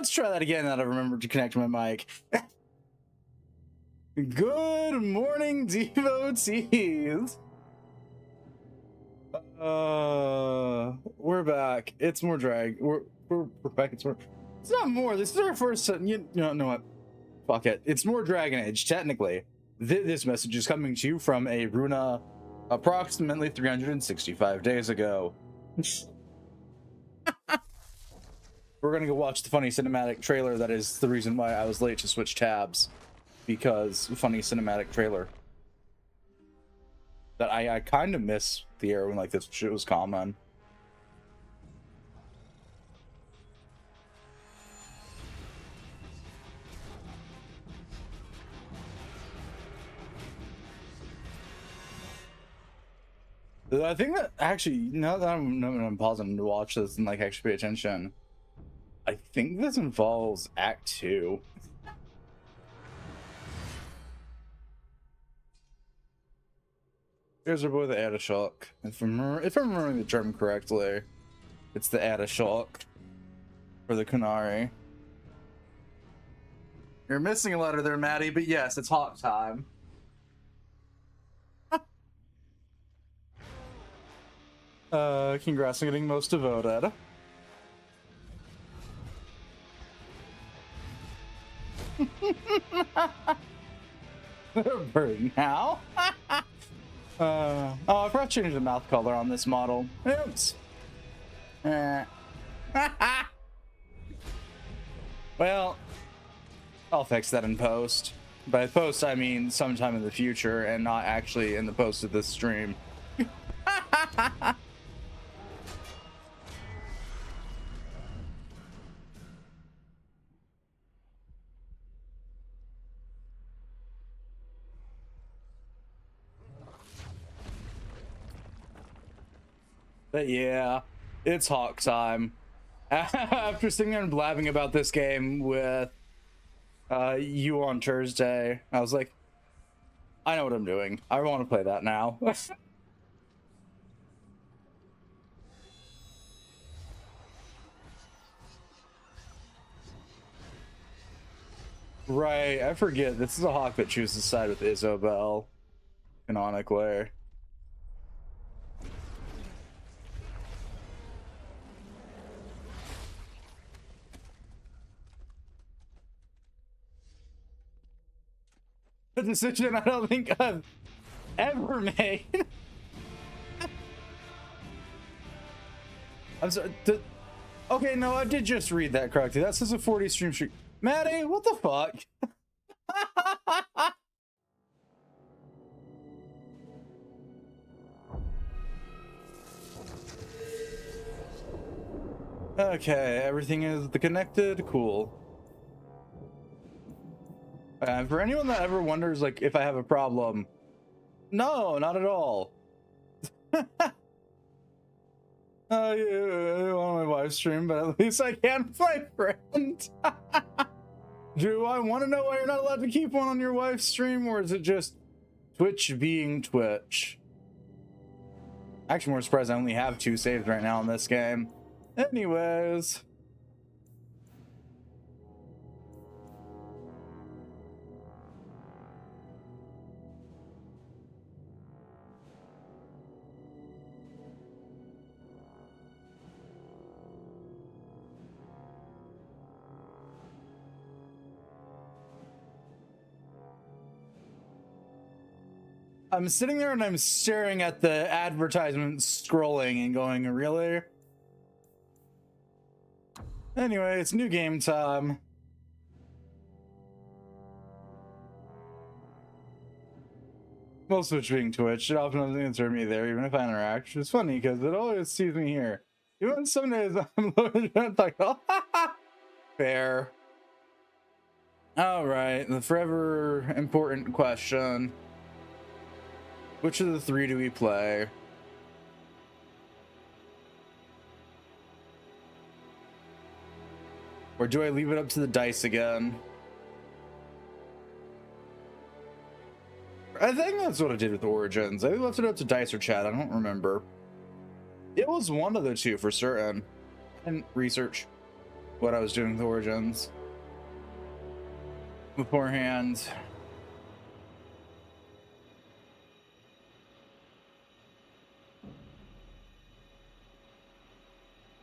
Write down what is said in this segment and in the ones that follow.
Let's try that again. That I remembered to connect my mic. Good morning, devotees. We're back. It's more drag. We're back. It's not more. This is our first. You know what? Fuck it. It's more Dragon Age. Technically, this message is coming to you from a Runa approximately 365 days ago. We're gonna go watch the funny cinematic trailer. That is the reason why I was late to switch tabs, because funny cinematic trailer. That I kind of miss the era when like this shit was common. I think that actually, now that I'm pausing to watch this and like actually pay attention, I think this involves Act 2. Here's our boy, the Adashock. If I'm remembering the term correctly, it's the Adashock for the Kunari. You're missing a letter there, Maddie, but yes, it's Hawke time. Congrats on getting most devoted. Bird now. Oh, I forgot to change the mouth color on this model. Oops. Well, I'll fix that in post. By post, I mean sometime in the future and not actually in the post of this stream. But yeah, it's Hawke time. After sitting there and blabbing about this game with you on Thursday, I was like, I know what I'm doing. I want to play that now. Right, I forget. This is a Hawke that chooses side with Isobel, canonically. A decision I don't think I've ever made. I'm sorry. Okay, no, I did just read that correctly. That says a 40 stream streak. Maddie, what the fuck? Okay, everything is connected. Cool. For anyone that ever wonders, like, if I have a problem, no, not at all. Yeah, on my wife's stream, but at least I can with my friend. Do I want to know why you're not allowed to keep one on your wife's stream, or is it just Twitch being Twitch? Actually, more surprised I only have 2 saves right now in this game. Anyways. I'm sitting there and I'm staring at the advertisement, scrolling and going, really? Anyway, it's new game time. Most Switch being Twitch, it often doesn't answer me there, even if I interact. It's funny because it always sees me here. Even some days I'm like, oh, fair. All right, the forever important question. Which of the 3 do we play? Or do I leave it up to the dice again? I think that's what I did with Origins. I left it up to dice or chat. I don't remember. It was one of the two for certain. And research. what I was doing with Origins beforehand.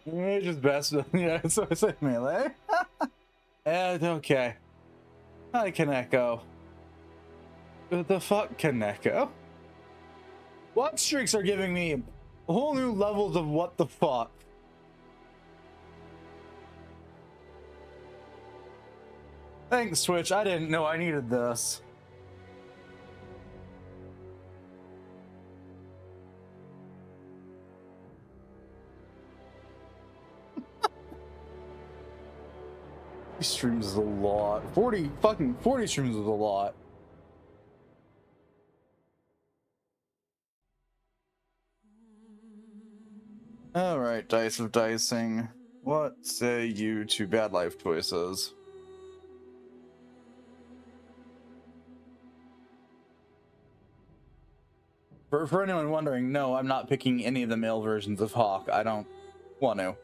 It's just best, yeah. So I say melee. And okay. Hi, Kaneko. What the fuck, Kaneko? What streaks are giving me whole new levels of what the fuck? Thanks, Twitch. I didn't know I needed this. Streams is a lot. 40 streams is a lot. Alright, dice of dicing. What say you to bad life choices? For anyone wondering, no, I'm not picking any of the male versions of Hawke. I don't want to.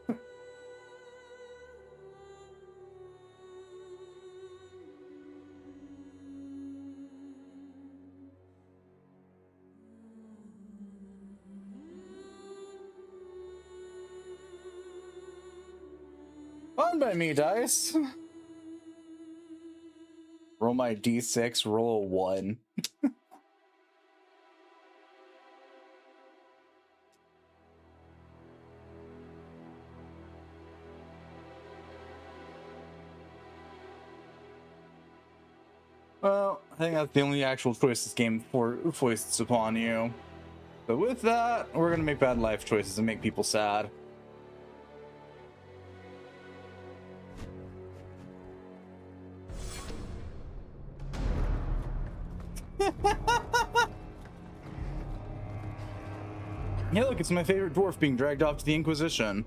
Fun by me, dice. Roll my d6, roll a 1. Well, I think that's the only actual choice this game foists upon you. So with that, we're gonna make bad life choices and make people sad. Yeah, look, it's my favorite dwarf being dragged off to the Inquisition.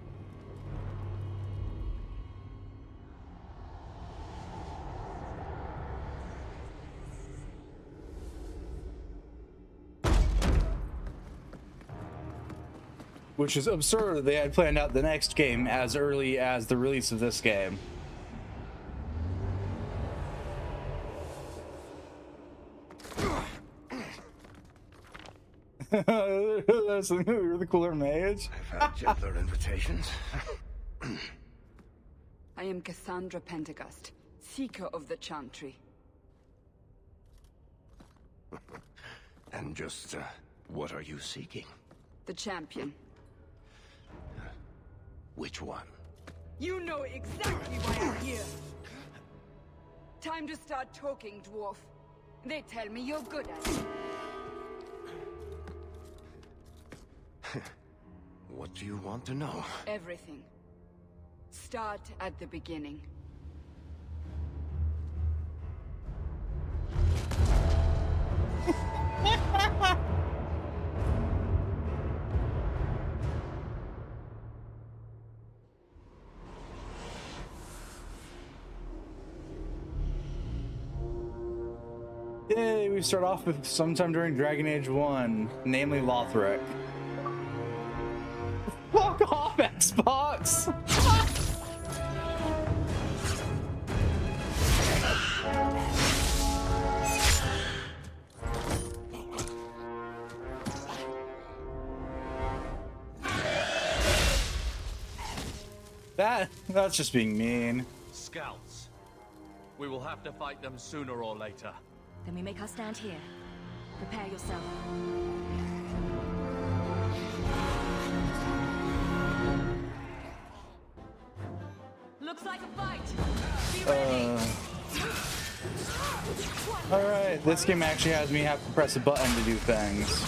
Which is absurd. They had planned out the next game as early as the release of this game. You're the cooler mage. I've had gentler invitations. I am Cassandra Pentagust, seeker of the Chantry. And just, what are you seeking? The champion. Which one? You know exactly why I'm here. Time to start talking, dwarf. They tell me you're good at it. What do you want to know? Everything. Start at the beginning. Yay, we start off with sometime during Dragon Age 1, namely Lothric. Fuck off, Xbox! That's just being mean. Scouts. We will have to fight them sooner or later. Then we make our stand here. Prepare yourself. Looks like a fight. Be ready. Alright, this game actually has me have to press a button to do things.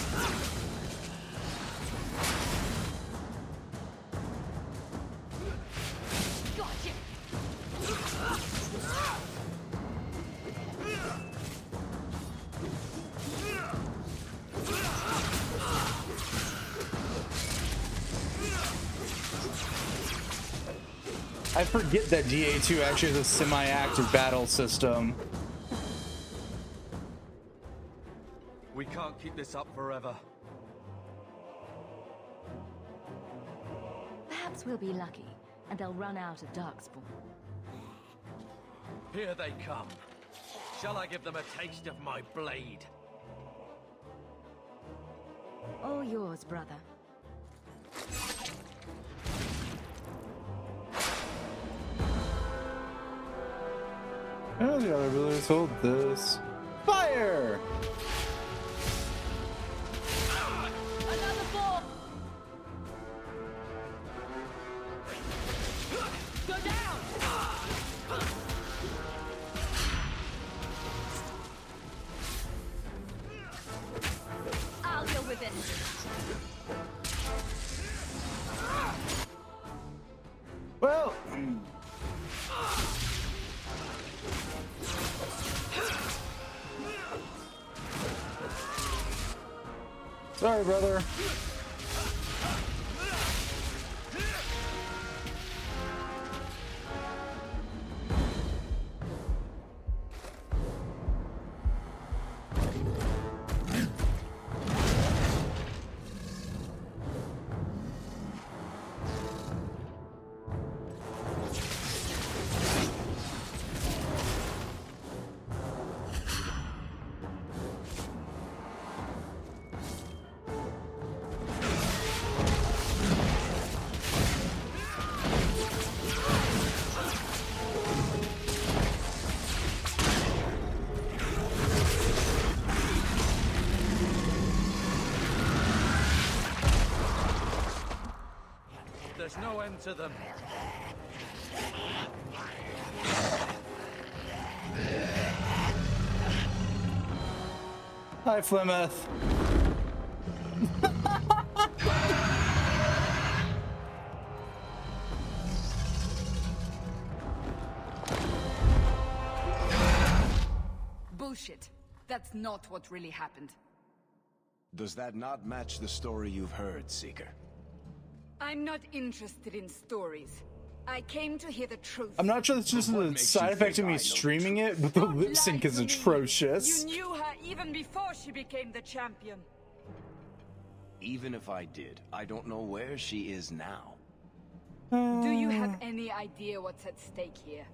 I forget that DA2 actually has a semi-active battle system. We can't keep this up forever. Perhaps we'll be lucky. and they'll run out of Darkspawn. Here they come. Shall I give them a taste of my blade? All yours, brother. Oh, the other abilities hold this. Fire! Another ball! Go down! I'll deal with it. Well, sorry, brother. There's no end to them. Hi, Flemeth. Bullshit. That's not what really happened. Does that not match the story you've heard, Seeker? I'm not interested in stories. I came to hear the truth. I'm not sure that's just What a makes side you effect think of me I know the streaming truth? it, but the Don't lip sync lie is to me. atrocious. You knew her even before she became the champion. Even if I did, I don't know where she is now. Do you have any idea what's at stake here?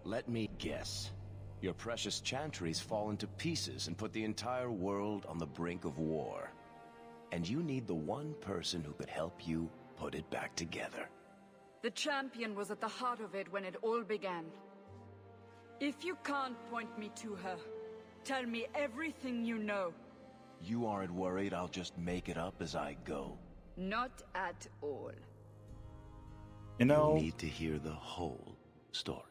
Let me guess. Your precious chantries fall into pieces and put the entire world on the brink of war. And you need the one person who could help you put it back together. The champion was at the heart of it when it all began. If you can't point me to her, tell me everything you know. You aren't worried I'll just make it up as I go? Not at all. You know, You need to hear the whole story.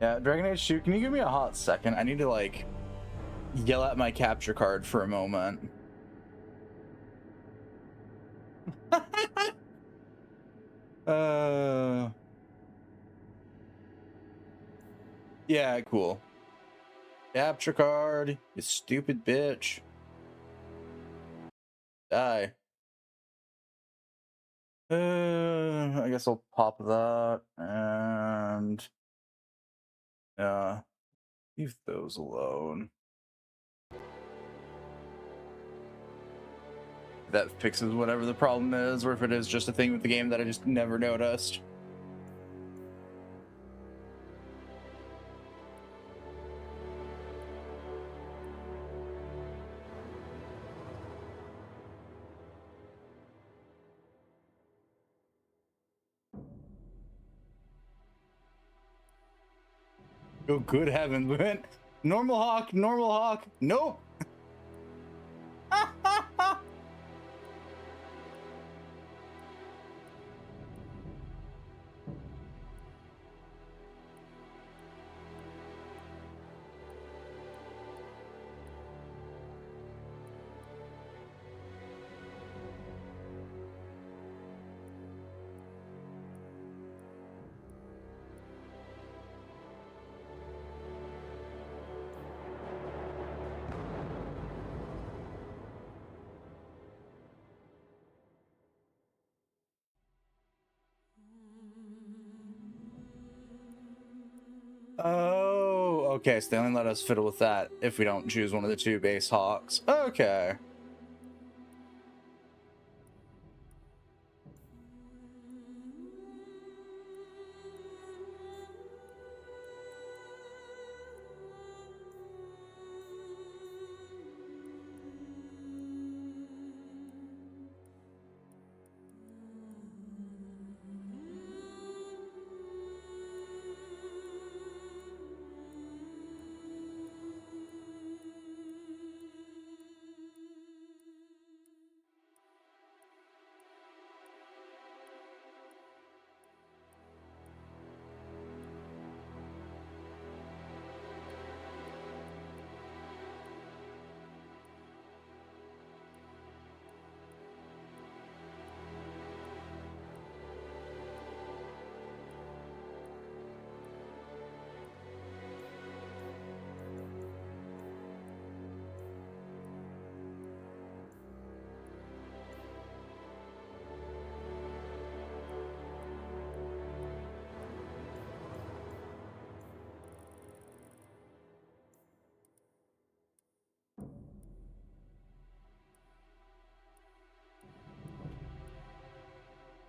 yeah, Dragon Age 2, can you give me a hot second? I need to, like, yell at my capture card for a moment. Yeah, cool. Capture card, you stupid bitch. Die. I guess I'll pop that and leave those alone. That fixes whatever the problem is, or if it is just a thing with the game that I just never noticed. Oh, good heavens. We went normal Hawke, nope. Oh, okay, so they only let us fiddle with that if we don't choose one of the two base Hawks. Okay.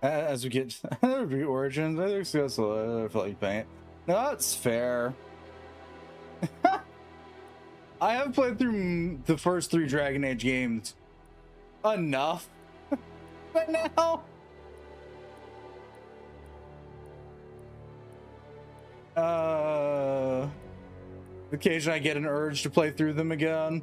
As we get review Origins, I think that's I feel like paint. No, that's fair. I have played through the first 3 Dragon Age games enough, but now occasionally I get an urge to play through them again.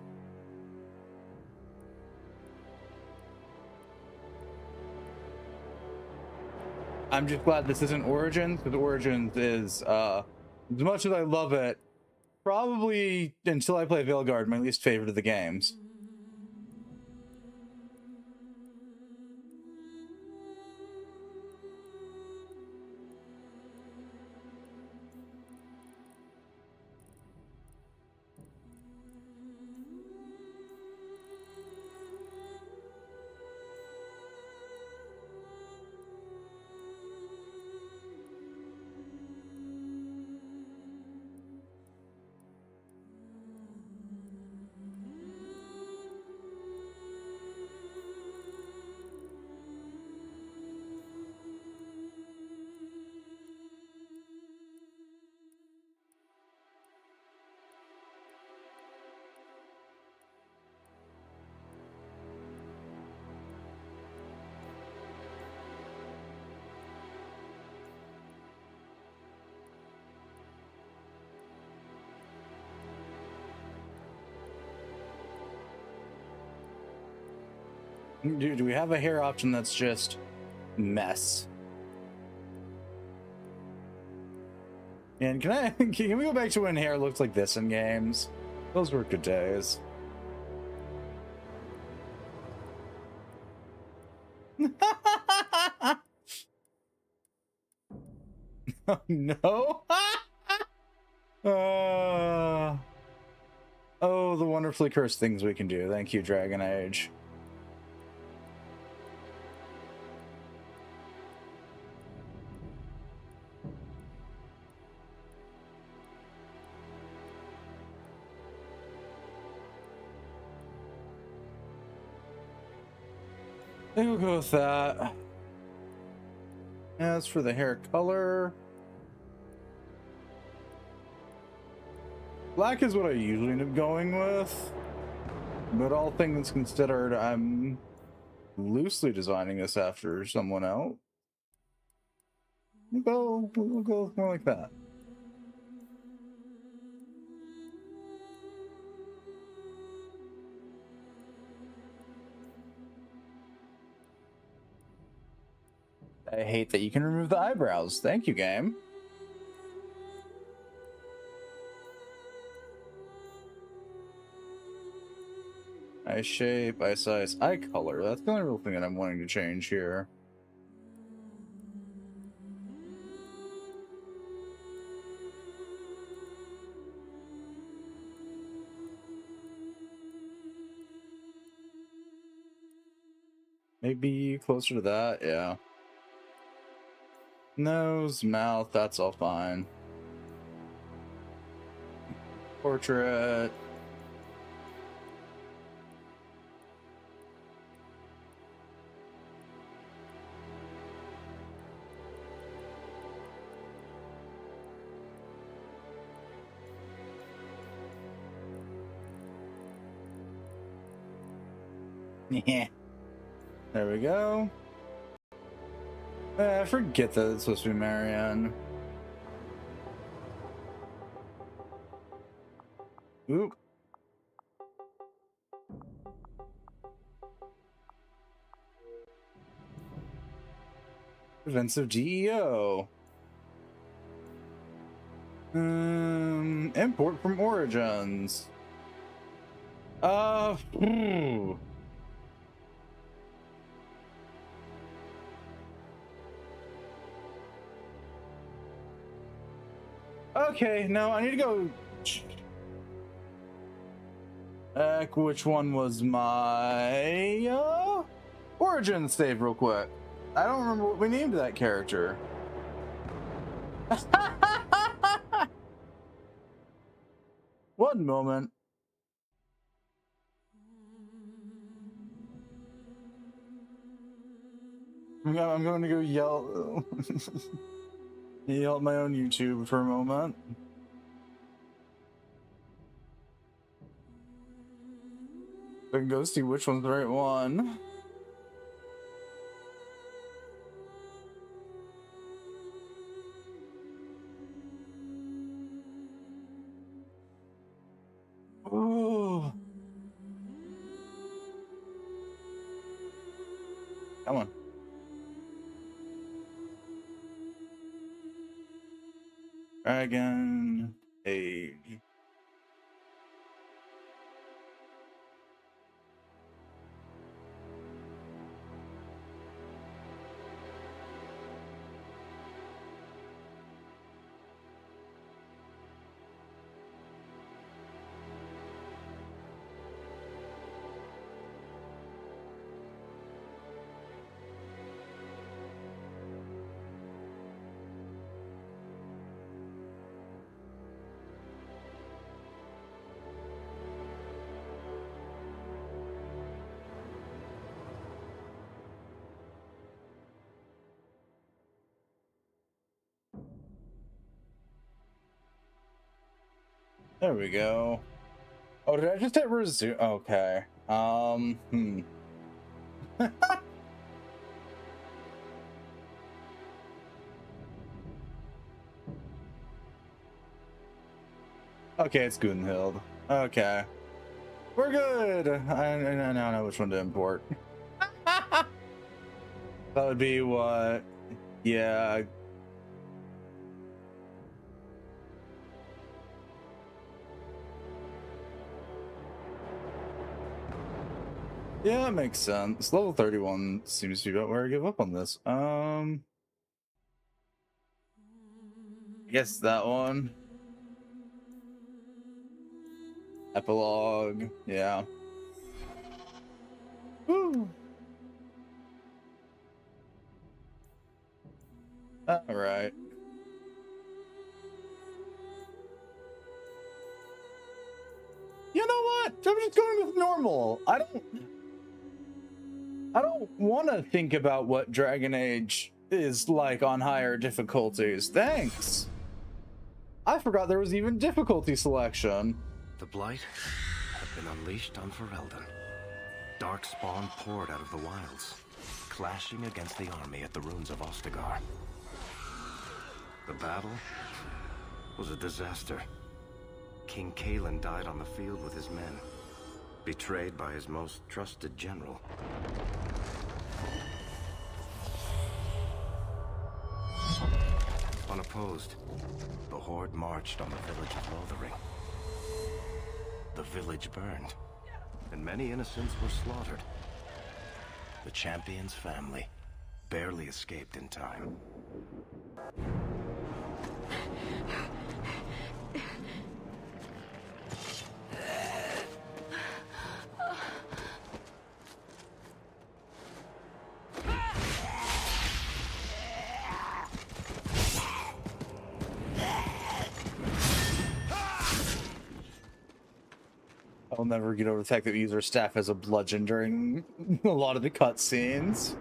I'm just glad this isn't Origins, because Origins is, as much as I love it, probably, until I play Veilguard, my least favorite of the games. Do we have a hair option that's just mess? And can we go back to when hair looked like this in games? Those were good days. Oh, no. Oh, the wonderfully cursed things we can do. Thank you, Dragon Age. I think we'll go with that. As for the hair color, black is what I usually end up going with, but all things considered, I'm loosely designing this after someone else. We'll go with more like that. I hate that you can remove the eyebrows. Thank you, game. Eye shape, eye size, eye color. That's the only real thing that I'm wanting to change here. Maybe closer to that, yeah. Nose, mouth, that's all fine. Portrait. Yeah. There we go. I forget that it's supposed to be Marianne. Oop. Events of DEO. Import from Origins. Okay, no, I need to go check which one was my origin save real quick. I don't remember what we named that character. One moment. I'm going to go yell yell at my own YouTube for a moment. I can go see which one's the right one. Oh. Come on. Dragon. Hey. There we go. Oh, did I just hit resume? Okay. Okay, it's Gudenhild. Okay. We're good. I now know which one to import. That would be what? Yeah. Yeah, that makes sense. Level 31 seems to be about where I give up on this. I guess that one. Epilogue. Yeah. Woo. All right. You know what? I'm just going with normal. I don't want to think about what Dragon Age is like on higher difficulties. Thanks. I forgot there was even difficulty selection. The Blight had been unleashed on Ferelden. Darkspawn poured out of the wilds, clashing against the army at the ruins of Ostagar. The battle was a disaster. King Cailan died on the field with his men, betrayed by his most trusted general. Unopposed, the Horde marched on the village of Lothering. The village burned, and many innocents were slaughtered. The champion's family barely escaped in time. I'll never get over the fact that we use our staff as a bludgeon during a lot of the cutscenes.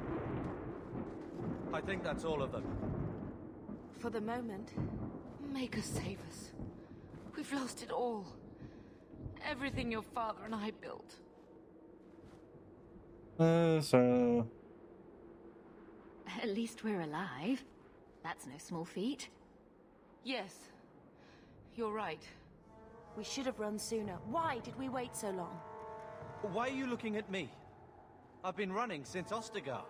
I think that's all of them. For the moment, make us save us. We've lost it all. Everything your father and I built. So... At least we're alive. That's no small feat. Yes. You're right. We should have run sooner. Why did we wait so long? Why are you looking at me? I've been running since Ostagar.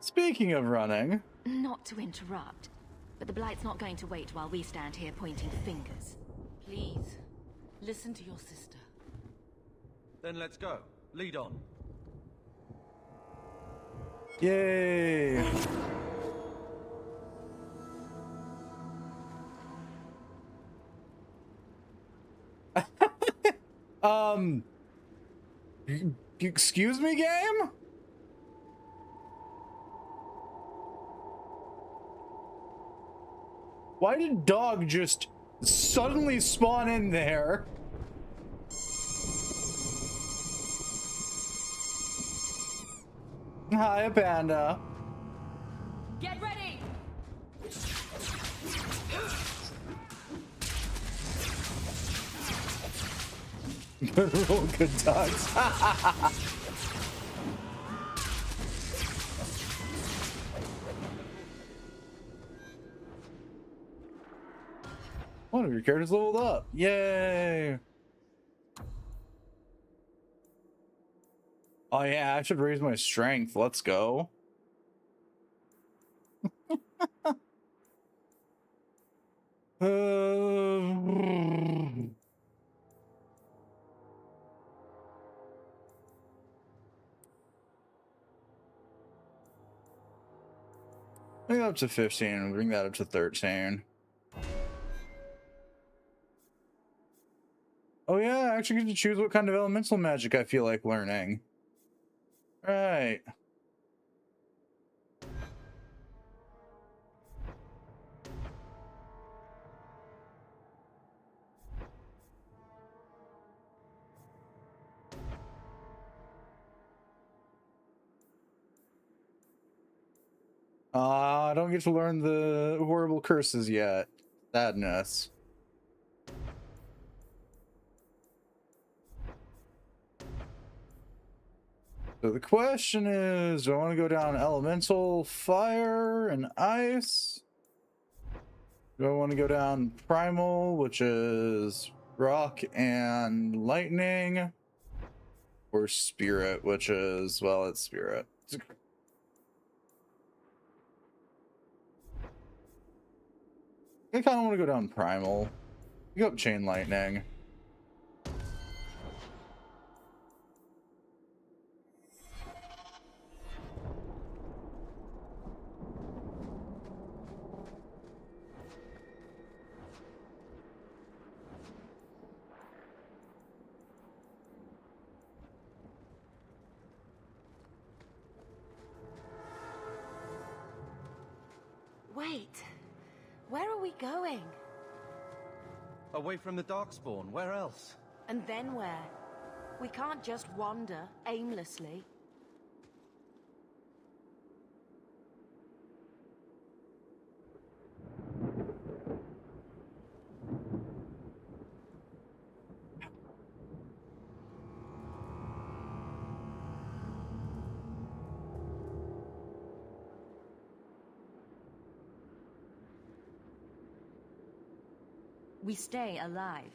Speaking of running... Not to interrupt, but the Blight's not going to wait while we stand here pointing fingers. Please, listen to your sister. Then let's go. Lead on. Yay! Excuse me, game? Why did dog just suddenly spawn in there? Hi, a panda. Get ready! Roll good dogs. One of your characters leveled up. Yay! Oh yeah, I should raise my strength. Let's go. Bring that up to 15 and bring that up to 13. Oh yeah, I actually get to choose what kind of elemental magic I feel like learning. Right. I don't get to learn the horrible curses yet. Sadness. So the question is, do I want to go down elemental, fire, and ice? Do I want to go down primal, which is rock and lightning? Or spirit, which is, well, it's spirit. I kind of want to go down primal. Pick up chain lightning. Wait. Where are we going? Away from the Darkspawn, where else? And then where? We can't just wander aimlessly. We stay alive.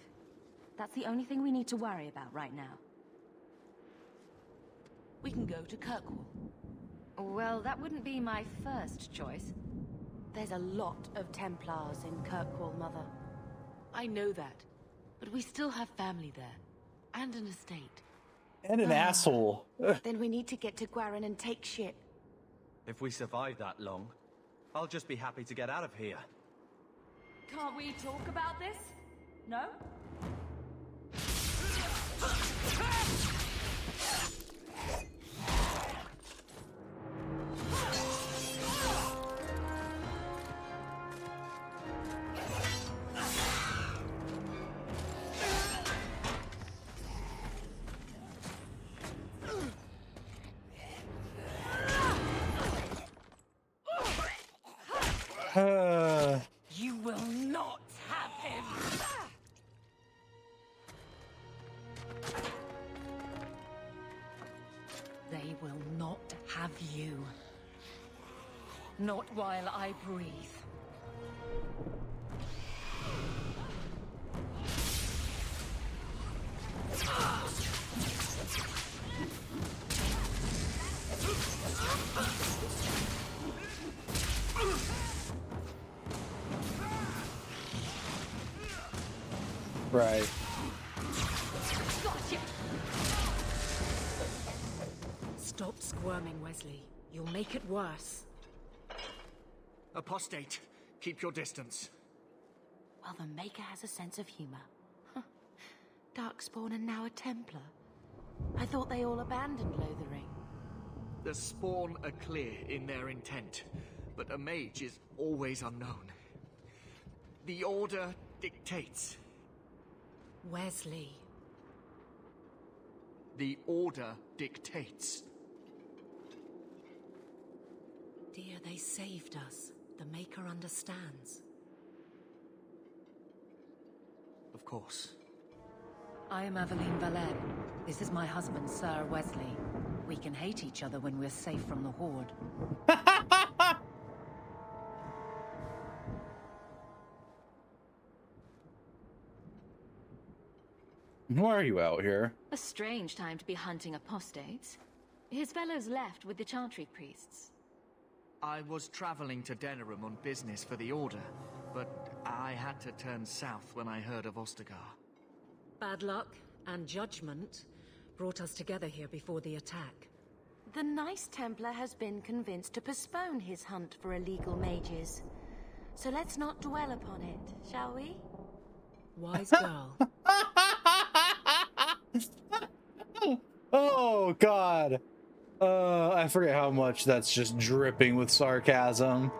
That's the only thing we need to worry about right now. We can go to Kirkwall. Well, that wouldn't be my first choice. There's a lot of Templars in Kirkwall, Mother. I know that, but we still have family there, and an estate. And an asshole. Then we need to get to Gwarin and take ship. If we survive that long, I'll just be happy to get out of here. Can't we talk about this? No? You will not have him! They will not have you. Not while I breathe. Right. Gotcha! Stop squirming, Wesley. You'll make it worse. Apostate, keep your distance. Well, the Maker has a sense of humor. Huh. Darkspawn and now a Templar. I thought they all abandoned Lothering. The Spawn are clear in their intent, but a mage is always unknown. The Order dictates. Wesley. The Order dictates. Dear, they saved us. The Maker understands. Of course. I am Aveline Valette. This is my husband, Sir Wesley. We can hate each other when we're safe from the Horde. Why are you out here? A strange time to be hunting apostates. His fellows left with the Chantry priests. I was traveling to Denerim on business for the Order, but I had to turn south when I heard of Ostagar. Bad luck and judgment brought us together here before the attack. The nice Templar has been convinced to postpone his hunt for illegal mages. So let's not dwell upon it, shall we? Wise girl. Oh, God. I forget how much that's just dripping with sarcasm.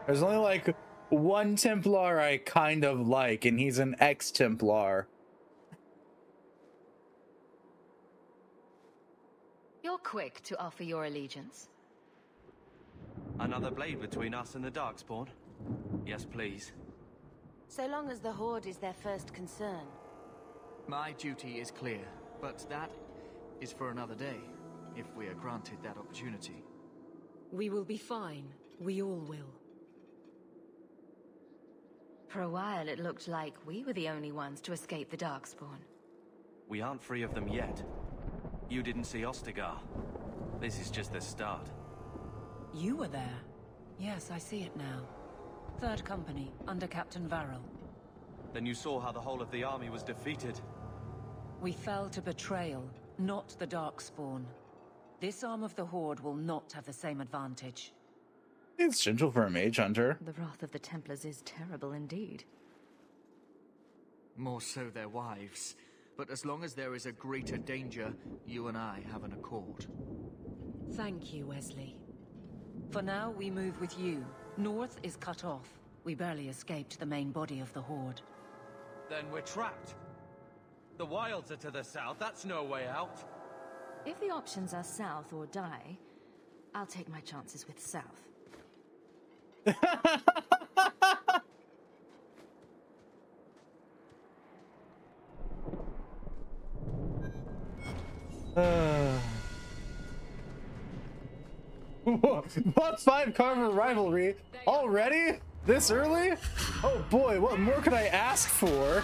There's only like one Templar I kind of like, and he's an ex-Templar. You're quick to offer your allegiance. Another blade between us and the Darkspawn? Yes, please. So long as the Horde is their first concern. My duty is clear, but that is for another day, if we are granted that opportunity. We will be fine. We all will. For a while, it looked like we were the only ones to escape the Darkspawn. We aren't free of them yet. You didn't see Ostagar. This is just the start. You were there. Yes, I see it now. Third Company, under Captain Varel. Then you saw how the whole of the army was defeated. We fell to betrayal, not the Darkspawn. This arm of the Horde will not have the same advantage. It's gentle for a mage hunter. The wrath of the Templars is terrible indeed. More so their wives. But as long as there is a greater danger, you and I have an accord. Thank you, Wesley. For now, we move with you. North is cut off. We barely escaped the main body of the Horde. Then we're trapped. The wilds are to the south. That's no way out. If the options are south or die, I'll take my chances with south. What 5 Carver rivalry already? This early? Oh boy, what more could I ask for?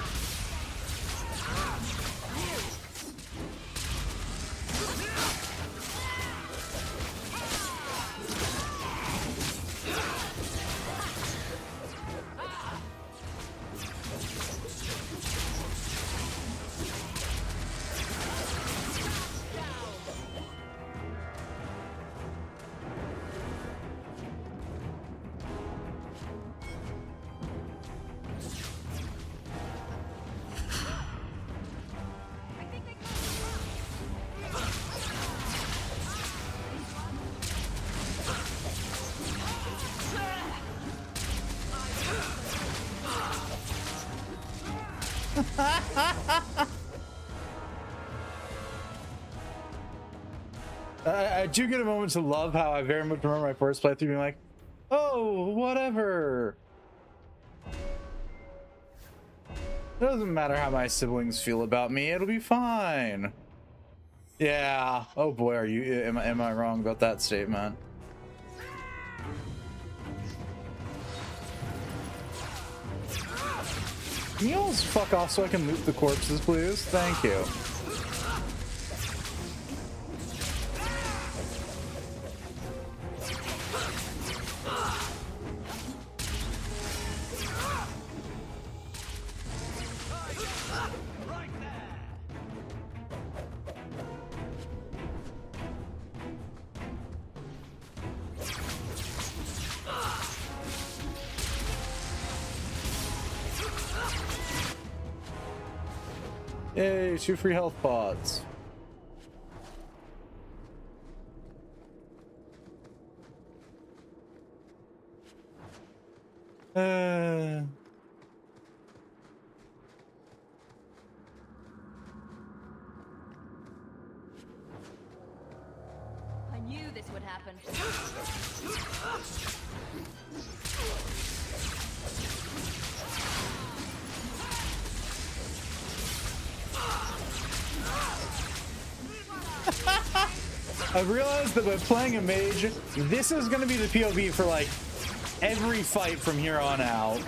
I do get a moment to love how I very much remember my first playthrough being like, oh, whatever. It doesn't matter how my siblings feel about me, it'll be fine. Yeah. Oh boy, are you? Am I wrong about that statement? Can you all just fuck off so I can loot the corpses, please? Thank you. Yay, 2 free health pods. this would happen. I've realized that by playing a mage, this is going to be the POV for like every fight from here on out.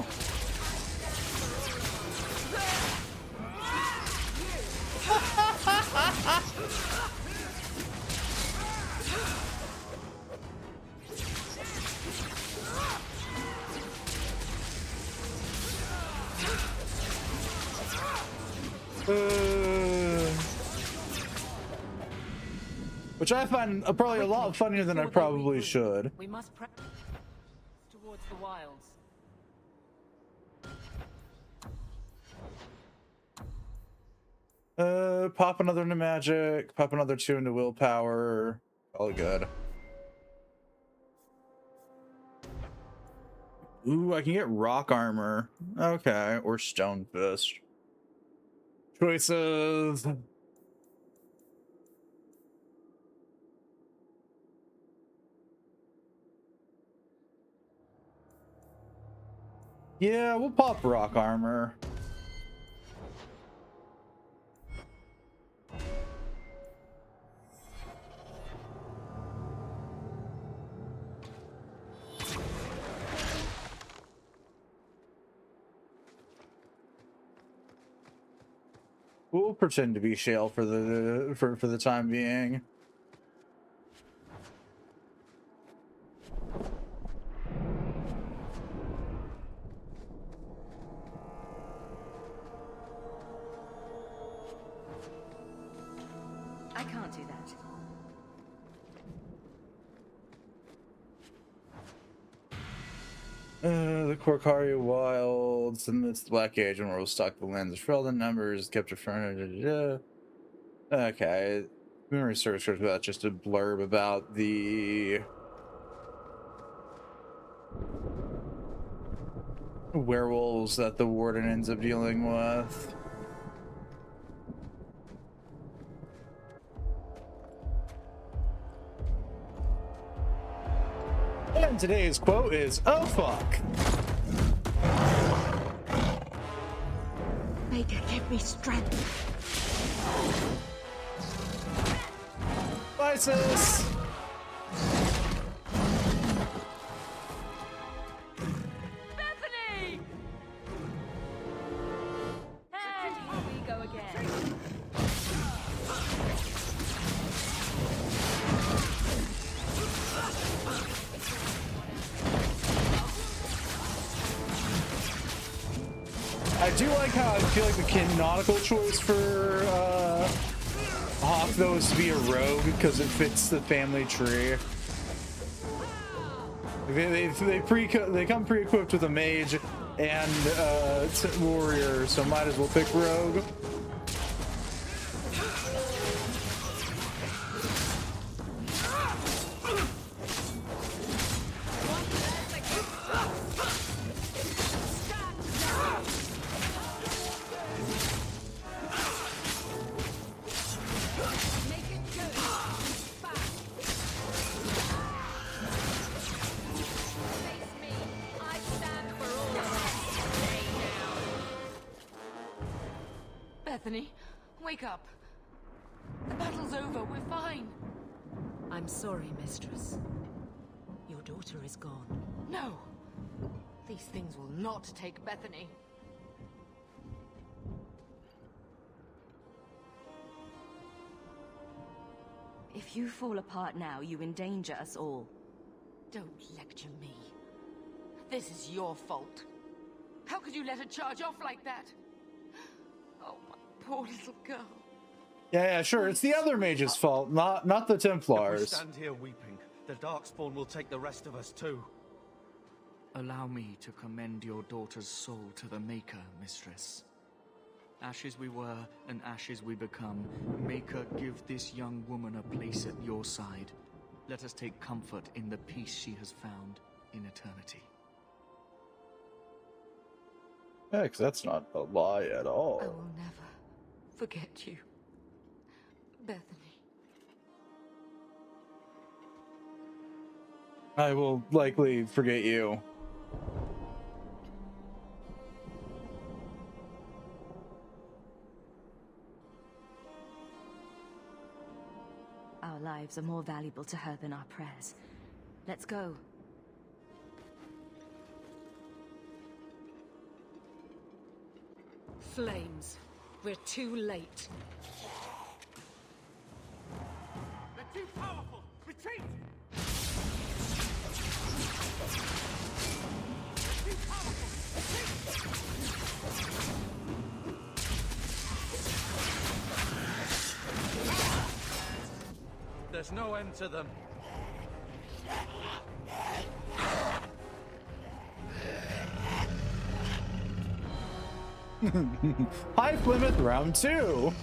Which I find probably a lot funnier than I probably should. We must press towards the wilds. Pop another into magic, pop another 2 into willpower. All good. Ooh, I can get rock armor. Okay, or stone fist. Choices. Yeah, we'll pop rock armor. We'll pretend to be Shale for the time being. I can't do that. The Korkari Wilds, and it's the Black Age when we'll stock the lands of Freldon numbers, kept a front. Okay. Memory serves for that, just a blurb about the werewolves that the warden ends up dealing with. And today's quote is, "Oh fuck." Maker, give me strength. Bye, sis. Bethany! And here we go again. I do like how I feel like the canonical choice for Hawke, though, is to be a rogue because it fits the family tree. They come pre-equipped with a mage and warrior, so might as well pick rogue. Bethany, wake up. The battle's over. We're fine. I'm sorry, mistress. Your daughter is gone. No. These things will not take Bethany. If you fall apart now, you endanger us all. Don't lecture me. This is your fault. How could you let her charge off like that? Oh, my poor little girl. Yeah, sure. It's the other mage's fault, not the If we Templars. stand here weeping, the Darkspawn will take the rest of us too. Allow me to commend your daughter's soul to the Maker, mistress. Ashes we were, and ashes we become. Maker, give this young woman a place at your side. Let us take comfort in the peace she has found in eternity. Yeah, because that's not a lie at all. I will never forget you, Bethany. I will likely forget you. Our lives are more valuable to her than our prayers. Let's go. Flames. We're too late. They're too powerful! Retreat! They're too powerful! Retreat! There's no end to them. Hi, Plymouth, round 2.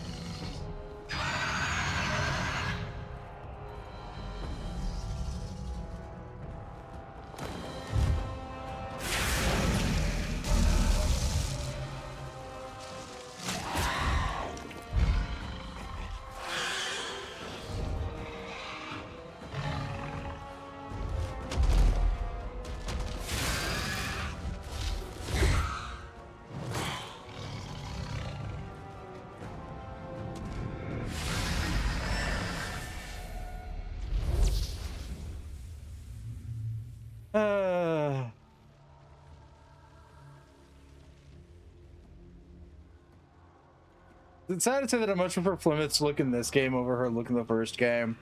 It's sad to say that I much prefer Plymouth's look in this game over her look in the first game.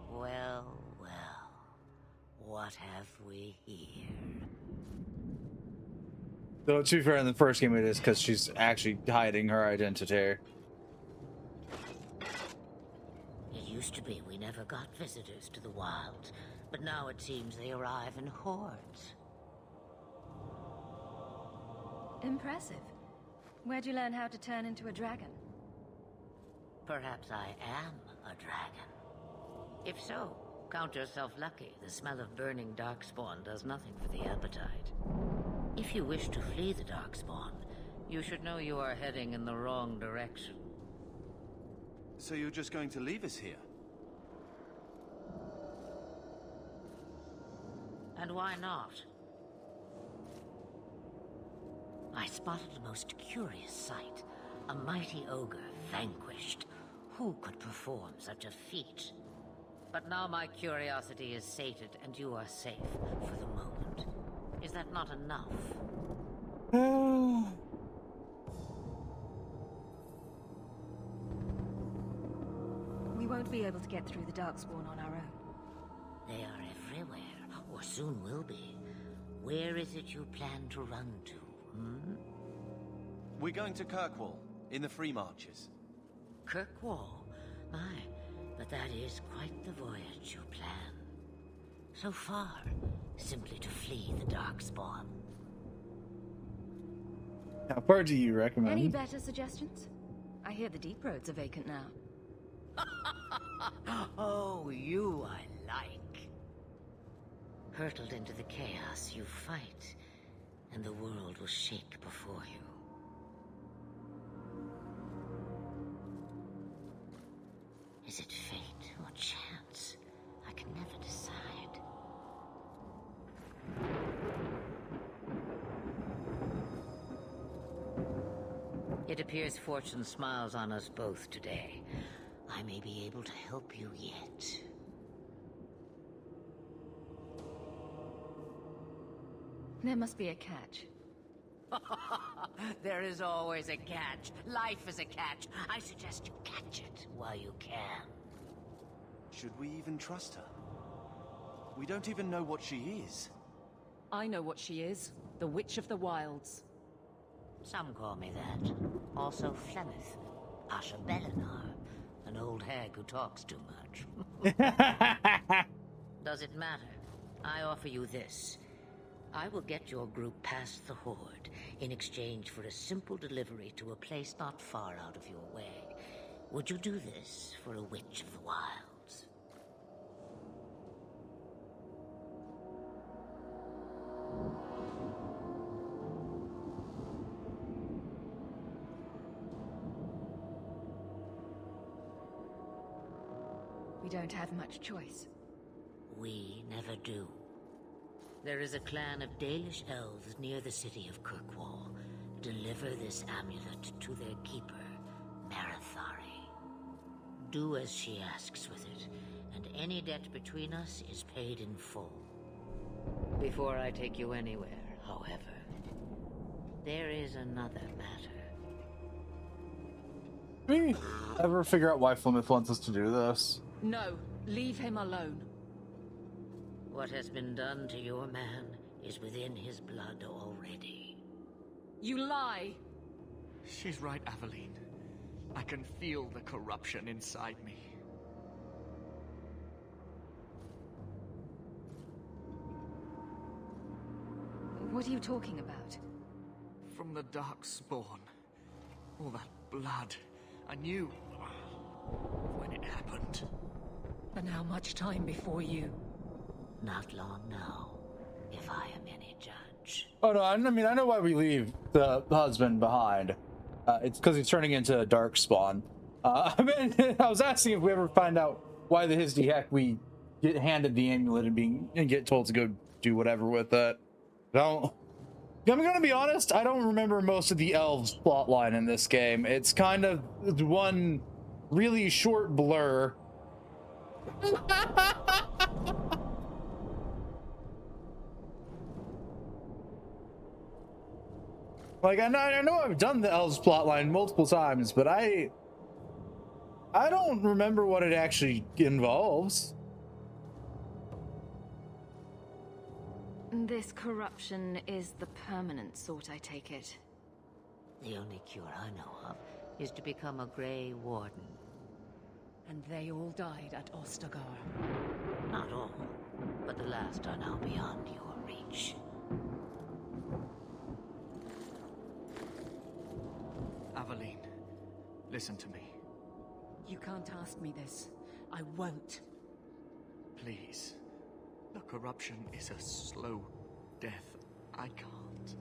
Well, well. What have we here? Though, to be fair, in the first game it is because she's actually hiding her identity. It used to be we never got visitors to the wilds, but now it seems they arrive in hordes. Impressive. Where'd you learn how to turn into a dragon? Perhaps I am a dragon. If so, count yourself lucky. The smell of burning darkspawn does nothing for the appetite. If you wish to flee the darkspawn, you should know you are heading in the wrong direction. So you're just going to leave us here? And why not? I spotted a most curious sight. A mighty ogre vanquished. Who could perform such a feat? But now my curiosity is sated and you are safe for the moment. Is that not enough? We won't be able to get through the Darkspawn on our own. They are everywhere, or soon will be. Where is it you plan to run to? We're going to Kirkwall, in the Free Marches. Kirkwall? My, but that is quite the voyage you plan. So far, simply to flee the Darkspawn. How far do you recommend? Any better suggestions? I hear the deep roads are vacant now. Oh, you I like. Hurtled into the chaos, you fight, and the world will shake before you. Is it fate or chance? I can never decide. It appears fortune smiles on us both today. I may be able to help you yet. There must be a catch. There is always a catch. Life is a catch. I suggest you catch it while you can. Should we even trust her? We don't even know what she is. I know what she is. The Witch of the Wilds. Some call me that. Also Flemeth, Asha Belinar, an old hag who talks too much. Does it matter? I offer you this. I will get your group past the Horde in exchange for a simple delivery to a place not far out of your way. Would you do this for a Witch of the Wilds? We don't have much choice. we never do. There is a clan of Dalish elves near the city of Kirkwall. Deliver this amulet to their keeper, Marathari. Do as she asks with it, and any debt between us is paid in full. Before I take you anywhere, however, there is another matter. Do we ever figure out why Flemeth wants us to do this? No, leave him alone. What has been done to your man is within his blood already. You lie! She's right, Aveline. I can feel the corruption inside me. What are you talking about? From the Darkspawn. All that blood. I knew when it happened. And how much time before you? Not long now, if I am any judge. Oh no, I mean, I know why we leave the husband behind. It's because he's turning into a darkspawn. I mean, I was asking if we ever find out why the Hisdy heck we get handed the amulet and get told to go do whatever with it. I'm gonna be honest, I don't remember most of the elves plotline in this game. It's kind of one really short blur. Like, I know I've done the elves plotline multiple times, but I don't remember what it actually involves. This corruption is the permanent sort, I take it. The only cure I know of is to become a Grey Warden. And they all died at Ostagar. Not all, but the last are now beyond your reach. Aveline, listen to me. You can't ask me this. I won't. Please. The corruption is a slow death. I can't.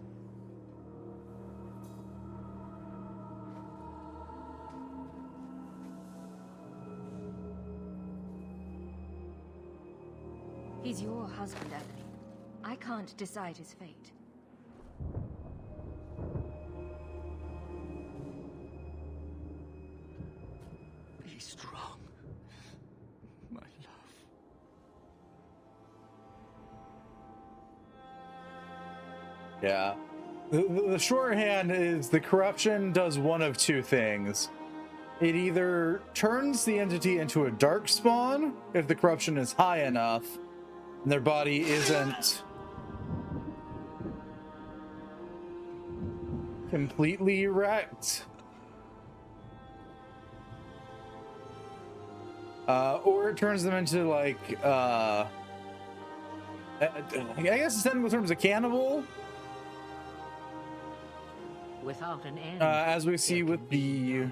He's your husband, Evelyn. I can't decide his fate. Be strong, my love. Yeah. The shorthand is the corruption does one of two things. It either turns the entity into a darkspawn if the corruption is high enough and their body isn't completely wrecked. Or it turns them into, like, I guess in technical terms, a cannibal. Without an end, As we see with the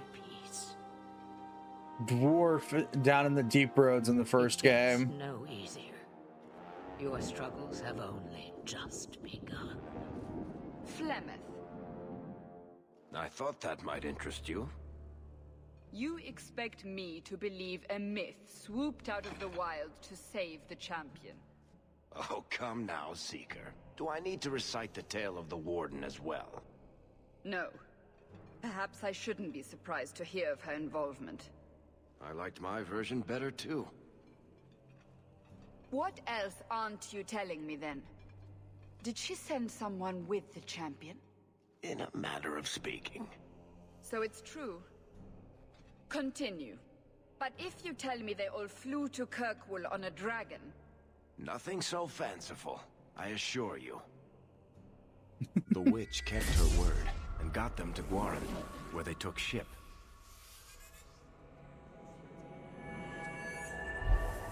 dwarf down in the deep roads in the first game. No easier. Your struggles have only just begun. Flemeth, I thought that might interest you. you expect me to believe a myth swooped out of the wild to save the champion? Oh, come now, Seeker. Do I need to recite the tale of the Warden as well? No. Perhaps I shouldn't be surprised to hear of her involvement. I liked my version better, too. What else aren't you telling me, then? Did she send someone with the champion? In a manner of speaking. So it's true. Continue. But if you tell me they all flew to Kirkwall on a dragon... Nothing so fanciful, I assure you. The witch kept her word and got them to Guaran, where they took ship.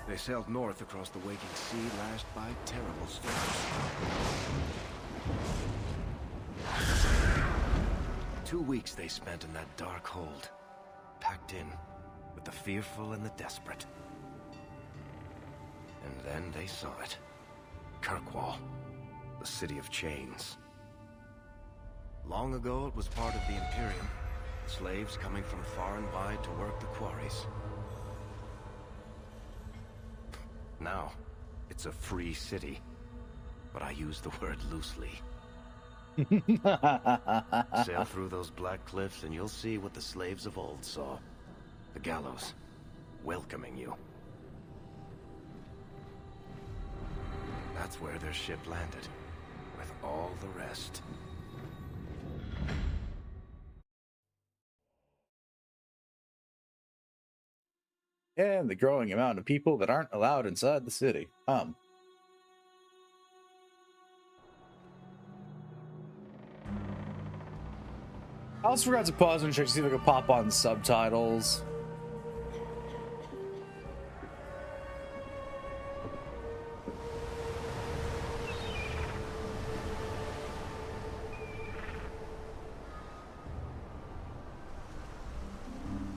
They sailed north across the waking sea, lashed by terrible storms. 2 weeks they spent in that dark hold, packed in with the fearful and the desperate. And then they saw it. Kirkwall, the city of chains. Long ago it was part of the Imperium, slaves coming from far and wide to work the quarries. Now, It's a free city, but I use the word loosely. Sail through those black cliffs and you'll see what the slaves of old saw. The gallows, welcoming you. That's where their ship landed, with all the rest. And the growing amount of people that aren't allowed inside the city. I also forgot to pause and check to see if I could pop on subtitles.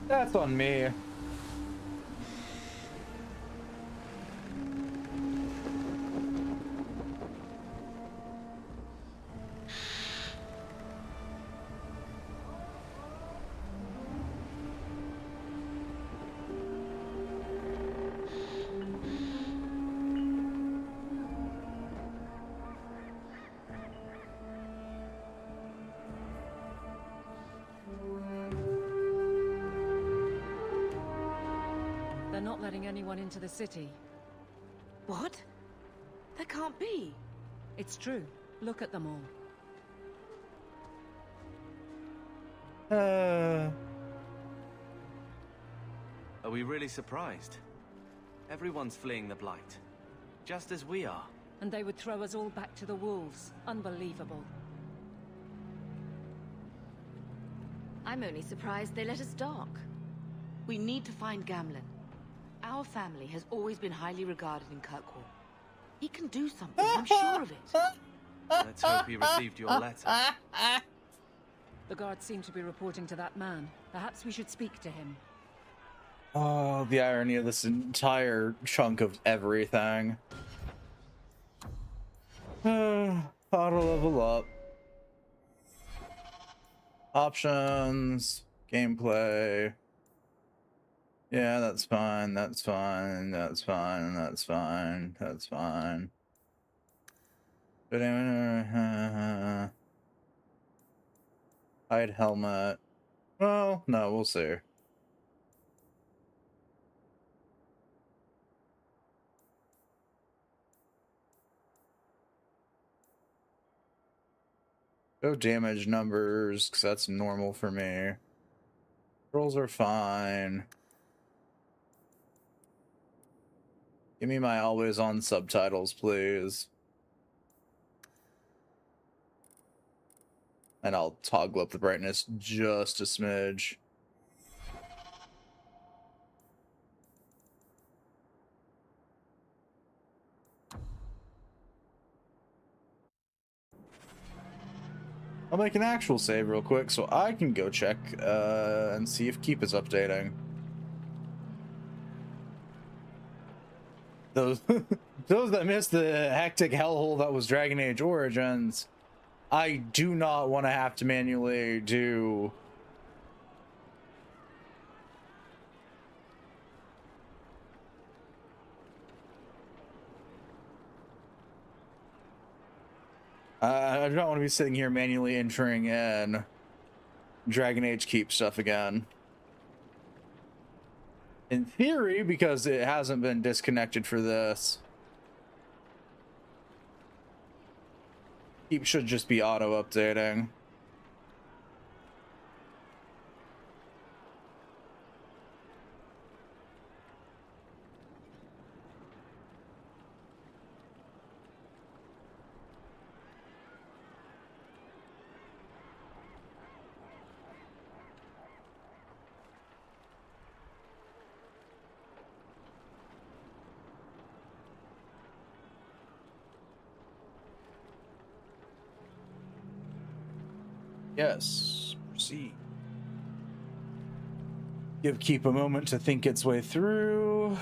That's on me. They're not letting anyone into the city. What? That can't be. It's true. Look at them all. Are we really surprised? Everyone's fleeing the Blight. Just as we are. And they would throw us all back to the wolves. Unbelievable. I'm only surprised they let us dock. We need to find Gamlen. Our family has always been highly regarded in Kirkwall. He can do something, I'm sure of it. Let's hope he received your letter. The guards seem to be reporting to that man. Perhaps we should speak to him. Oh, the irony of this entire chunk of everything. Auto level up. Options. Gameplay. Yeah, that's fine. That's fine. That's fine. That's fine. That's fine. Hide helmet. Well, no, we'll see. Go damage numbers, because that's normal for me. Rolls are fine. Give me my always on subtitles, please. And I'll toggle up the brightness just a smidge. I'll make an actual save real quick so I can go check and see if Keep is updating. Those those that missed the hectic hellhole that was Dragon Age Origins, I do not want to have to manually do I do not want to be sitting here manually entering in Dragon Age Keep stuff again. In theory, because it hasn't been disconnected for this, Keep should just be auto-updating. Yes, proceed. Give Keep a moment to think its way through.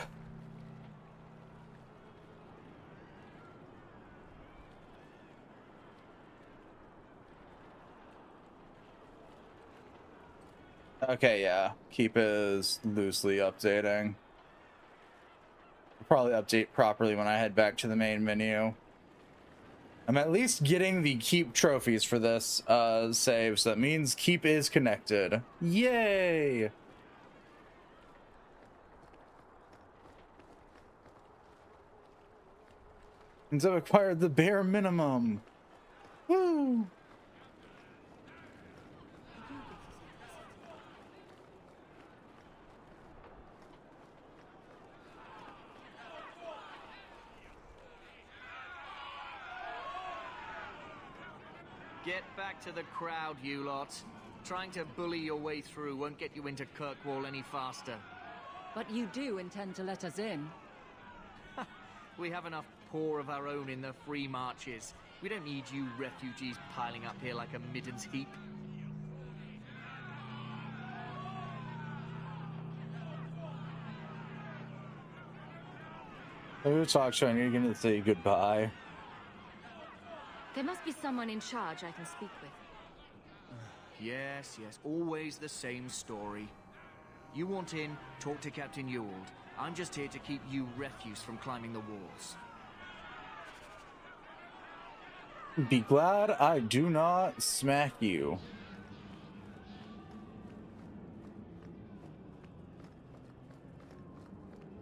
Okay, yeah. Keep is loosely updating. probably update properly when I head back to the main menu. I'm at least getting the keep trophies for this save, so that means keep is connected. Yay! And so acquired the bare minimum. Woo! Get back to the crowd, you lot. Trying to bully your way through won't get you into Kirkwall any faster. But you do intend to let us in. We have enough poor of our own in the free marches. We don't need you refugees piling up here like a middens heap. Who talks to you? You're gonna say goodbye. There must be someone in charge I can speak with. Yes, always the same story. You want in, talk to Captain Ewald. I'm just here to keep you refuse from climbing the walls. Be glad I do not smack you.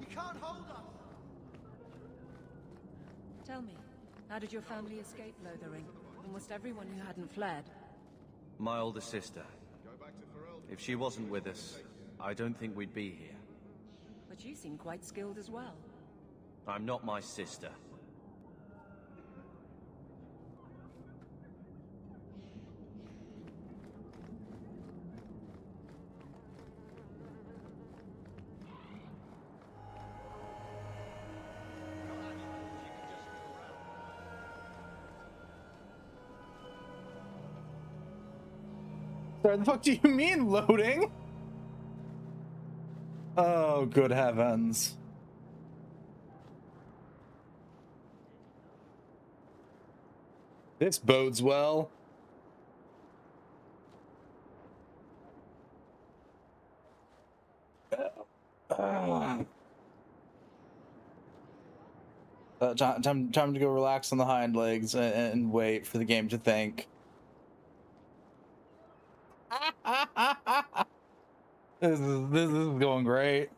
You can't hold us! Tell me, how did your family escape Lothering? Almost everyone who hadn't fled. My older sister. If she wasn't with us, I don't think we'd be here. But you seem quite skilled as well. I'm not my sister. Sorry, the fuck do you mean loading? Oh, good heavens. This bodes well. Time to go relax on the hind legs and wait for the game to think. This is going great.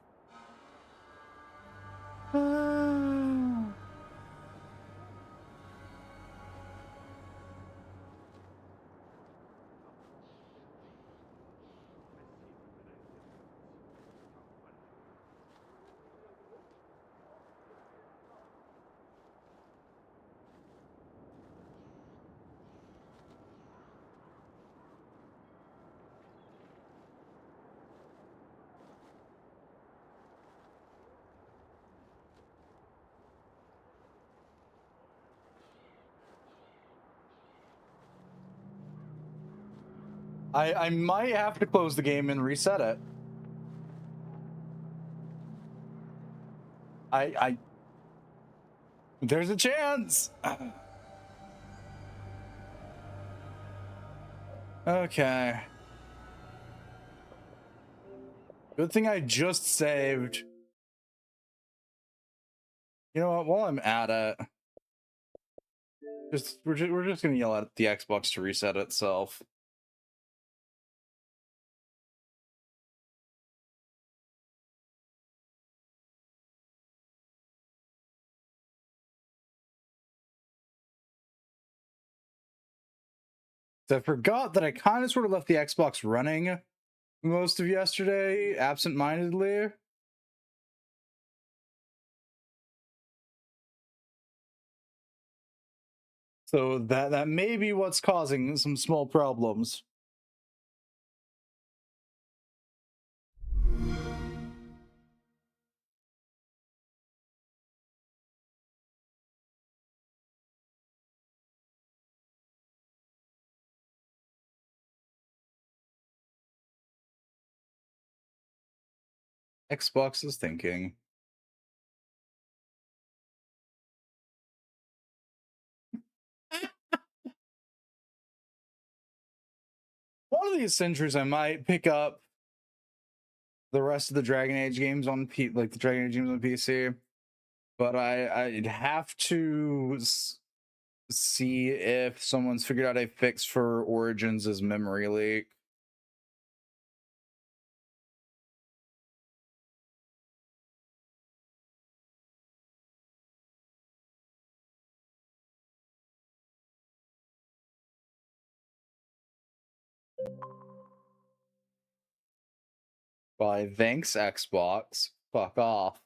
I might have to close the game and reset it. There's a chance. Okay. Good thing I just saved. You know what? While I'm at it, we're just gonna yell at the Xbox to reset itself. I forgot that I kind of sort of left the Xbox running most of yesterday, absent-mindedly. So that may be what's causing some small problems. Xbox is thinking. One of these centuries I might pick up the rest of the Dragon Age games on the Dragon Age games on PC. But I'd have to see if someone's figured out a fix for Origins' memory leak. Why, thanks, Xbox. Fuck off.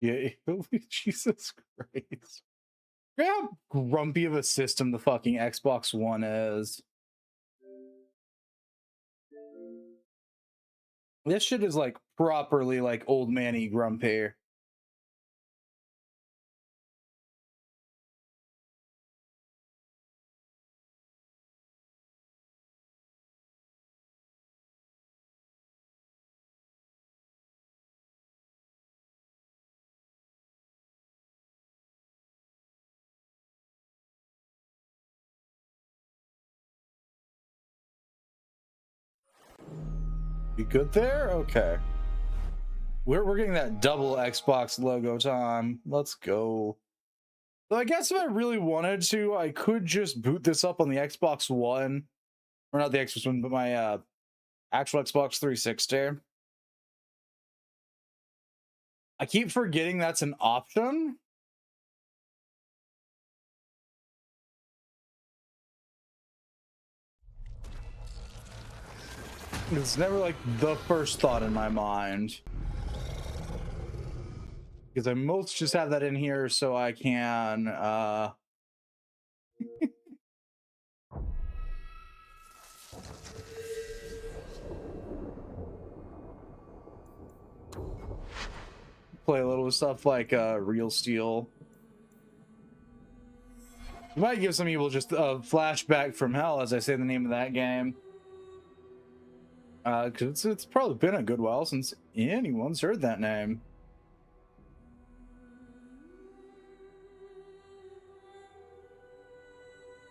Yeah, Jesus Christ. Look how grumpy of a system the fucking Xbox One is. This shit is like properly like old man-y grumpy. You good there? Okay. We're getting that double Xbox logo time. Let's go. So I guess if I really wanted to, I could just boot this up on the Xbox One. Or not the Xbox One, but my actual Xbox 360. I keep forgetting that's an option. It's never like the first thought in my mind. Because I most just have that in here so I can play a little stuff like Real Steel. You might give some people just a flashback from hell, as I say the name of that game. Because it's probably been a good while since anyone's heard that name.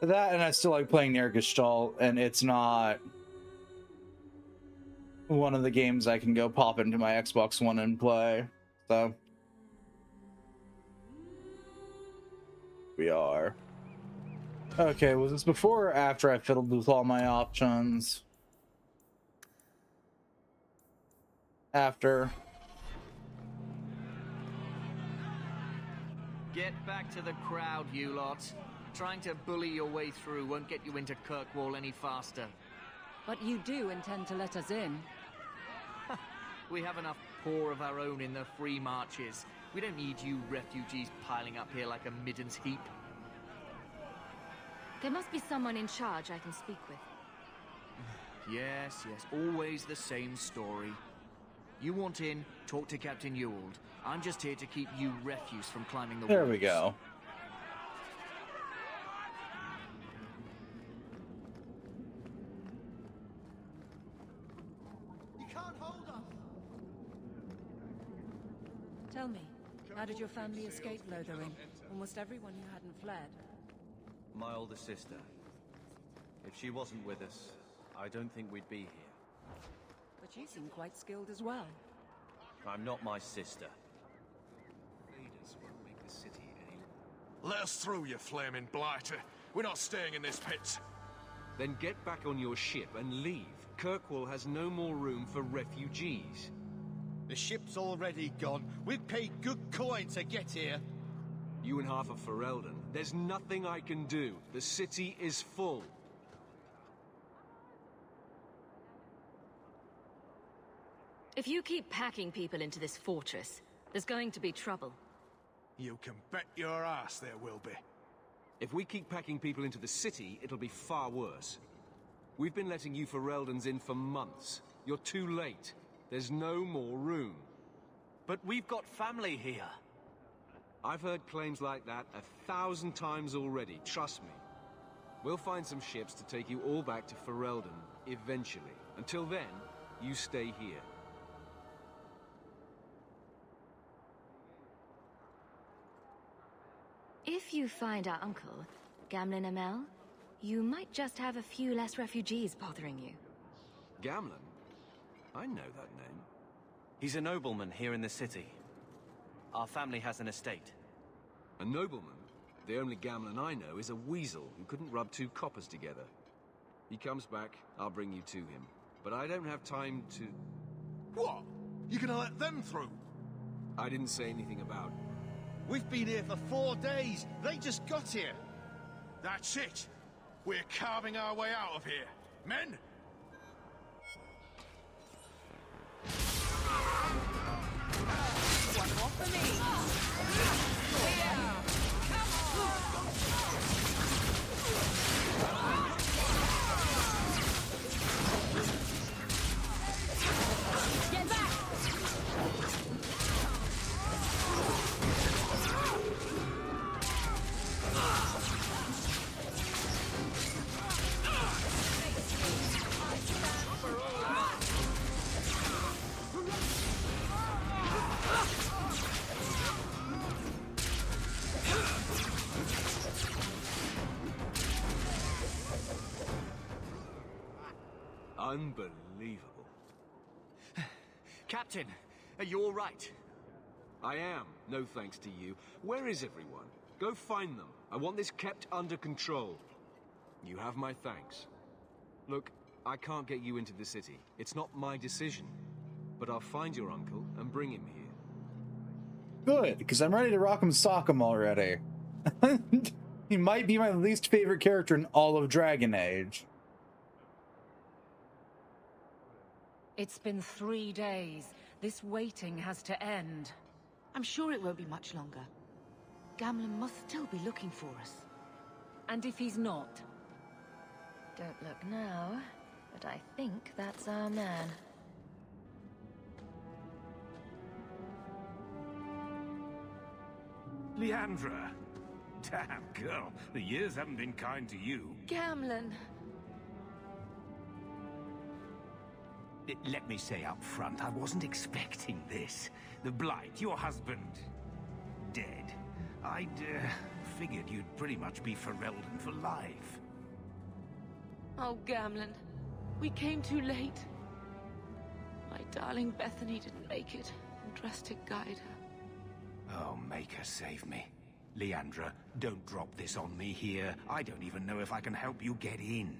That, and I still like playing Near Gestalt, and it's not one of the games I can go pop into my Xbox One and play. So we are. Okay, was this before or after I fiddled with all my options? After. Get back to the crowd, you lot. Trying to bully your way through won't get you into Kirkwall any faster. But you do intend to let us in. We have enough poor of our own in the free marches. We don't need you refugees piling up here like a middens heap. There must be someone in charge I can speak with. Yes, always the same story. You want in, talk to Captain Ewald. I'm just here to keep you refuse from climbing the walls. There we go. You can't hold us! Tell me, how did your family escape Lothering? Almost everyone who hadn't fled. My older sister. If she wasn't with us, I don't think we'd be here. But you seem quite skilled as well. I'm not my sister. Let us through, you flaming blighter. We're not staying in this pit. Then get back on your ship and leave. Kirkwall has no more room for refugees. The ship's already gone. We've paid good coin to get here. You and half of Ferelden. There's nothing I can do. The city is full. If you keep packing people into this fortress, there's going to be trouble. You can bet your ass there will be. If we keep packing people into the city, it'll be far worse. We've been letting you Fereldans in for months. You're too late. There's no more room. But we've got family here. I've heard claims like that 1,000 times already, trust me. We'll find some ships to take you all back to Ferelden, eventually. Until then, you stay here. If If you find our uncle, Gamlen Amel, you might just have a few less refugees bothering you. Gamlen? I know that name. He's a nobleman here in the city. Our family has an estate. A nobleman? The only Gamlen I know is a weasel who couldn't rub two coppers together. He comes back, I'll bring you to him. But I don't have time to... What? You gonna let them through? I didn't say anything about... We've been here for 4 days. They just got here. That's it. We're carving our way out of here. Men? One more for me. Get back! Unbelievable. Captain, are you all right? I am, no thanks to you. Where is everyone? Go find them. I want this kept under control. You have my thanks. Look, I can't get you into the city. It's not my decision. But I'll find your uncle and bring him here. Good, because I'm ready to rock him sock him already. He might be my least favorite character in all of Dragon Age. It's been 3 days. This waiting has to end. I'm sure it won't be much longer. Gamlen must still be looking for us. And if he's not? Don't look now, but I think that's our man. Leandra! Damn, girl, the years haven't been kind to you. Gamlen! Let me say up front, I wasn't expecting this. The Blight, your husband, dead. I'd figured you'd pretty much be Ferelden for life. Oh, Gamlen. We came too late. My darling Bethany didn't make it, and Drastic guide her. Oh, make her save me. Leandra, don't drop this on me here. I don't even know if I can help you get in.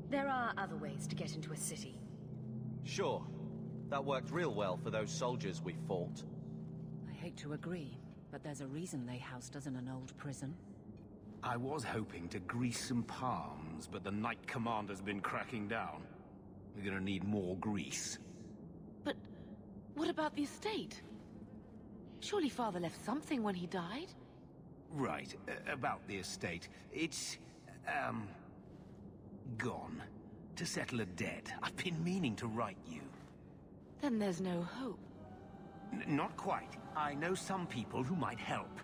There are other ways to get into a city. Sure. That worked real well for those soldiers we fought. I hate to agree, but there's a reason they housed us in an old prison. I was hoping to grease some palms, but the Knight Commander's been cracking down. We're gonna need more grease. But what about the estate? Surely Father left something when he died? Right, about the estate. It's, gone. To settle a debt. I've been meaning to write you. Then there's no hope. Not quite. I know some people who might help.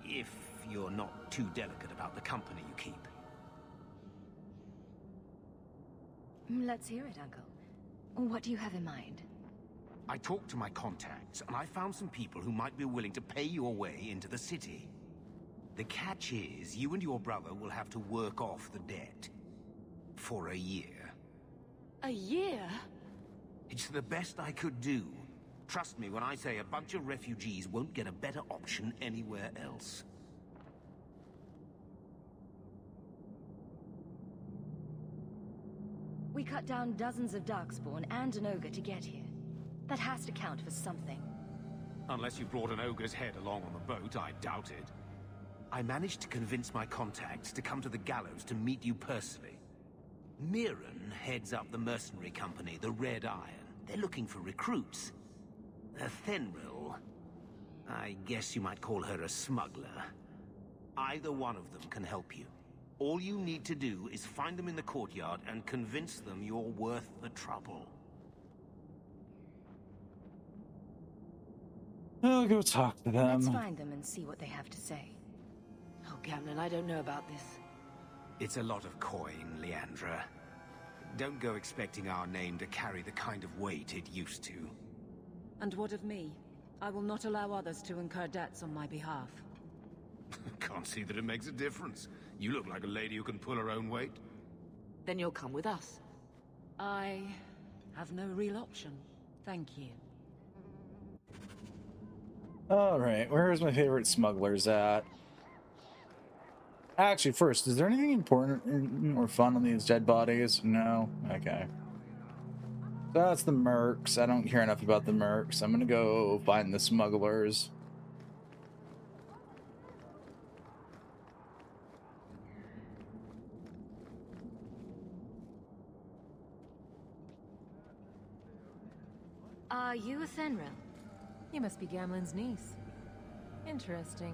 If you're not too delicate about the company you keep. Let's hear it, Uncle. What do you have in mind? I talked to my contacts, and I found some people who might be willing to pay your way into the city. The catch is, you and your brother will have to work off the debt. For a year. A year? It's the best I could do. Trust me when I say a bunch of refugees won't get a better option anywhere else. We cut down dozens of Darkspawn and an ogre to get here. That has to count for something. Unless you brought an ogre's head along on the boat, I doubt it. I managed to convince my contacts to come to the gallows to meet you personally. Mirren heads up the mercenary company, the Red Iron. They're looking for recruits. Fenril, I guess you might call her a smuggler. Either one of them can help you. All you need to do is find them in the courtyard and convince them you're worth the trouble. I'll go talk to them. Let's find them and see what they have to say. Oh, Gamlen, I don't know about this. It's a lot of coin, Leandra. Don't go expecting our name to carry the kind of weight it used to. And what of me? I will not allow others to incur debts on my behalf. Can't see that it makes a difference. You look like a lady who can pull her own weight. Then you'll come with us. I have no real option. Thank you. Alright, where's my favorite smugglers at? Actually, first, is there anything important or fun on these dead bodies? No? Okay. So that's the mercs. I don't care enough about the mercs. I'm gonna go find the smugglers. Are you a Thenril? You must be Gamlen's niece. Interesting.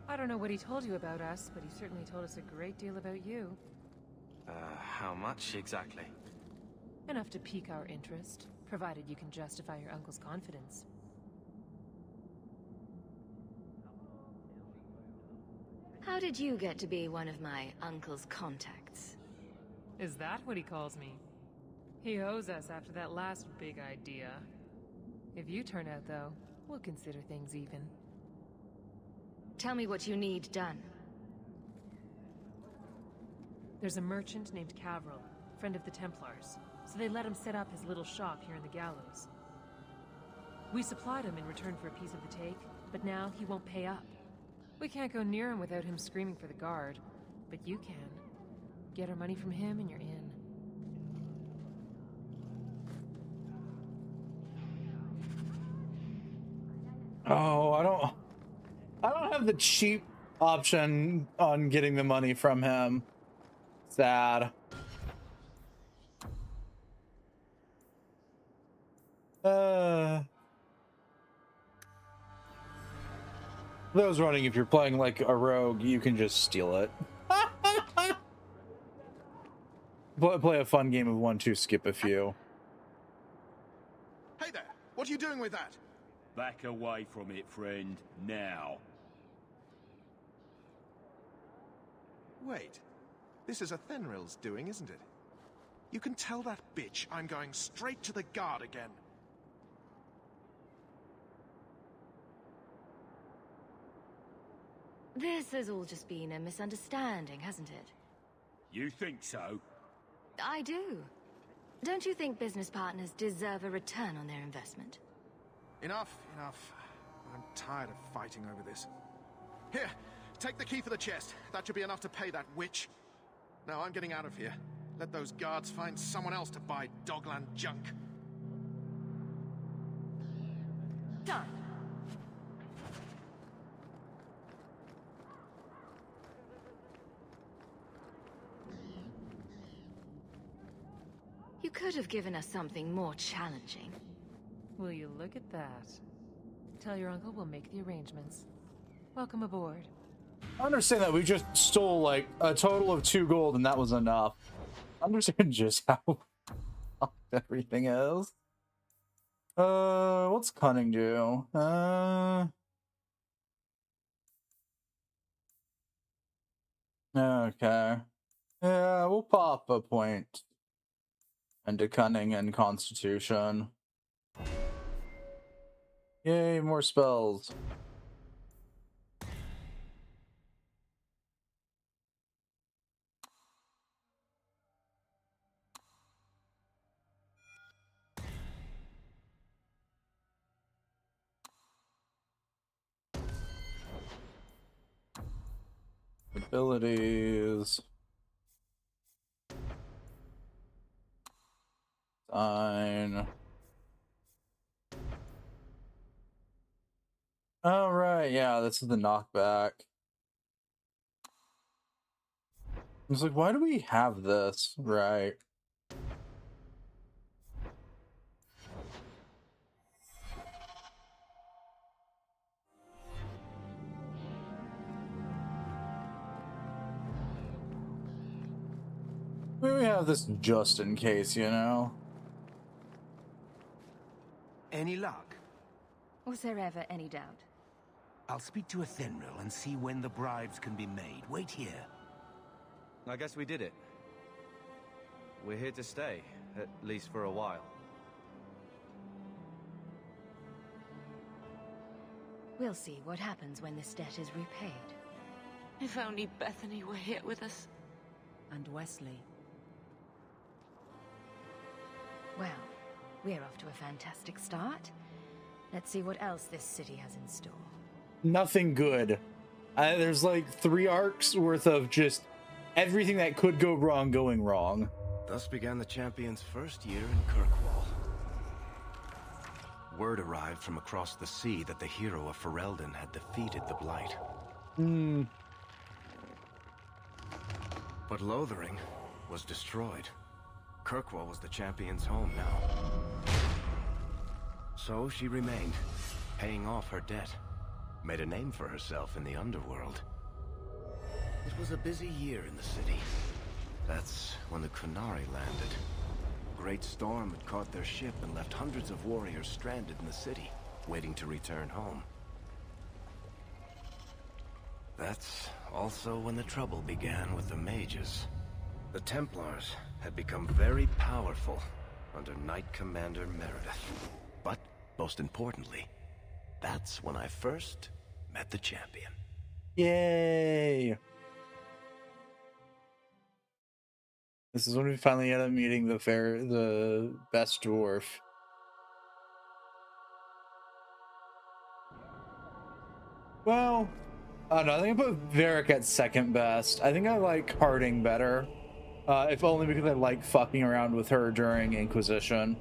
I don't know what he told you about us, but he certainly told us a great deal about you. How much exactly? Enough to pique our interest, provided you can justify your uncle's confidence. How did you get to be one of my uncle's contacts? Is that what he calls me? He owes us after that last big idea. If you turn out, though, we'll consider things even. Tell me what you need done. There's a merchant named Cavril, friend of the Templars, so they let him set up his little shop here in the gallows. We supplied him in return for a piece of the take, but now he won't pay up. We can't go near him without him screaming for the guard, but you can. Get our money from him and you're in. Oh, I don't have the cheap option on getting the money from him. Sad. Those running, if you're playing like a rogue, you can just steal it. Play a fun game of 1-2, skip a few. Hey there! What are you doing with that? Back away from it, friend. Now. Wait. This is a Thenril's doing, isn't it? You can tell that bitch I'm going straight to the guard again. This has all just been a misunderstanding, hasn't it? You think so? I do. Don't you think business partners deserve a return on their investment? Enough. I'm tired of fighting over this. Here, take the key for the chest. That should be enough to pay that witch. Now I'm getting out of here. Let those guards find someone else to buy Dogland junk. Done. You could have given us something more challenging. Will you look at that? Tell your uncle we'll make the arrangements. Welcome aboard. I understand that we just stole like a total of 2 gold and that was enough. I understand just how fucked everything is. What's cunning do? Okay. Yeah, we'll pop a point into cunning and constitution. Yay, more spells. Abilities. Sign. All right, yeah, this is the knockback. I was like, why do we have this? Right. Maybe we have this just in case, you know? Any luck? Was there ever any doubt? I'll speak to a Thenril and see when the bribes can be made. Wait here. I guess we did it. We're here to stay, at least for a while. We'll see what happens when this debt is repaid. If only Bethany were here with us. And Wesley. Well, we're off to a fantastic start. Let's see what else this city has in store. Nothing good. There's like 3 arcs worth of just everything that could go wrong going wrong. Thus began the champion's first year in Kirkwall. Word arrived from across the sea that the hero of Ferelden had defeated the Blight. But Lothering was destroyed. Kirkwall was the champion's home now. So she remained, paying off her debt. Made a name for herself in the underworld. It was a busy year in the city. That's when the Kunari landed. A great storm had caught their ship and left hundreds of warriors stranded in the city, waiting to return home. That's also when the trouble began with the mages. The Templars had become very powerful under Knight Commander Meredith. But, most importantly, that's when I first met the champion. Yay! This is when we finally end up meeting the best dwarf. Well, I don't know. I think I put Varric at second best. I think I like Harding better. If only because I like fucking around with her during Inquisition.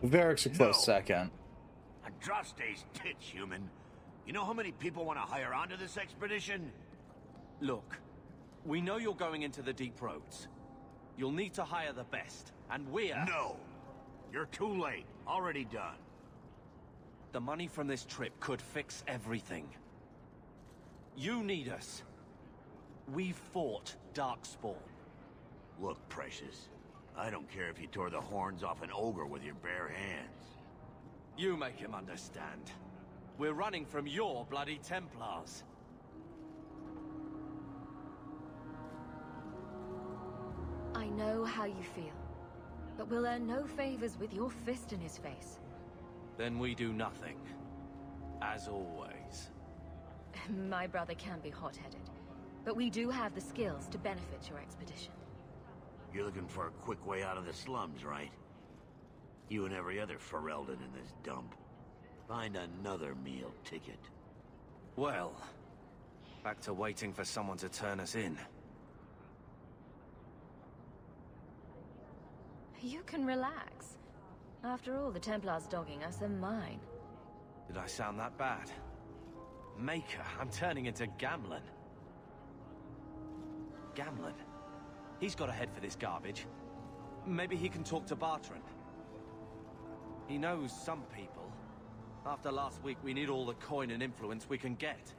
Varric's a close second. Andraste's tits, human. You know how many people want to hire onto this expedition? Look, we know you're going into the deep roads. You'll need to hire the best, and we're... No! You're too late. Already done. The money from this trip could fix everything. You need us. We fought Darkspawn. Look, Precious. I don't care if you tore the horns off an ogre with your bare hands. You make him understand. We're running from your bloody Templars. I know how you feel, but we'll earn no favors with your fist in his face. Then we do nothing. As always. My brother can be hot-headed, but we do have the skills to benefit your expedition. You're looking for a quick way out of the slums, right? You and every other Ferelden in this dump. Find another meal ticket. Well, back to waiting for someone to turn us in. You can relax. After all, the Templars dogging us are mine. Did I sound that bad? Maker, I'm turning into Gamlen. Gamlen? He's got a head for this garbage. Maybe he can talk to Bartrand. He knows some people. After last week, we need all the coin and influence we can get.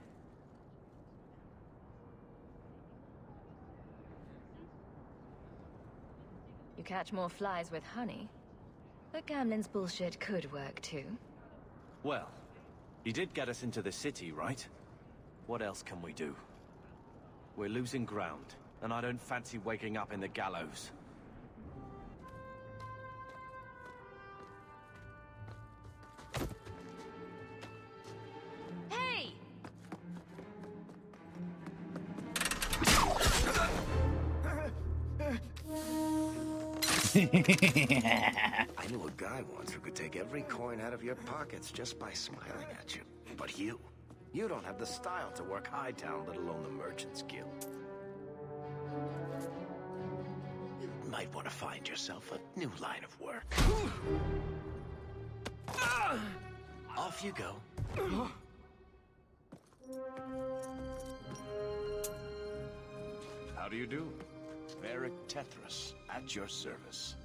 You catch more flies with honey. But Gamlen's bullshit could work too. Well, he did get us into the city, right? What else can we do? We're losing ground, and I don't fancy waking up in the gallows. Hey! I knew a guy once who could take every coin out of your pockets just by smiling at you. But you don't have the style to work Hightown, let alone the Merchant's Guild. You might want to find yourself a new line of work. Off you go. How do you do? Varric Tethras, at your service.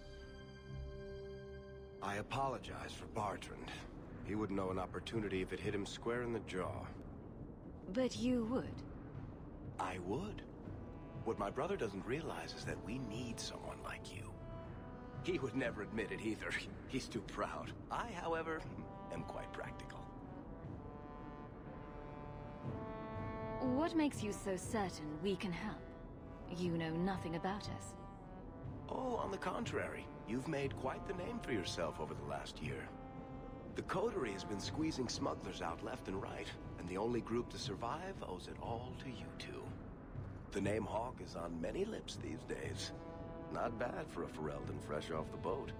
I apologize for Bartrand. He wouldn't know an opportunity if it hit him square in the jaw. But you would. I would. What my brother doesn't realize is that we need someone like you. He would never admit it either. He's too proud. I, however, am quite practical. What makes you so certain we can help? You know nothing about us. Oh, on the contrary. You've made quite the name for yourself over the last year. The Coterie has been squeezing smugglers out left and right, and the only group to survive owes it all to you two. The name Hawke is on many lips these days. Not bad for a Ferelden fresh off the boat.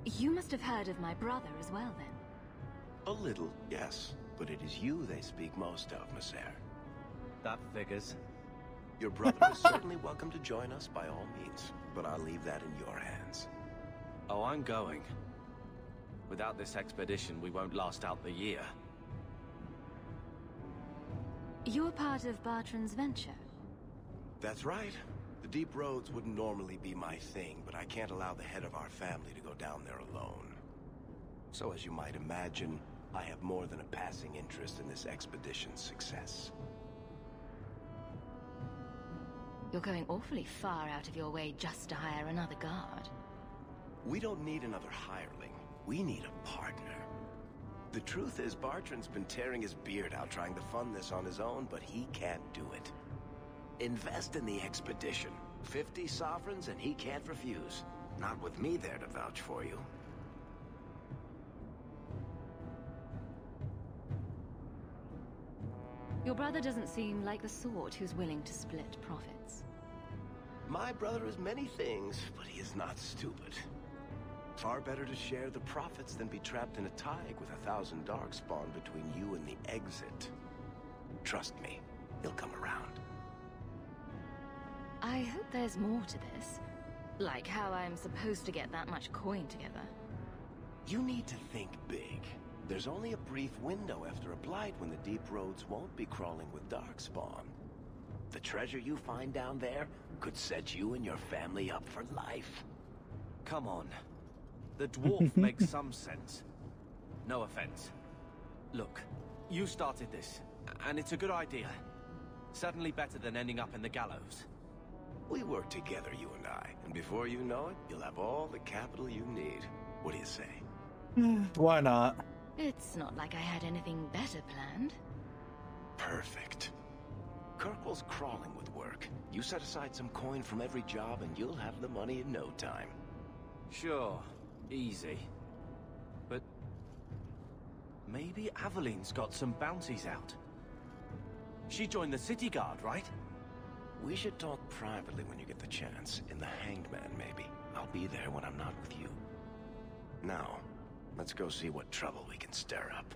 You must have heard of my brother as well, then. A little, yes. But it is you they speak most of, Messer. That figures. Your brother is certainly welcome to join us by all means, but I'll leave that in your hands. Oh, I'm going. Without this expedition, we won't last out the year. You're part of Bartran's venture? That's right. The deep roads wouldn't normally be my thing, but I can't allow the head of our family to go down there alone. So as you might imagine, I have more than a passing interest in this expedition's success. You're going awfully far out of your way just to hire another guard. We don't need another hireling. We need a partner. The truth is, Bartran's been tearing his beard out trying to fund this on his own, but he can't do it. Invest in the expedition. 50 sovereigns and he can't refuse. Not with me there to vouch for you. Your brother doesn't seem like the sort who's willing to split profits. My brother is many things, but he is not stupid. Far better to share the profits than be trapped in a tide with 1,000 darkspawn between you and the exit. Trust me, he'll come around. I hope there's more to this. Like how I'm supposed to get that much coin together. You need to think big. There's only a brief window after a blight when the deep roads won't be crawling with darkspawn. The treasure you find down there could set you and your family up for life. Come on. The dwarf makes some sense. No offense. Look, you started this, and it's a good idea. Certainly better than ending up in the gallows. We work together, you and I, and before you know it, you'll have all the capital you need. What do you say? Why not? It's not like I had anything better planned. Perfect. Kirkwall's crawling with work. You set aside some coin from every job and you'll have the money in no time. Sure. Easy. But maybe Aveline's got some bounties out. She joined the city guard, right? We should talk privately when you get the chance. In the Hanged Man, maybe. I'll be there when I'm not with you. Now, let's go see what trouble we can stir up.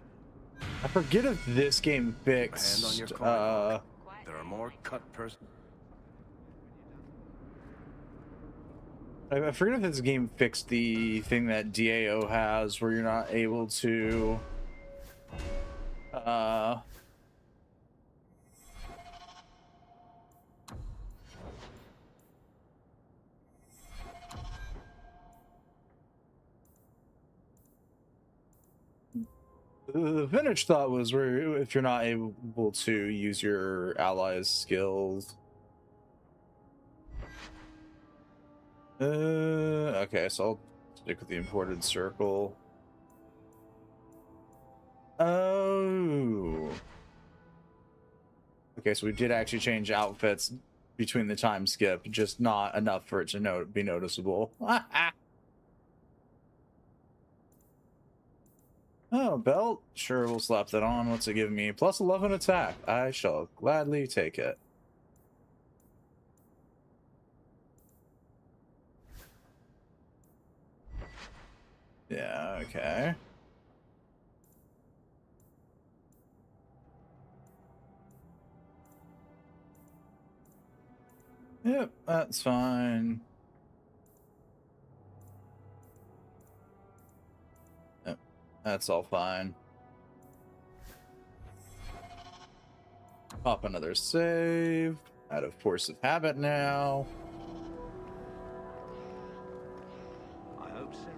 I forget if this game Hand on fixed. your corner, there are more cut person. I forget if this game fixed the thing that DAO has where you're not able to the finished thought was where if you're not able to use your allies' skills. Okay, so I'll stick with the imported circle. Oh. Okay, so we did actually change outfits between the time skip, just not enough for it to be noticeable. Oh, belt? Sure, we'll slap that on. What's it give me? Plus 11 attack. I shall gladly take it. Yeah, okay. Yep, that's fine. Yep, that's all fine. Pop another save. Out of force of habit now. I hope serendipity is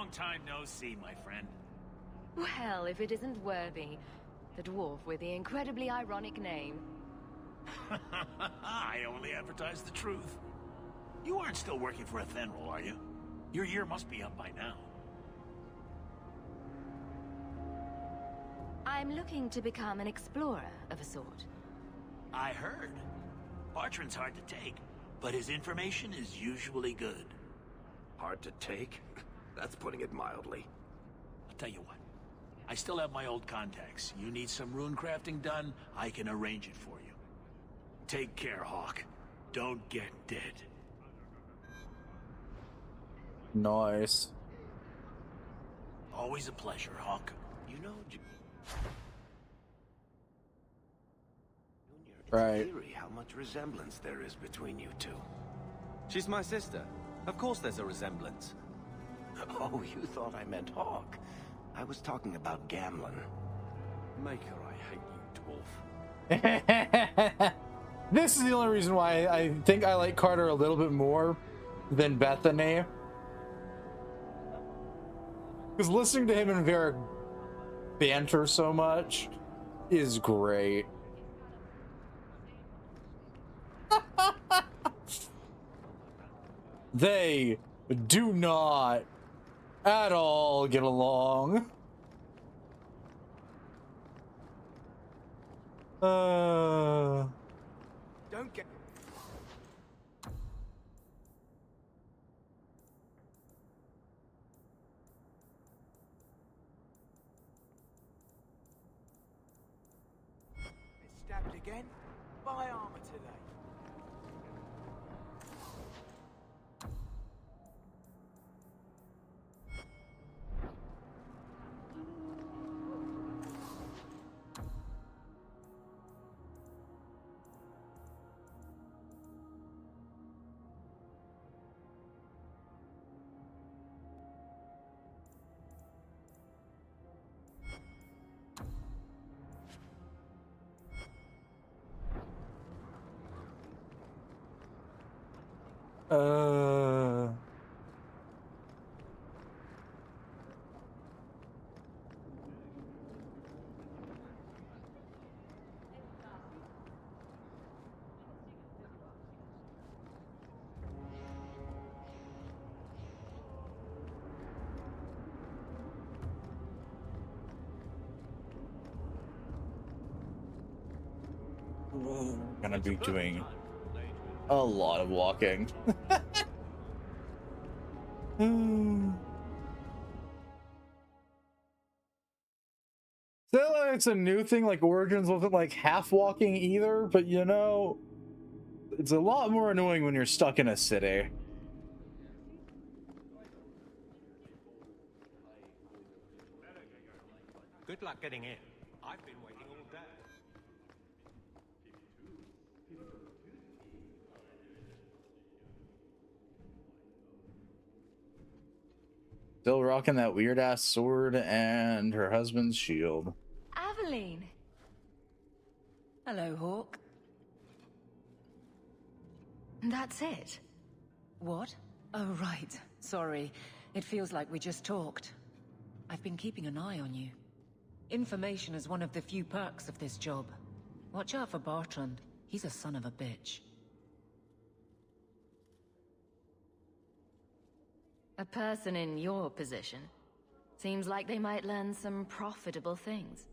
Long time no see, my friend. Well, if it isn't Worthy, the dwarf with the incredibly ironic name. I only advertise the truth. You aren't still working for Athenril, are you? Your year must be up by now. I'm looking to become an explorer of a sort. I heard. Bartrand's hard to take, but his information is usually good. Hard to take? That's putting it mildly. I'll tell you what. I still have my old contacts. You need some rune crafting done, I can arrange it for you. Take care, Hawke. Don't get dead. Nice. Always a pleasure, Hawke. You know, Right. Eerie how much resemblance there is between you two. She's my sister. Of course there's a resemblance. Oh, you thought I meant Hawke. I was talking about Gamlen. Maker, I hate you, dwarf. This is the only reason why I think I like Carter a little bit more than Bethany. Because listening to him and Varric banter so much is great. They do not at all get along. Don't get... Stabbed again? Buy armor today. Uh... Gonna be doing a lot of walking. So it's a new thing, like Origins wasn't like half walking either, but you know, it's a lot more annoying when you're stuck in a city. Good luck getting in. I've been waiting all day. Still rocking that weird ass sword and her husband's shield. Aveline. Hello, Hawke. That's it. What? Oh, right. Sorry. It feels like we just talked. I've been keeping an eye on you. Information is one of the few perks of this job. Watch out for Bartrand. He's a son of a bitch. A person in your position. Seems like they might learn some profitable things.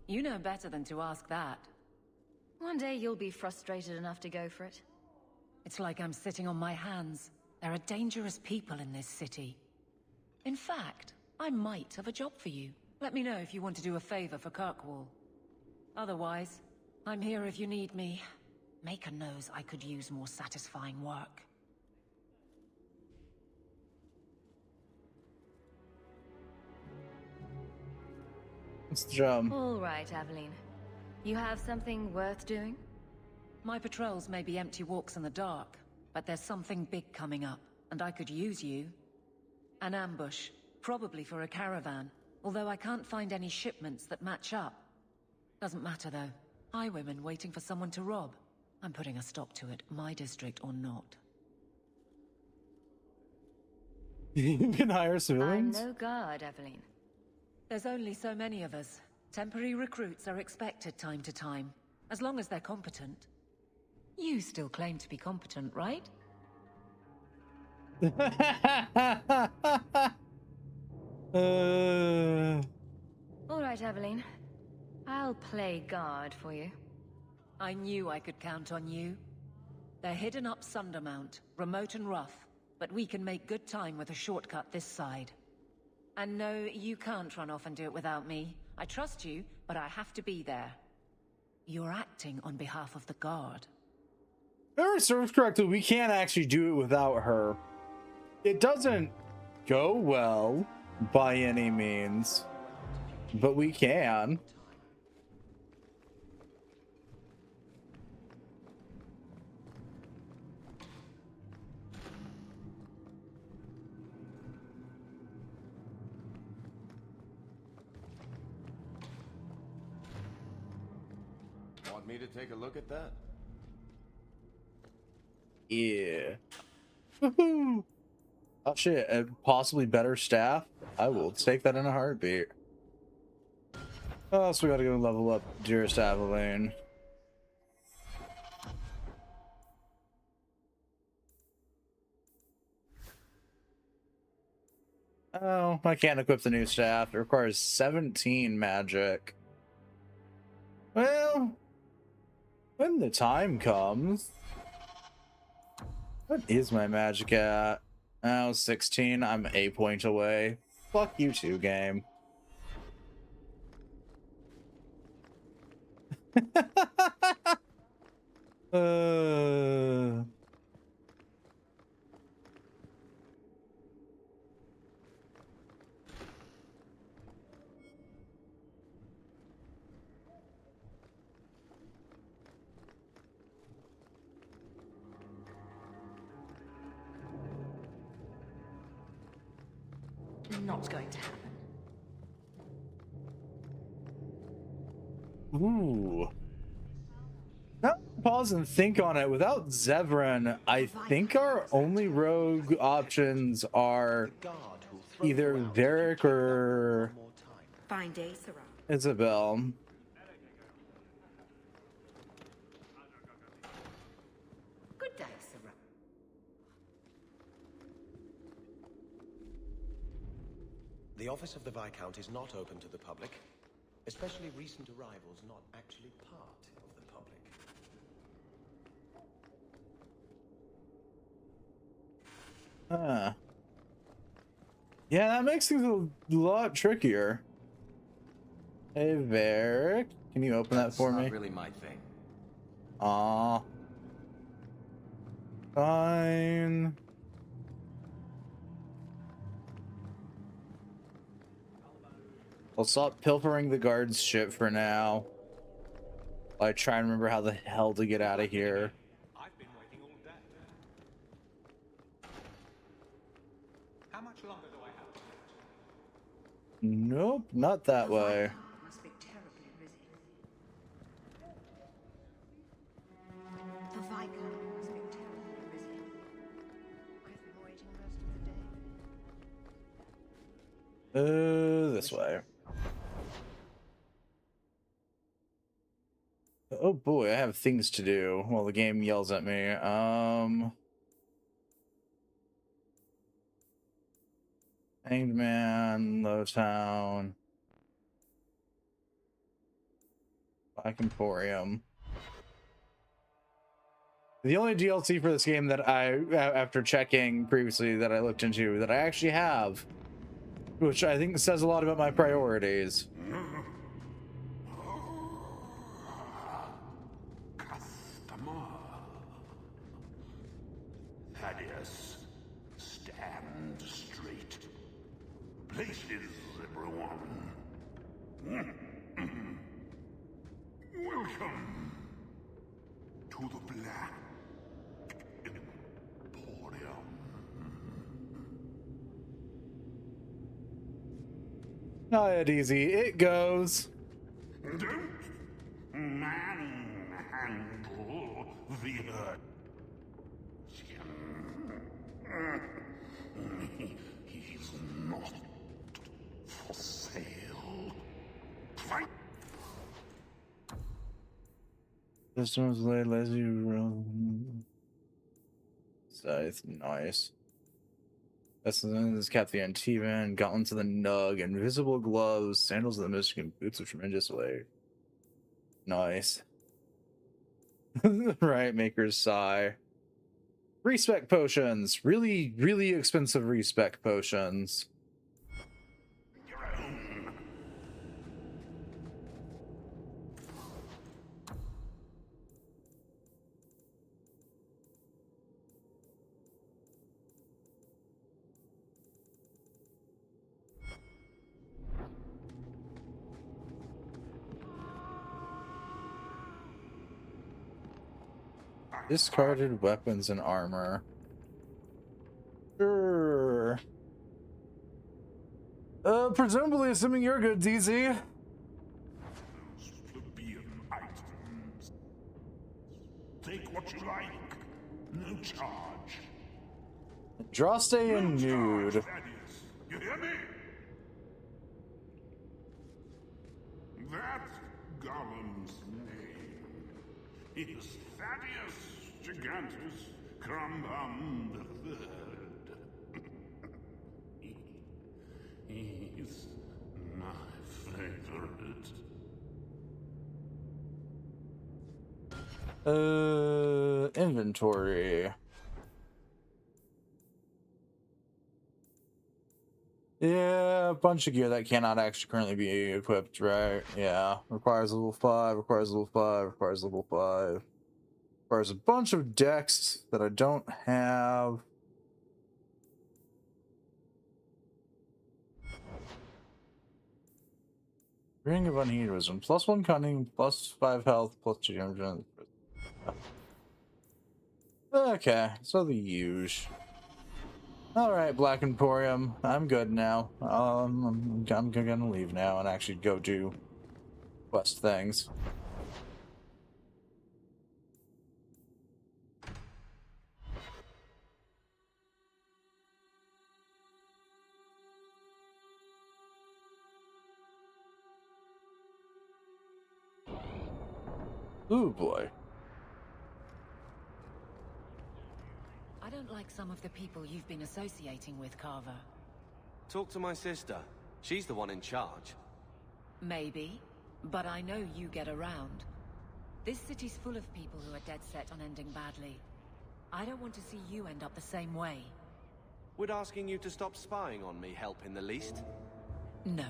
You know better than to ask that. One day you'll be frustrated enough to go for it. It's like I'm sitting on my hands. There are dangerous people in this city. In fact, I might have a job for you. Let me know if you want to do a favor for Kirkwall. Otherwise, I'm here if you need me. Maker knows I could use more satisfying work. What's the job? All right, Aveline. You have something worth doing? My patrols may be empty walks in the dark, but there's something big coming up, and I could use you. An ambush, probably for a caravan, although I can't find any shipments that match up. Doesn't matter though. Highwaymen waiting for someone to rob. I'm putting a stop to it, my district or not. You can hire I'm civilians? no guard, Evelyn. There's only so many of us. Temporary recruits are expected time to time, as long as they're competent. You still claim to be competent, right? All right, Evelyn. I'll play guard for you. I knew I could count on you. They're hidden up Sundermount, remote and rough, but we can make good time with a shortcut this side. And no, you can't run off and do it without me. I trust you, but I have to be there. You're acting on behalf of the Guard. If I serves correctly, we can't actually do it without her. It doesn't go well by any means, but we can. Want me to take a look at that? Yeah. Woohoo! Oh shit, a possibly better staff? I will take that in a heartbeat. Oh, so we gotta go level up dearest Aveline. Oh, I can't equip the new staff. It requires 17 magic. Well, when the time comes. What is my magic at? Oh, 16. I'm a point away. Fuck you too, game. Not going to happen. Ooh. Now pause and think on it. Without Zevran, I think our only rogue options are either Varric or Fine day, Sarah. Isabel. Good day, Sarah. The office of the Viscount is not open to the public, especially recent arrivals not actually part of the public. Yeah, that makes things a lot trickier. Hey, Varric, can you open that for me? Not really my thing. Aw. Fine. I'll stop pilfering the guard's shit for now. I try and remember how the hell to get out of here. I've been waiting all day. How much longer do I have? Nope, not that way. Must be terribly busy. The Viscount must be terribly busy. I've been waiting most of the day. This way. Oh boy, I have things to do while the game yells at me. Hanged Man, Lowtown, Black Emporium. The only DLC for this game that I, after checking previously, that I looked into, that I actually have, which I think says a lot about my priorities. Thaddeus, stand straight. Places, everyone. Welcome to the Black Emporium. Not easy. It goes. Don't manhandle the earth. not for sale. Fight! Systems laid lazy room. Scythe, nice. This Captain Antivan, gauntlets of the Nug, invisible gloves, sandals of the Michigan, boots of tremendous weight. Nice. Right, Maker's Sigh. Respec potions. Really, really expensive respec potions. Discarded weapons and armor. Sure. Presumably assuming you're good, DZ. Plebeian items. Take what you like. No charge. Droste and Nude. Thaddeus. You hear me? That's Gollum's name. Is Thaddeus Gigantus Crumbum the Third. He's my favorite. Inventory. Yeah, a bunch of gear that cannot actually currently be equipped, right? Yeah, requires level 5, requires level 5, requires level 5. Requires a bunch of decks that I don't have. Ring of Unheeded Wisdom. +1 cunning, +5 health, +2 damage. Okay, so the huge. Alright, Black Emporium. I'm good now. I'm gonna leave now and actually go do quest things. Ooh boy. I don't like some of the people you've been associating with, Carver. Talk to my sister. She's the one in charge. Maybe, but I know you get around. This city's full of people who are dead set on ending badly. I don't want to see you end up the same way. Would asking you to stop spying on me help in the least? No.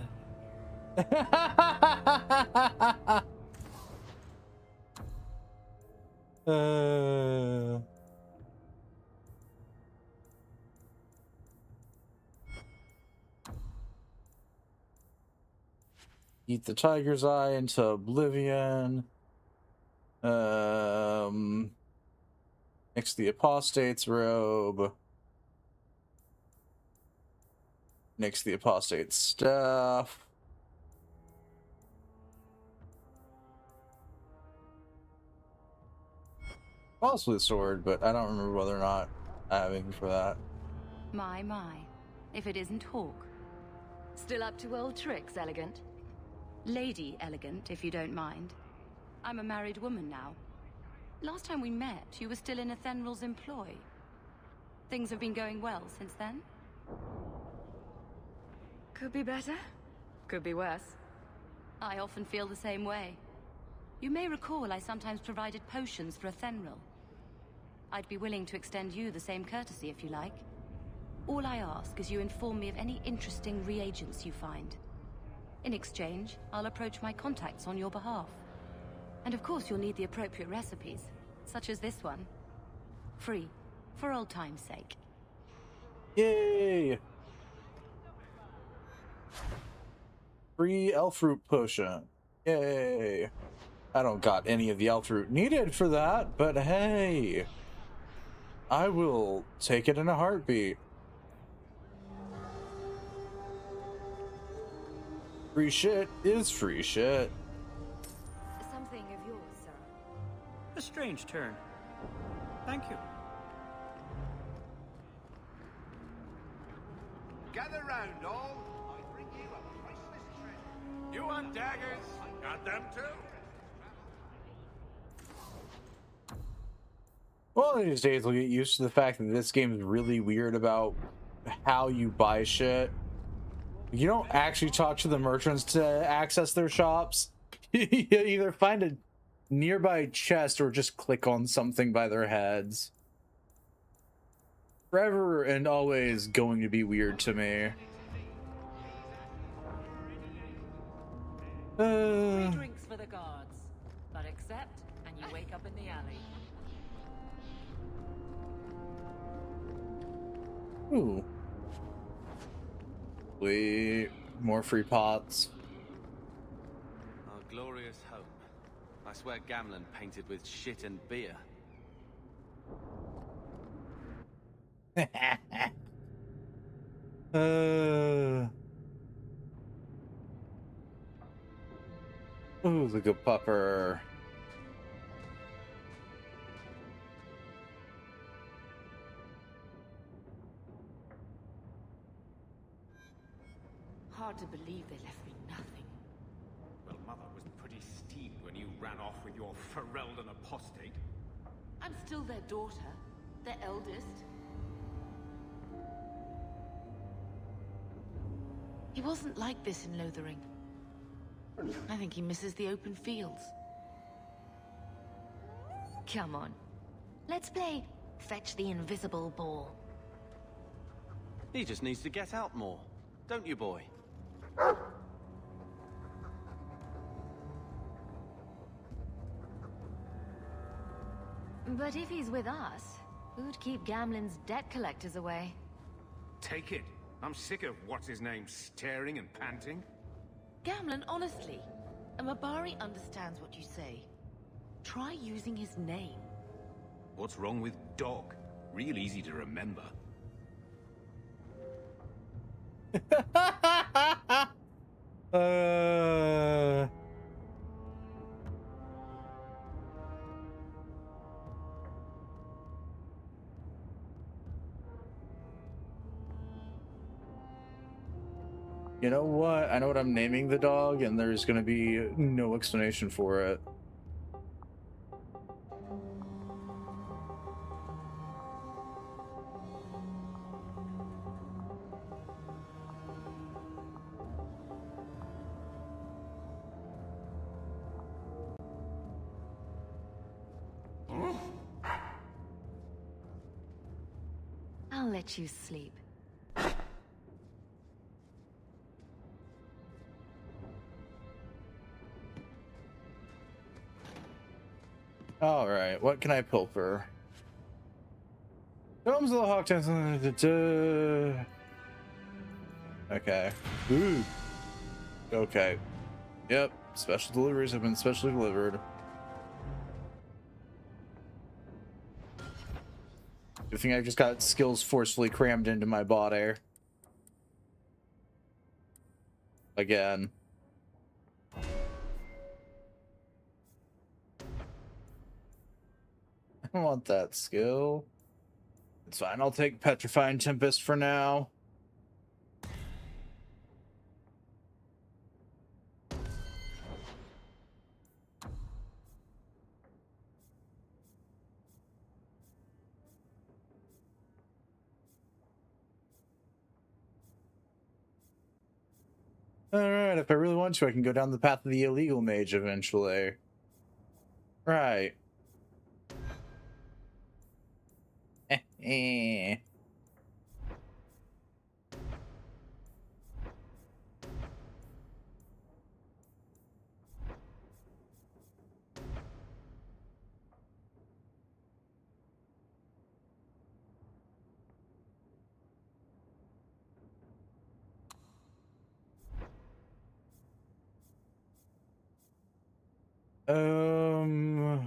Eat the tiger's eye into oblivion. Mix the apostate's robe. Mix the apostate's staff. Possibly the sword, but I don't remember whether or not I have anything for that. My. If it isn't Hawke. Still up to old tricks, Elegant? Lady Elegant, if you don't mind. I'm a married woman now. Last time we met, you were still in Athenral's employ. Things have been going well since then? Could be better. Could be worse. I often feel the same way. You may recall I sometimes provided potions for Athenral. I'd be willing to extend you the same courtesy if you like. All I ask is you inform me of any interesting reagents you find. In exchange, I'll approach my contacts on your behalf. And of course you'll need the appropriate recipes, such as this one. Free, for old time's sake. Yay! Free elf root potion. Yay! I don't got any of the elf root needed for that, but hey, I will take it in a heartbeat. Free shit is free shit. Something of yours, sir. A strange turn. Thank you. Gather round, all. I bring you a priceless treasure. You want daggers? Got them too. One of these days we'll get used to the fact that this game is really weird about how you buy shit. You don't actually talk to the merchants to access their shops. You either find a nearby chest or just click on something by their heads. Forever and always going to be weird to me. Free drinks for the guards, but accept and you wake up in the alley. Ooh. Wait, more free pots. Our glorious home. I swear Gamlen painted with shit and beer. Ooh, the good pupper. Hard to believe they left me nothing. Well, Mother was pretty steamed when you ran off with your Ferelden apostate. I'm still their daughter, their eldest. He wasn't like this in Lothering. I think he misses the open fields. Come on. Let's play Fetch the Invisible Ball. He just needs to get out more, don't you, boy? But if he's with us, who'd keep Gamlen's debt collectors away? Take it. I'm sick of what's-his-name staring and panting. Gamlen, honestly, a Mabari understands what you say. Try using his name. What's wrong with dog? Real easy to remember. You know what? I know what I'm naming the dog, and there's gonna be no explanation for it. I'll let you sleep. All right, what can I pilfer? Domes of the Hawke. Okay. Ooh. Okay. Yep. Special deliveries have been specially delivered. Good thing I just got skills forcefully crammed into my body. Again. I don't want that skill. It's fine. I'll take Petrifying Tempest for now. Alright, if I really want to, I can go down the path of the illegal mage eventually. Right.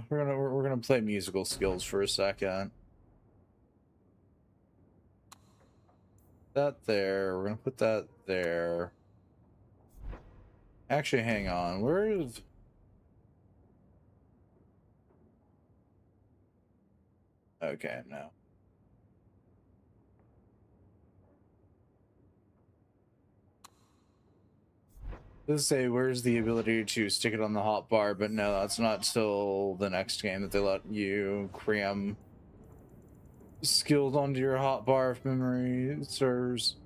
We're gonna play musical skills for a second. That there. We're gonna put that there. Actually, hang on. Where is? Okay, no. Let's say, where's the ability to stick it on the hot bar? But no, that's not till the next game that they let you cram skills onto your hot bar if memory serves.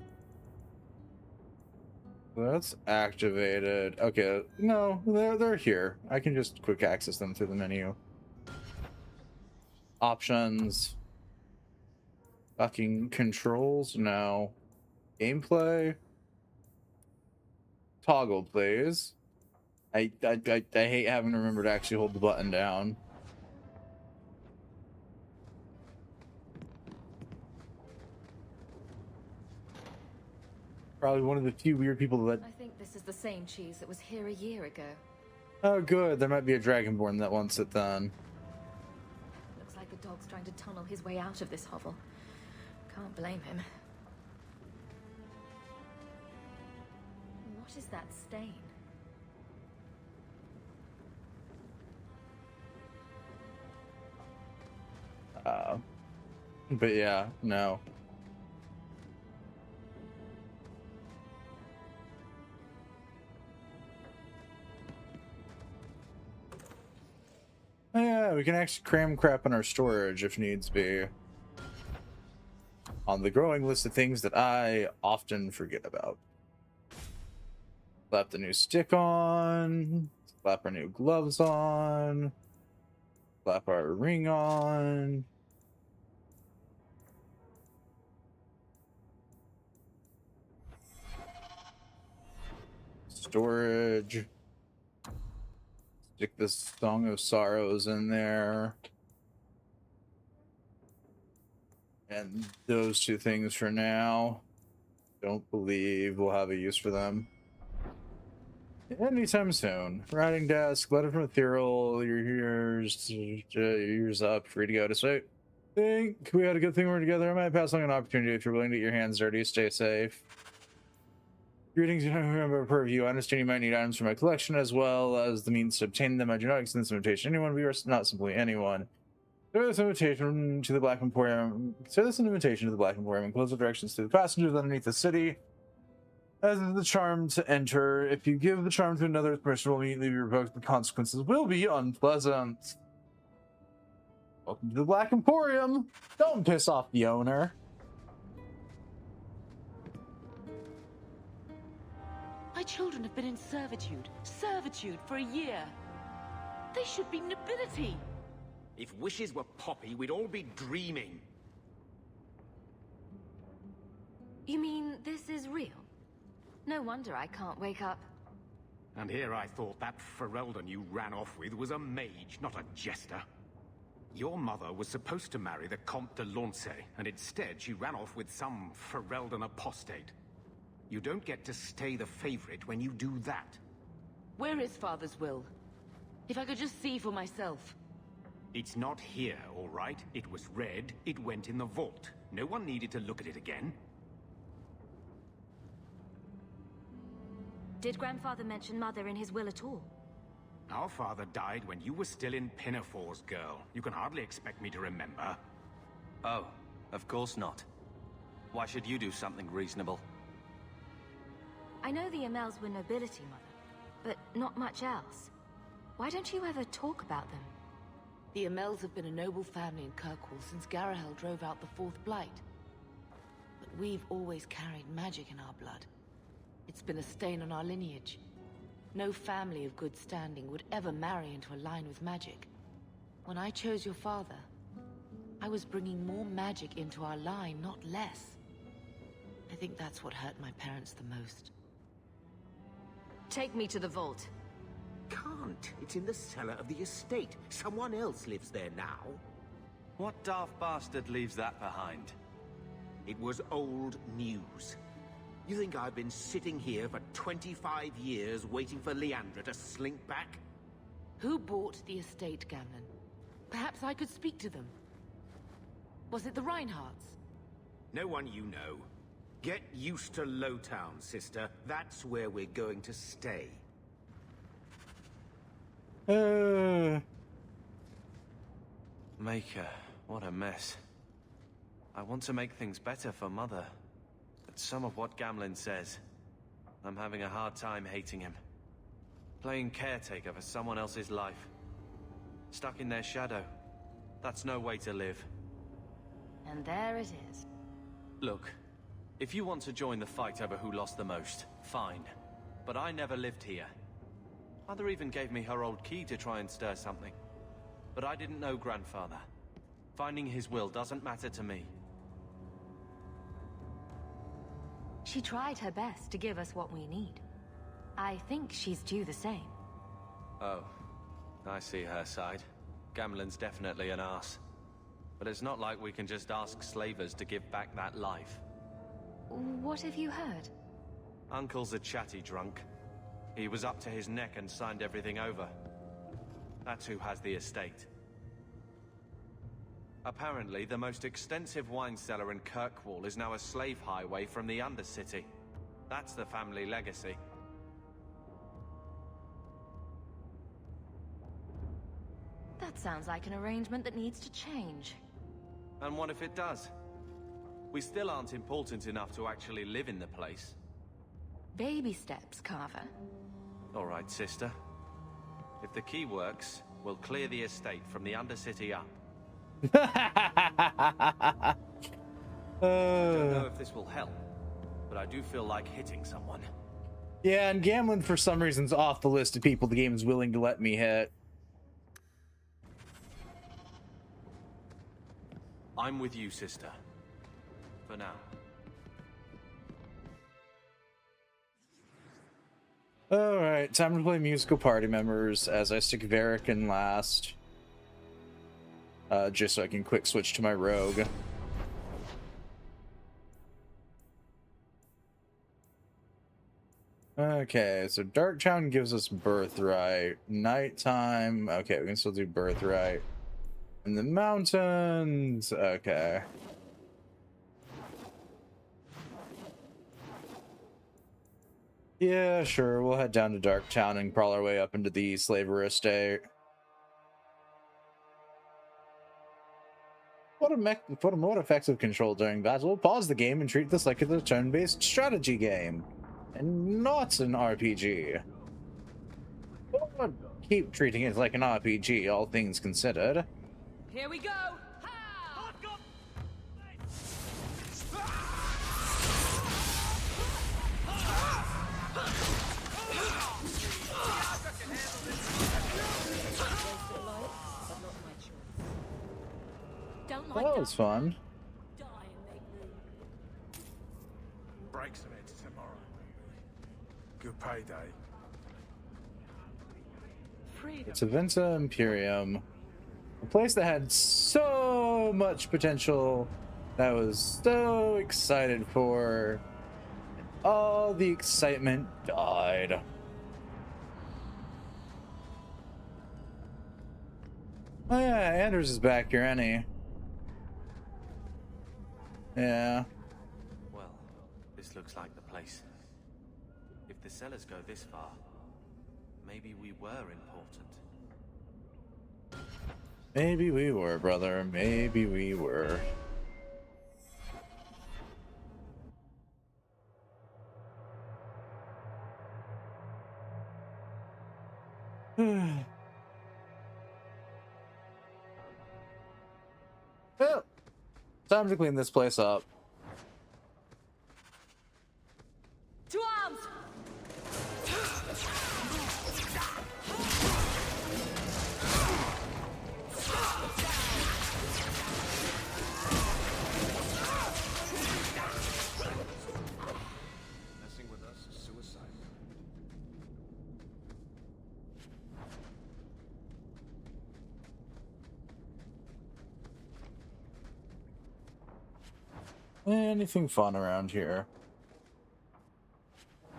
That's activated. Okay, no, they're here. I can just quick access them through the menu. Options. Fucking controls, no. Gameplay. Toggle, please. I hate having to remember to actually hold the button down. Probably one of the few weird people that... I think this is the same cheese that was here a year ago. Oh, good. There might be a Dragonborn that wants it then. Looks like the dog's trying to tunnel his way out of this hovel. Can't blame him. What is that stain? But yeah, no. Yeah, we can actually cram crap in our storage if needs be. On the growing list of things that I often forget about. Slap the new stick on. Slap our new gloves on. Slap our ring on. Storage. Stick this Song of Sorrows in there. And those two things for now. Don't believe we'll have a use for them anytime soon. Writing desk, letter from Ethereal, your ears up, free to go to sleep. Think we had a good thing when we're together. I might pass along an opportunity if you're willing to get your hands dirty. Stay safe. Greetings, you don't remember purview. I understand you might need items from my collection as well as the means to obtain them. I do not extend this invitation to anyone. We are not simply anyone. Consider this invitation to the Black Emporium. Consider this an invitation to the Black Emporium and close the directions to the passengers underneath the city. As is the charm to enter. If you give the charm to another, permission will immediately be revoked. The consequences will be unpleasant. Welcome to the Black Emporium. Don't piss off the owner. My children have been in servitude for a year. They should be nobility. If wishes were poppy, we'd all be dreaming. You mean this is real? No wonder I can't wake up. And here I thought that Ferelden you ran off with was a mage, not a jester. Your mother was supposed to marry the Comte de Launcey, and instead she ran off with some Ferelden apostate. You don't get to stay the favorite when you do that. Where is Father's will? If I could just see for myself. It's not here, all right? It was read, it went in the vault. No one needed to look at it again. Did Grandfather mention Mother in his will at all? Our father died when you were still in Pinafores, girl. You can hardly expect me to remember. Oh, of course not. Why should you do something reasonable? I know the Amels were nobility, Mother, but not much else. Why don't you ever talk about them? The Amels have been a noble family in Kirkwall since Garahel drove out the Fourth Blight. But we've always carried magic in our blood. It's been a stain on our lineage. No family of good standing would ever marry into a line with magic. When I chose your father, I was bringing more magic into our line, not less. I think that's what hurt my parents the most. Take me to the vault. Can't. It's in the cellar of the estate. Someone else lives there now. What daft bastard leaves that behind? It was old news. You think I've been sitting here for 25 years waiting for Leandra to slink back? Who bought the estate, Gamlen? Perhaps I could speak to them. Was it the Reinhardts? No one you know. Get used to Lowtown, sister. That's where we're going to stay. Maker, what a mess. I want to make things better for Mother. But some of what Gamlen says, I'm having a hard time hating him. Playing caretaker for someone else's life. Stuck in their shadow. That's no way to live. And there it is. Look, if you want to join the fight over who lost the most, fine. But I never lived here. Mother even gave me her old key to try and stir something. But I didn't know Grandfather. Finding his will doesn't matter to me. She tried her best to give us what we need. I think she's due the same. Oh, I see her side. Gamlen's definitely an arse. But it's not like we can just ask slavers to give back that life. What have you heard? Uncle's a chatty drunk. He was up to his neck and signed everything over. That's who has the estate. Apparently, the most extensive wine cellar in Kirkwall is now a slave highway from the Undercity. That's the family legacy. That sounds like an arrangement that needs to change. And what if it does? We still aren't important enough to actually live in the place. Baby steps, Carver. All right, sister. If the key works, we'll clear the estate from the Undercity up. I don't know if this will help, but I do feel like hitting someone. Yeah, and Gamlen for some reason's off the list of people the game is willing to let me hit. I'm with you, sister. For now. Alright, time to play musical party members as I stick Varric in last. Just so I can quick switch to my rogue. Okay, so Darktown gives us Birthright. Nighttime, okay, we can still do Birthright. In the mountains, okay. Yeah, sure, we'll head down to Darktown and crawl our way up into the slaver estate. For a more effective control during battle, pause the game and treat this like it's a turn-based strategy game, and not an RPG. Or keep treating it like an RPG, all things considered. Here we go! That was fun. Breaks them into tomorrow. Good payday. It's Aventa Imperium. A place that had so much potential, that I was so excited for. All the excitement died. Oh yeah, Anders is back here, ain't he? Yeah. Well, this looks like the place. If the cellars go this far, maybe we were important. Maybe we were, brother. Maybe we were. Well, time to clean this place up. To arms! Messing with us is suicide. Anything fun around here?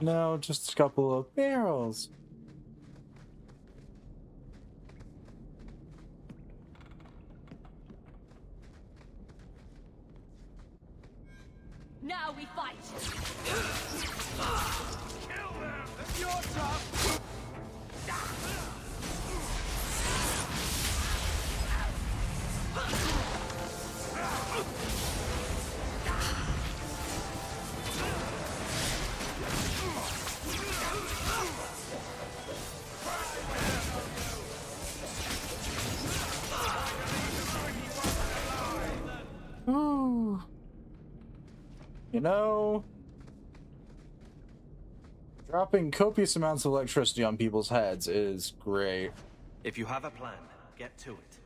No, just a couple of barrels. Now we fight! Kill them! You're tough! You know, dropping copious amounts of electricity on people's heads is great. If you have a plan, get to it.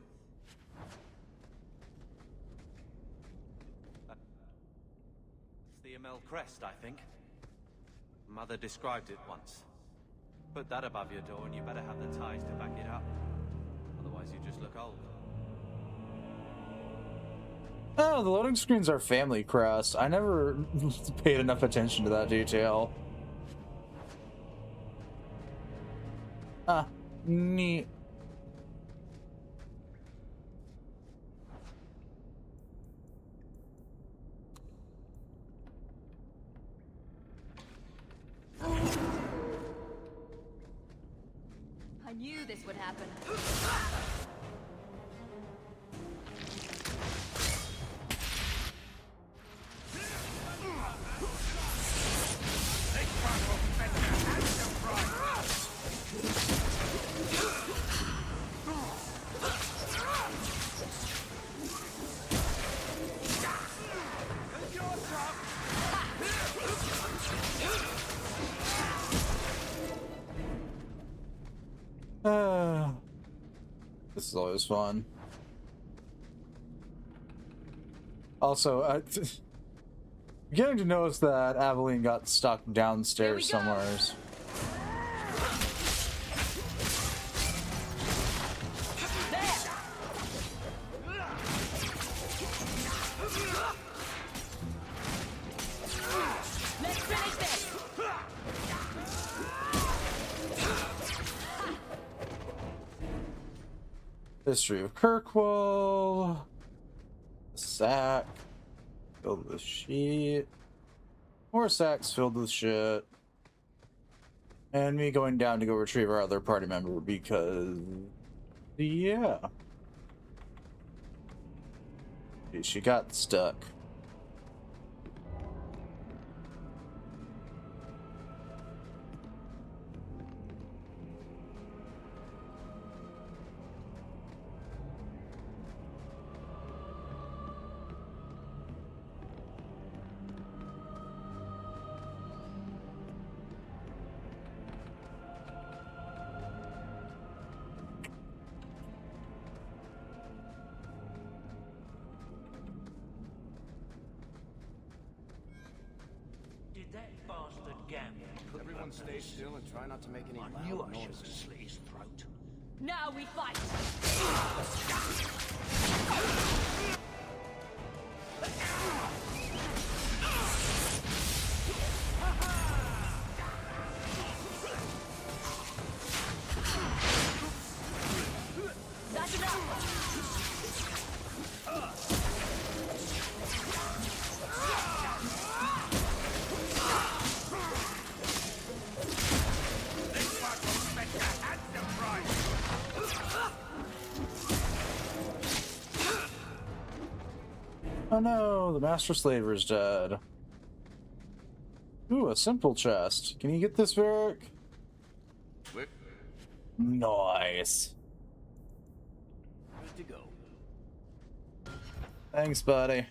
It's the Amel crest, I think. Mother described it once. Put that above your door and you better have the ties to back it up. Otherwise you just look old. Oh, the loading screens are family crest. I never paid enough attention to that detail. Ah, neat. I knew this would happen. This is always fun. Also, getting to notice that Aveline got stuck downstairs somewhere. History of Kirkwall. Sack. Filled with shit. More sacks filled with shit. And me going down to go retrieve our other party member because... yeah. She got stuck. Everyone stay still and try not to make any loud noises. Slit his throat. Now we fight! That's enough! Oh no, the Master Slaver is dead. Ooh, a simple chest. Can you get this, Varric? Nice. Good to go. Thanks, buddy.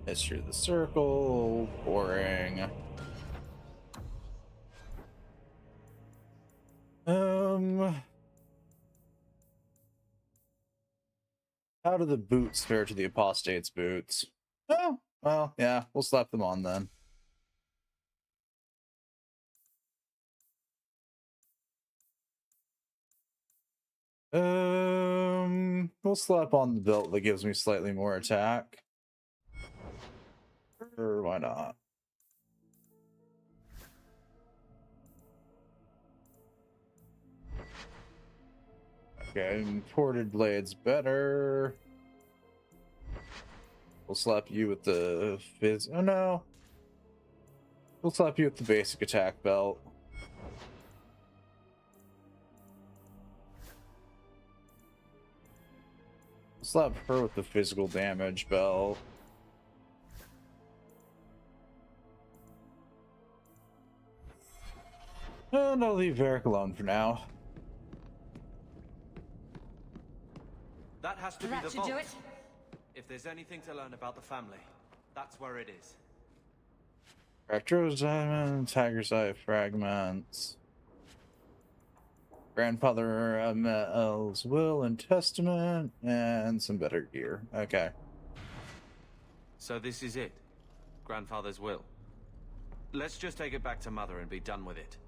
History of the Circle. Boring. How do the boots fare to the apostate's boots? Oh, well, yeah, we'll slap them on then. We'll slap on the belt that gives me slightly more attack. Or why not? Okay, imported blade's better. We'll slap you with the fizz. Oh no. We'll slap you with the basic attack belt. Slap her with the physical damage belt. And I'll leave Varric alone for now. That has to That be the should do vault. it. If there's anything to learn about the family, that's where it is. Fracture's diamond, tiger's eye fragments. Grandfather Mel's will and testament, and some better gear. Okay. So this is it. Grandfather's will. Let's just take it back to Mother and be done with it.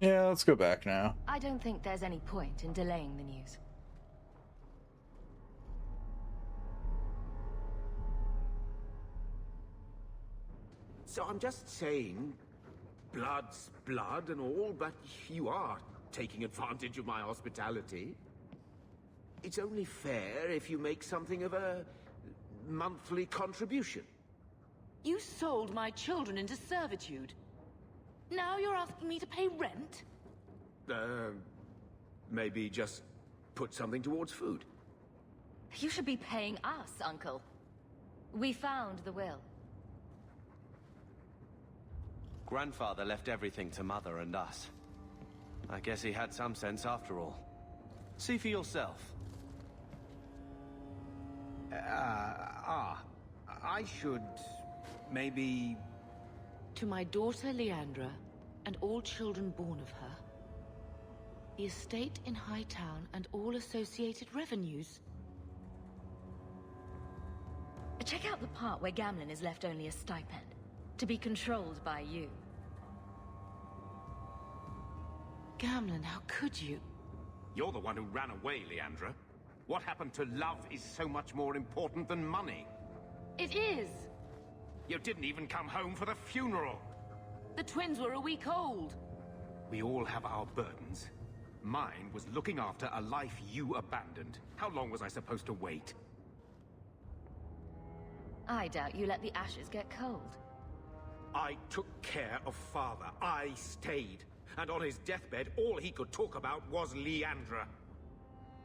Yeah, let's go back now. I don't think there's any point in delaying the news. So I'm just saying, blood's blood and all, but you are taking advantage of my hospitality. It's only fair if you make something of a monthly contribution. You sold my children into servitude. Now you're asking me to pay rent? Maybe just put something towards food. You should be paying us, Uncle. We found the will. Grandfather left everything to Mother and us. I guess he had some sense after all. See for yourself. I should maybe... To my daughter Leandra, and all children born of her, the estate in Hightown and all associated revenues. Check out the part where Gamlen is left only a stipend, to be controlled by you. Gamlen, how could you? You're the one who ran away, Leandra. What happened to love is so much more important than money. It is! You didn't even come home for the funeral. The twins were a week old. We all have our burdens. Mine was looking after a life you abandoned. How long was I supposed to wait? I doubt you let the ashes get cold. I took care of Father. I stayed. And on his deathbed, all he could talk about was Leandra.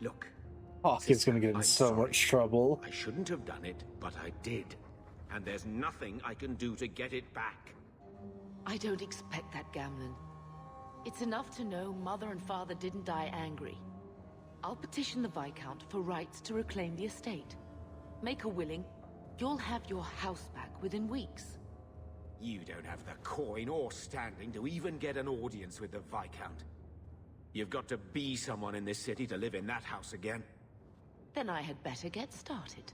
Look. Hawke is gonna get in so much trouble. I shouldn't have done it, but I did. And there's nothing I can do to get it back. I don't expect that, Gamlen. It's enough to know Mother and Father didn't die angry. I'll petition the Viscount for rights to reclaim the estate. Make her willing, you'll have your house back within weeks. You don't have the coin or standing to even get an audience with the Viscount. You've got to be someone in this city to live in that house again. Then I had better get started.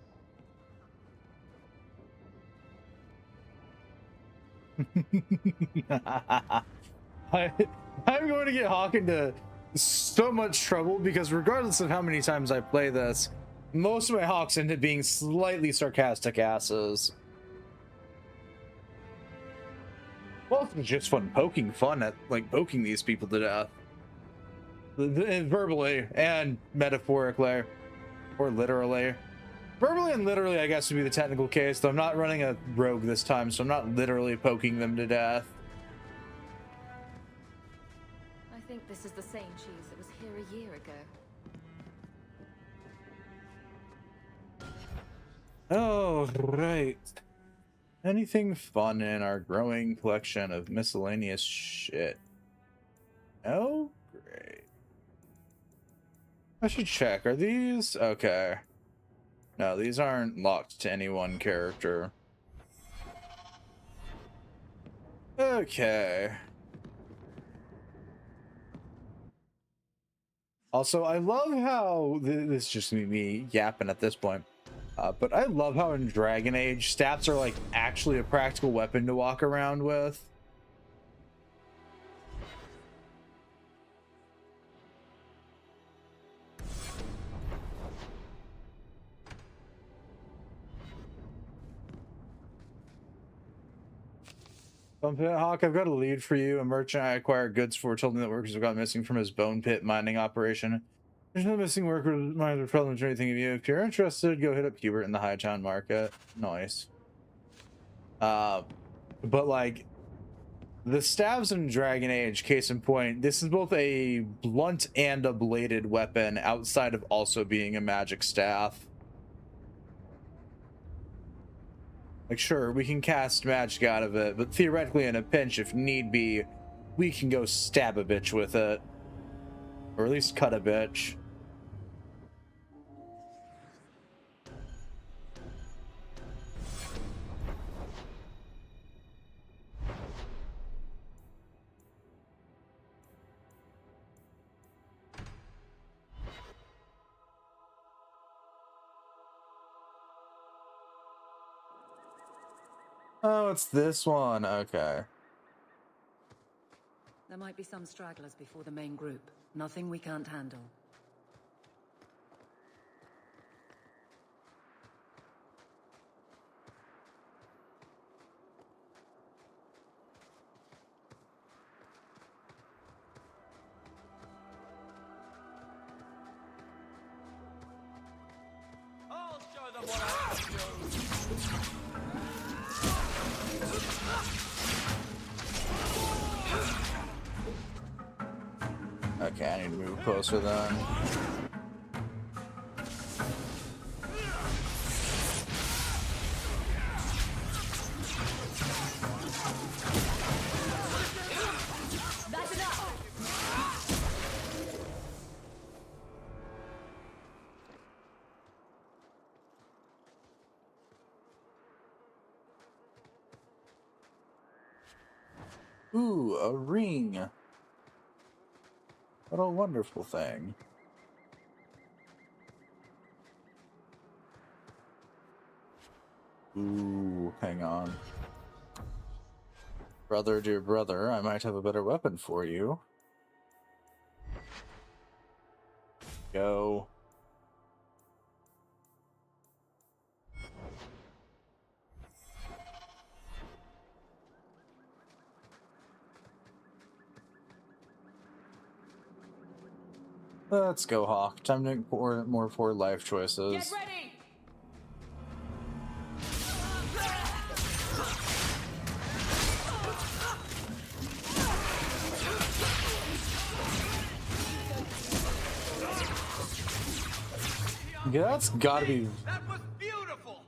I'm going to get Hawke into so much trouble because regardless of how many times I play this, most of my Hawks end up being slightly sarcastic asses. Well, it's just poking fun at, like, poking these people to death. Verbally and metaphorically. Or literally. Verbally and literally, I guess, would be the technical case, though I'm not running a rogue this time, so I'm not literally poking them to death. I think this is the same cheese that was here a year ago. Oh, right. Anything fun in our growing collection of miscellaneous shit? No? Great. I should check. Are these? Okay. No, these aren't locked to any one character. Okay. Also, I love how this is just me yapping at this point. But I love how in Dragon Age, staffs are like actually a practical weapon to walk around with. Hawke, I've got a lead for you. A merchant I acquired goods for told me that workers have gone missing from his bone pit mining operation. There's no missing workers, miners, problems, or anything of you. If you're interested, go hit up Hubert in the Hightown Market. Nice. But like, the staves in Dragon Age, case in point, this is both a blunt and a bladed weapon outside of also being a magic staff. Like, sure, we can cast magic out of it, but theoretically in a pinch, if need be, we can go stab a bitch with it. Or at least cut a bitch. Oh, it's this one. Okay. There might be some stragglers before the main group. Nothing we can't handle. I'll show them what I can do. Okay, I need to move closer then. That's enough! Ooh, a ring. What a wonderful thing. Ooh, hang on. Brother, dear brother, I might have a better weapon for you. Go. Let's go, Hawke. Time to make more poor life choices. Get ready! Yeah, that's gotta be. That was beautiful.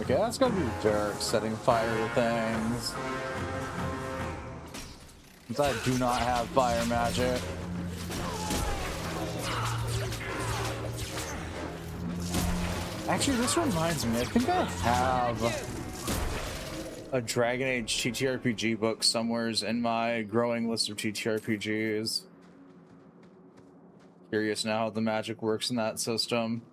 Okay, that's gotta be Derek setting fire to things. Since I do not have fire magic. Actually, this reminds me, I think I have a Dragon Age TTRPG book somewheres in my growing list of TTRPGs. Curious now how the magic works in that system.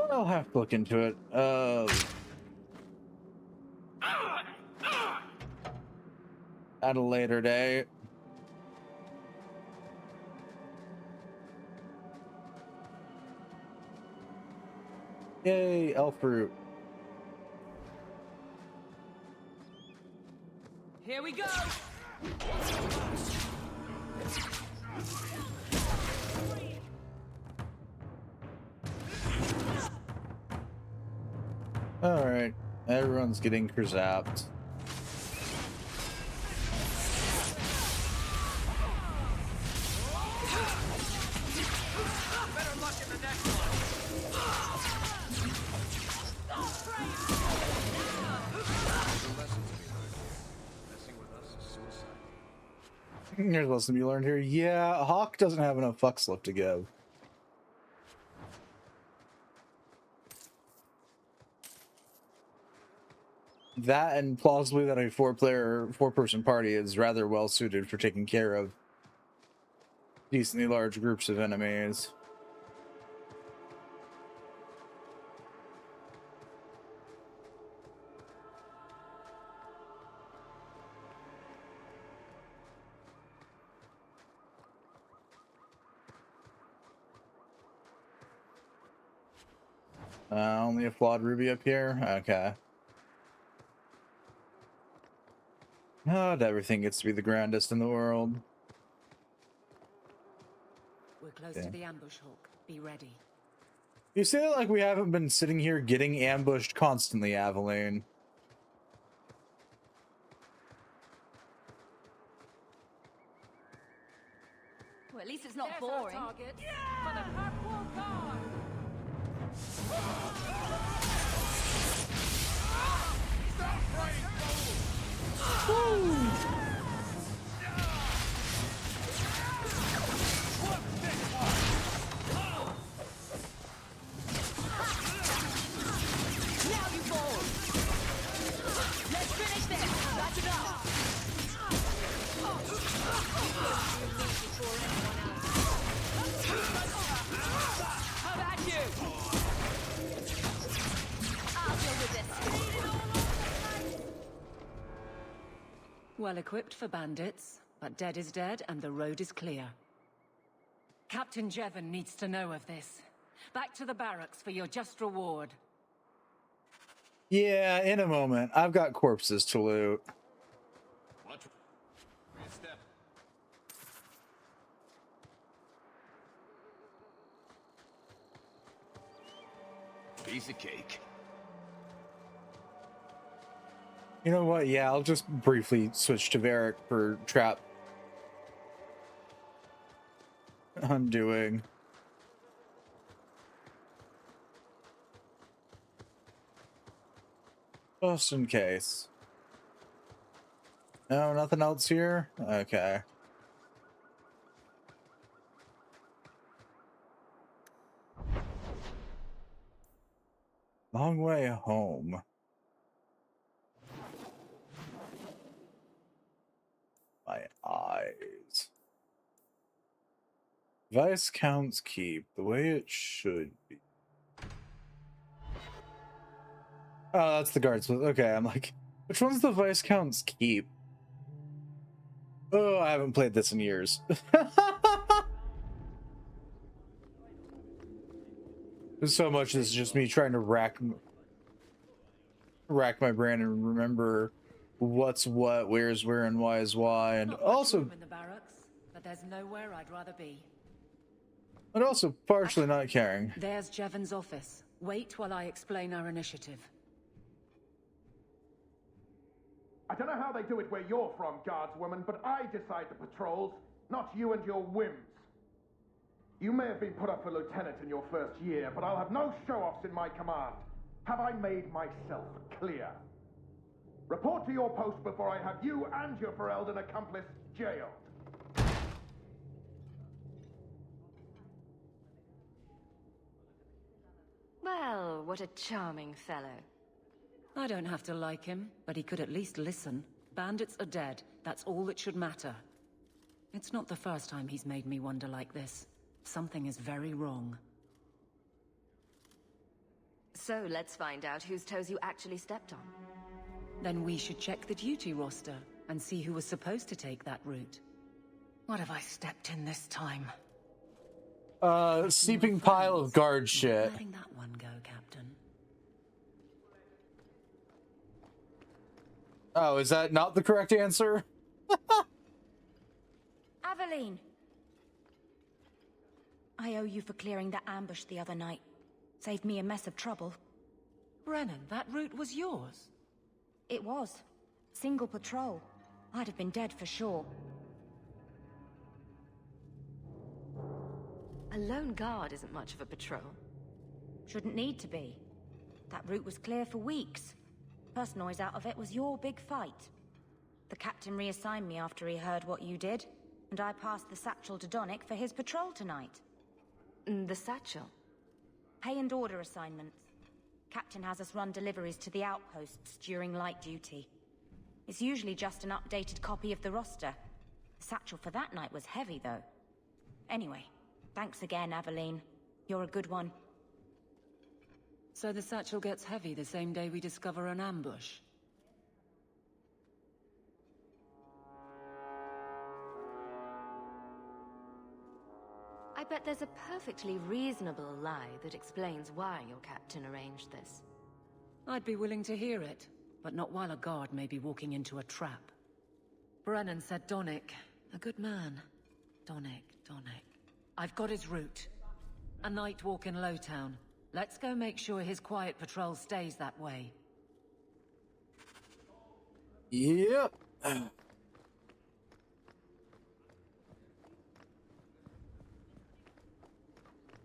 I'll have to look into it. At a later date. Yay, elf fruit. Here we go! Alright, everyone's getting zapped. Better luck in the next one. There's a lesson to be learned here. Yeah, Hawke doesn't have enough fucks left to give. That and plausibly that a four-person party is rather well suited for taking care of decently large groups of enemies. Only a flawed ruby up here? Okay. Not everything gets to be the grandest in the world. We're close Okay. to the ambush, Hawke. Be ready. You say it like we haven't been sitting here getting ambushed constantly, Aveline. Well, at least it's not boring. Target for the Kirkwall Guard. Now you fall. Let's finish this. Wrap it up. How about you? I'll deal with this. Well equipped for bandits, but dead is dead and the road is clear. Captain Jevon needs to know of this. Back to the barracks for your just reward. Yeah, in a moment. I've got corpses to loot. What? Step. Piece of cake. You know what? Yeah, I'll just briefly switch to Varric for trap undoing. Just in case. No, nothing else here? Okay. Long way home. My eyes. Viscount's Keep, the way it should be. Oh, that's the guards. Okay, I'm like, which one's the Viscount's Keep? Oh, I haven't played this in years. So much this is just me trying to rack my brain and remember what's what, where's where, and why is why, and also Room in the barracks, but there's nowhere I'd rather be. but also partially not caring. There's Jevon's office. Wait while I explain our initiative. I don't know how they do it where you're from, guardswoman, but I decide the patrols, not you and your whims. You may have been put up for lieutenant in your first year, but I'll have no show-offs in my command. Have I made myself clear? Report to your post before I have you and your Ferelden accomplice jailed. Well, what a charming fellow. I don't have to like him, but he could at least listen. Bandits are dead. That's all that should matter. It's not the first time he's made me wonder like this. Something is very wrong. So let's find out whose toes you actually stepped on. Then we should check the duty roster and see who was supposed to take that route. What have I stepped in this time? Seeping pile of guard shit. Letting that one go, Captain. Oh, is that not the correct answer? Aveline! I owe you for clearing that ambush the other night. Saved me a mess of trouble. Brennan, that route was yours? It was. Single patrol. I'd have been dead for sure. A lone guard isn't much of a patrol. Shouldn't need to be. That route was clear for weeks. First noise out of it was your big fight. The captain reassigned me after he heard what you did, and I passed the satchel to Donnick for his patrol tonight. The satchel? Pay and order assignments. Captain has us run deliveries to the outposts during light duty. It's usually just an updated copy of the roster. The satchel for that night was heavy, though. Anyway, thanks again, Aveline. You're a good one. So the satchel gets heavy the same day we discover an ambush? I bet there's a perfectly reasonable lie that explains why your captain arranged this. I'd be willing to hear it, but not while a guard may be walking into a trap. Brennan said Donnick. A good man. Donnick. I've got his route. A night walk in Lowtown. Let's go make sure his quiet patrol stays that way. Yep.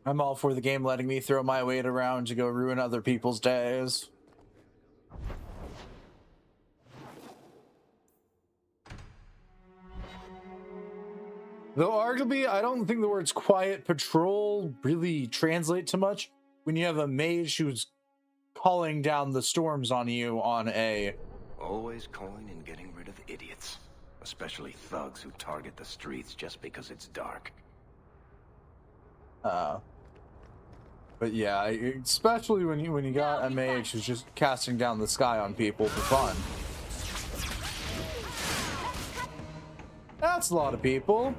I'm all for the game letting me throw my weight around to go ruin other people's days. Though arguably, I don't think the words quiet patrol really translate to much when you have a mage who's calling down the storms on you on a... Always calling and getting rid of idiots. Especially thugs who target the streets just because it's dark. But yeah, especially when you got a mage who's just casting down the sky on people for fun. That's a lot of people.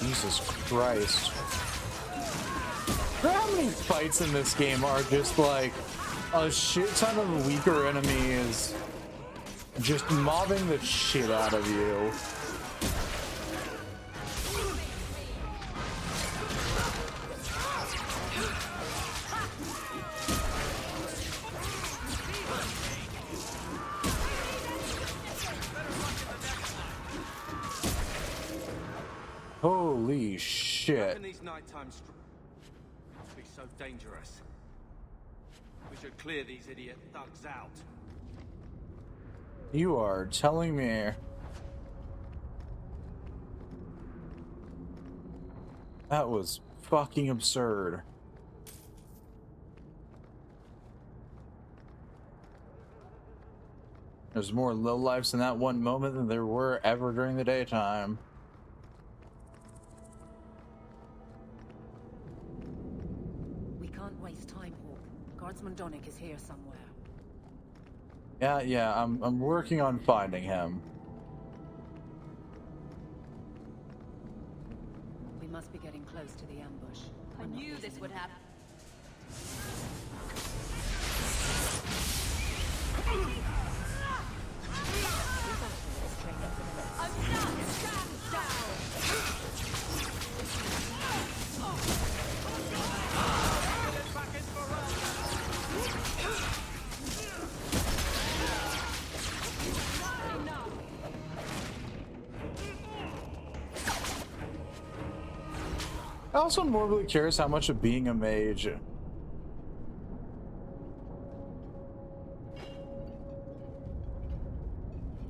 Jesus Christ. How many fights in this game are just like a shit ton of weaker enemies just mobbing the shit out of you? Holy shit. These nighttime must be so dangerous. We should clear these idiot thugs out. You are telling me. That was fucking absurd. There's more lowlifes in that one moment than there were ever during the daytime. We can't waste time, Hawke. Guardsman Donnick is here somewhere. Yeah, I'm working on finding him. We must be getting close to the ambush. I knew this would happen. I also morbidly curious how much of being a mage.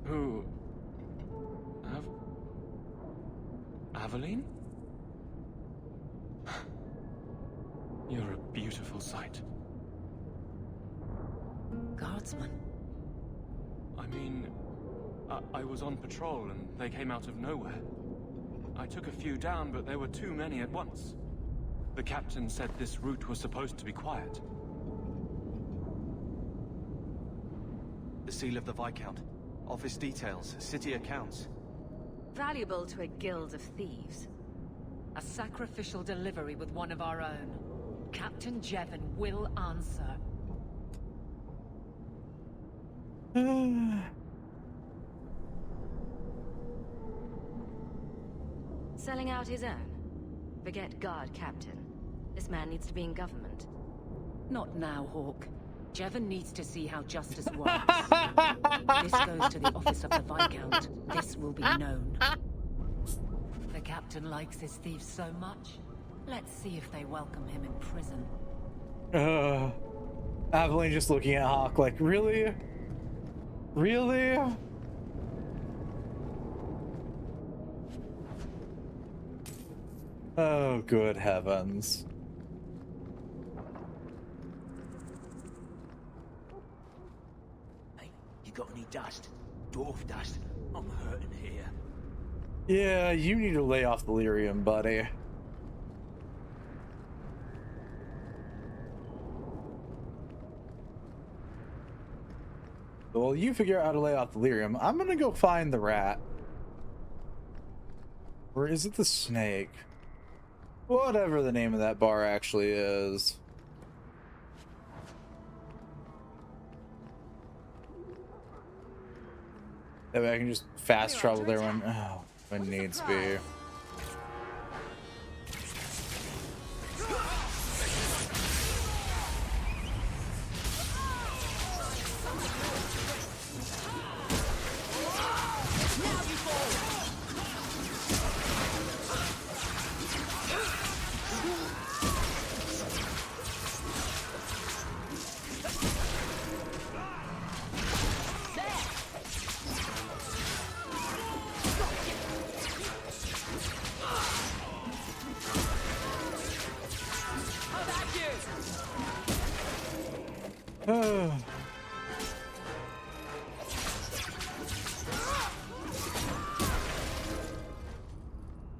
Who? Aveline? You're a beautiful sight. Guardsman? I mean, I was on patrol and they came out of nowhere. I took a few down, but there were too many at once. The captain said this route was supposed to be quiet. The seal of the Viscount. Office details, city accounts. Valuable to a guild of thieves. A sacrificial delivery with one of our own. Captain Jevon will answer. Selling out his own? Forget guard captain. This man needs to be in government. Not now, Hawke. Jevon needs to see how justice works. This goes to the office of the Viscount. This will be known. The captain likes his thieves so much. Let's see if they welcome him in prison. Aveline just looking at Hawke like, really? Really? Oh, good heavens. Hey, you got any dust? Dwarf dust? I'm hurting here. Yeah, you need to lay off the lyrium, buddy. Well, you figure out how to lay off the lyrium. I'm gonna go find the rat. Or is it the snake? Whatever the name of that bar actually is. That way I can just fast travel there when needs be.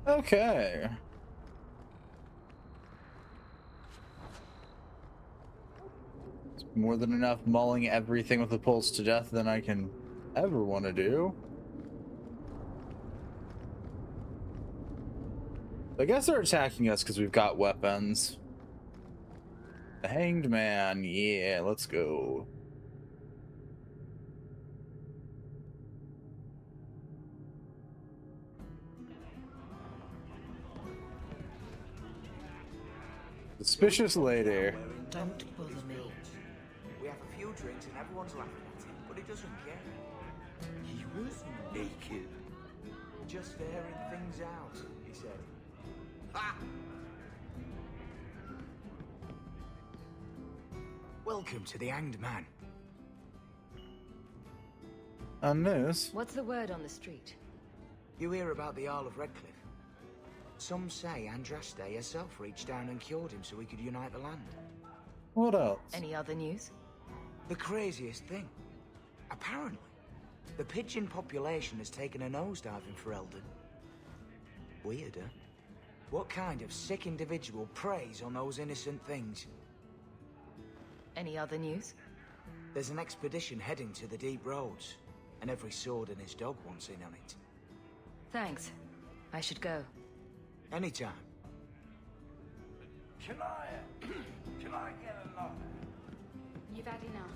Okay. It's more than enough mauling everything with a pulse to death than I can ever want to do. I guess they're attacking us because we've got weapons. The Hanged Man, yeah, let's go. Suspicious lady. Don't bother me. We have a few drinks and everyone's laughing at him, but he doesn't care. He was naked. Just airing things out, he said. Ha! Welcome to the Hanged Man. News. What's the word on the street? You hear about the Earl of Redcliffe? Some say Andraste herself reached down and cured him so he could unite the land. What else? Any other news? The craziest thing. Apparently, the pigeon population has taken a nosedive in Ferelden. Weird, huh? What kind of sick individual preys on those innocent things? Any other news? There's an expedition heading to the deep roads, and every sword and his dog wants in on it. Thanks. I should go. Anytime. Can I get a lot? You've had enough.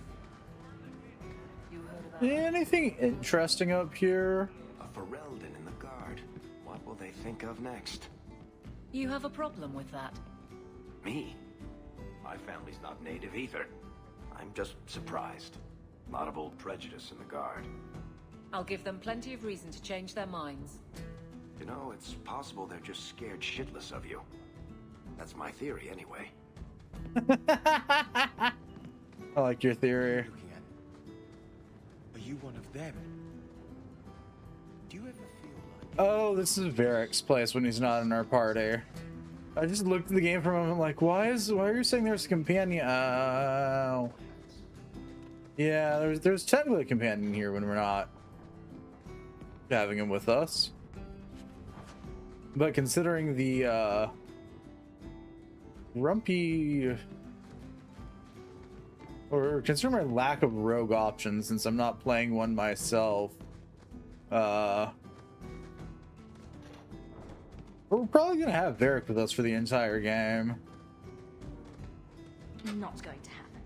You heard about Anything interesting up here? A Ferelden in the guard. What will they think of next? You have a problem with that? Me? My family's not native either. I'm just surprised. A lot of old prejudice in the guard. I'll give them plenty of reason to change their minds. You know, it's possible they're just scared shitless of you. That's my theory, anyway. I like your theory. Are you one of them? Do you ever feel like... Oh, this is Varric's place when he's not in our party. I just looked at the game for a moment like, why are you saying there's a companion? Oh. Yeah, there's technically a companion here when we're not having him with us. But considering the rumpy, or considering my lack of rogue options since I'm not playing one myself, we're probably gonna have Varric with us for the entire game. Not going to happen.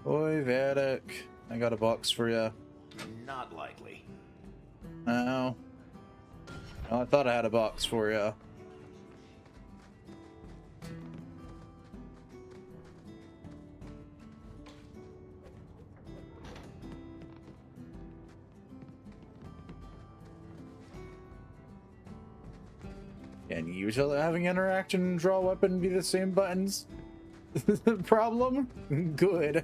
Oi, Varric, I got a box for you. Not likely. Oh. Oh, I thought I had a box for you. Can you tell that having interact and draw weapon be the same buttons? Problem? Good.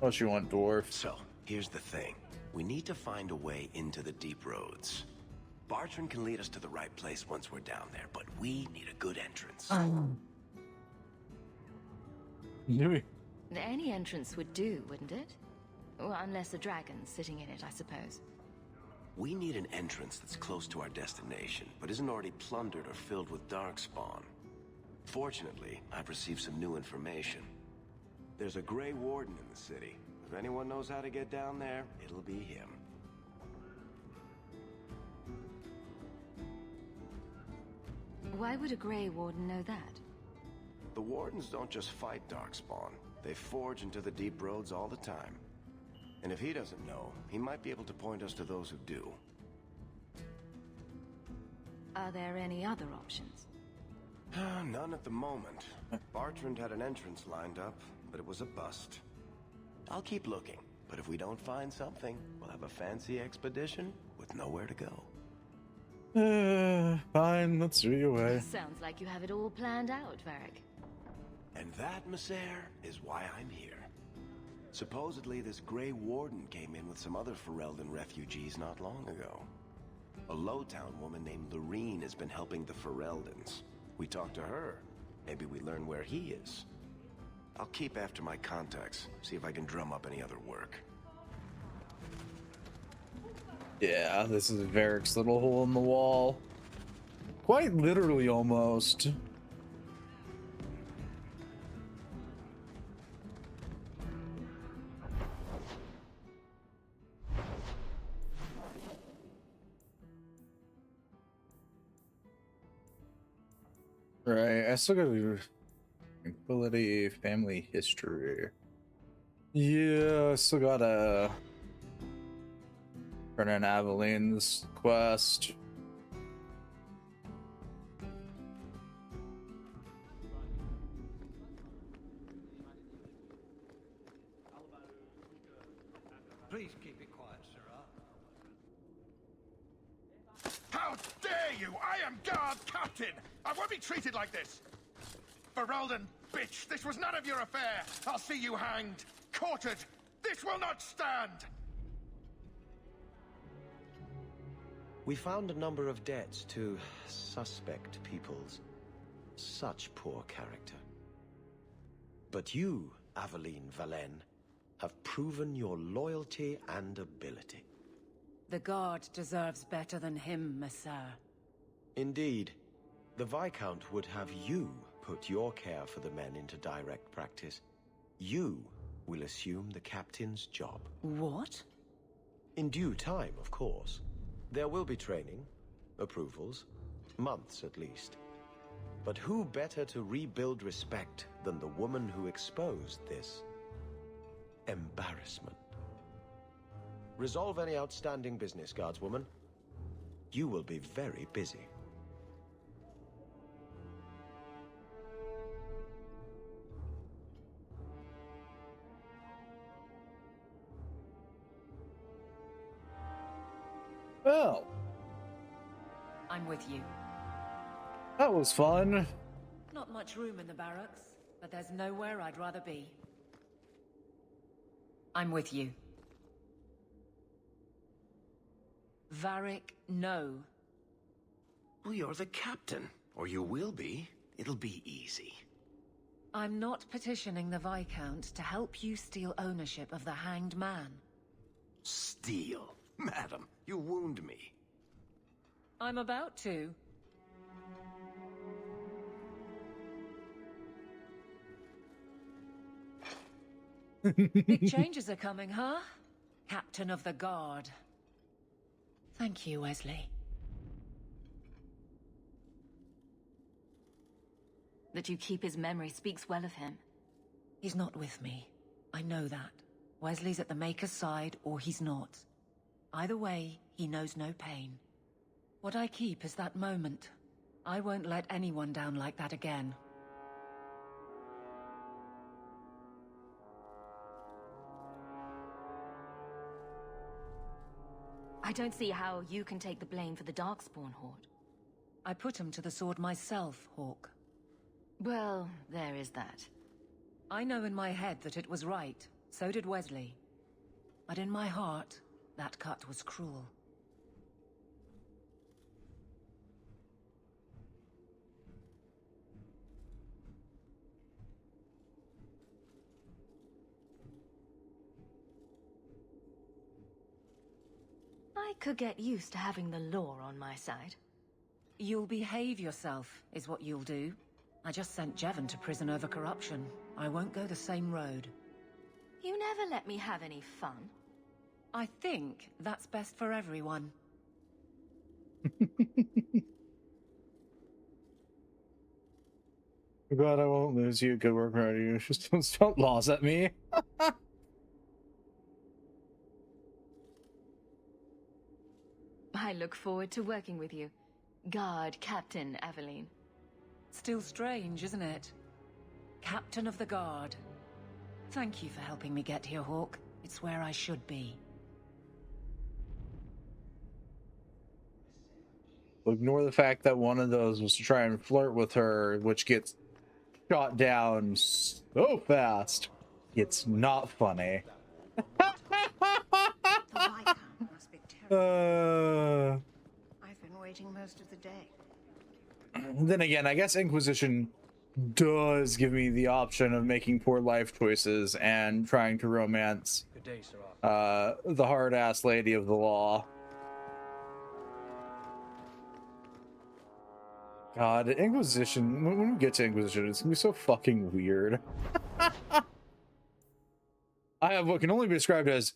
What you want, dwarf? So, here's the thing. We need to find a way into the deep roads. Bartran can lead us to the right place once we're down there, but we need a good entrance. Any entrance would do, wouldn't it? Well, unless a dragon's sitting in it, I suppose. We need an entrance that's close to our destination, but isn't already plundered or filled with darkspawn. Fortunately, I've received some new information. There's a Grey Warden in the city. If anyone knows how to get down there, it'll be him. Why would a Grey Warden know that? The Wardens don't just fight Darkspawn. They forge into the deep roads all the time. And if he doesn't know, he might be able to point us to those who do. Are there any other options? None at the moment. Bartrand had an entrance lined up, but it was a bust. I'll keep looking, but if we don't find something, we'll have a fancy expedition with nowhere to go. Fine, let's throw you away. Sounds like you have it all planned out, Varric. And that, Messer, is why I'm here. Supposedly, this Grey Warden came in with some other Ferelden refugees not long ago. A Lowtown woman named Lorene has been helping the Fereldans. We talked to her. Maybe we learn where he is. I'll keep after my contacts, see if I can drum up any other work. Yeah, this is Varric's little hole in the wall. Quite literally, almost. Right, I still gotta do tranquility, family history. Yeah, I still gotta turn in Aveline's quest. Please keep it quiet, Sirrah. How dare you! I am guard captain! I won't be treated like this! Ferelden, bitch! This was none of your affair! I'll see you hanged! Quartered! This will not stand! We found a number of debts to suspect peoples. Such poor character. But you, Aveline Valen, have proven your loyalty and ability. The guard deserves better than him, Messer. Indeed. The Viscount would have you put your care for the men into direct practice. You will assume the captain's job. What? In due time, of course. There will be training, approvals, months at least. But who better to rebuild respect than the woman who exposed this embarrassment? Resolve any outstanding business, guardswoman. You will be very busy. Well, I'm with you. that was fun. Not much room in the barracks, but there's nowhere I'd rather be. I'm with you. Varric, no. Well, you're the captain. Or you will be. It'll be easy. I'm not petitioning the Viscount to help you steal ownership of the Hanged Man. Steal? Madam, you wound me. I'm about to. Big changes are coming, huh? Captain of the Guard. Thank you, Wesley. That you keep his memory speaks well of him. He's not with me. I know that. Wesley's at the Maker's side, or he's not. Either way, he knows no pain. What I keep is that moment. I won't let anyone down like that again. I don't see how you can take the blame for the Darkspawn Horde. I put him to the sword myself, Hawke. Well, there is that. I know in my head that it was right. So did Wesley. But in my heart, that cut was cruel. I could get used to having the law on my side. You'll behave yourself, is what you'll do. I just sent Jevon to prison over corruption. I won't go the same road. You never let me have any fun. I think that's best for everyone. I'm glad I won't lose you. Good work, you. Just don't spout laws at me. I look forward to working with you, Guard Captain Aveline. Still strange, isn't it? Captain of the Guard. Thank you for helping me get here, Hawke. It's where I should be. Ignore the fact that one of those was to try and flirt with her, which gets shot down so fast. It's not funny. I've been waiting most of the day. Then again, I guess Inquisition does give me the option of making poor life choices and trying to romance Good day, Sir. the hard-ass lady of the law. God, Inquisition, when we get to Inquisition, it's gonna be so fucking weird. I have what can only be described as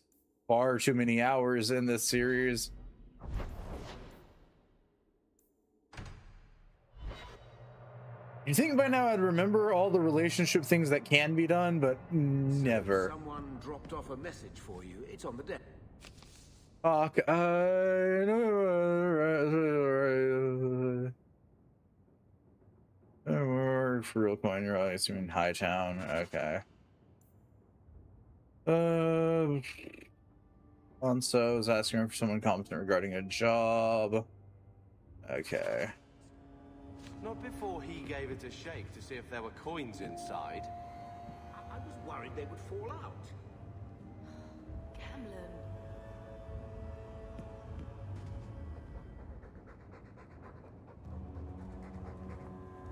far too many hours in this series. You think by now I'd remember all the relationship things that can be done, but never. Someone dropped off a message for you. It's on the deck. Hawke, for real coin, you're always in Hightown. Okay. Alonso is asking for someone competent regarding a job. Okay. Not before he gave it a shake to see if there were coins inside. I was worried they would fall out. Gamlen.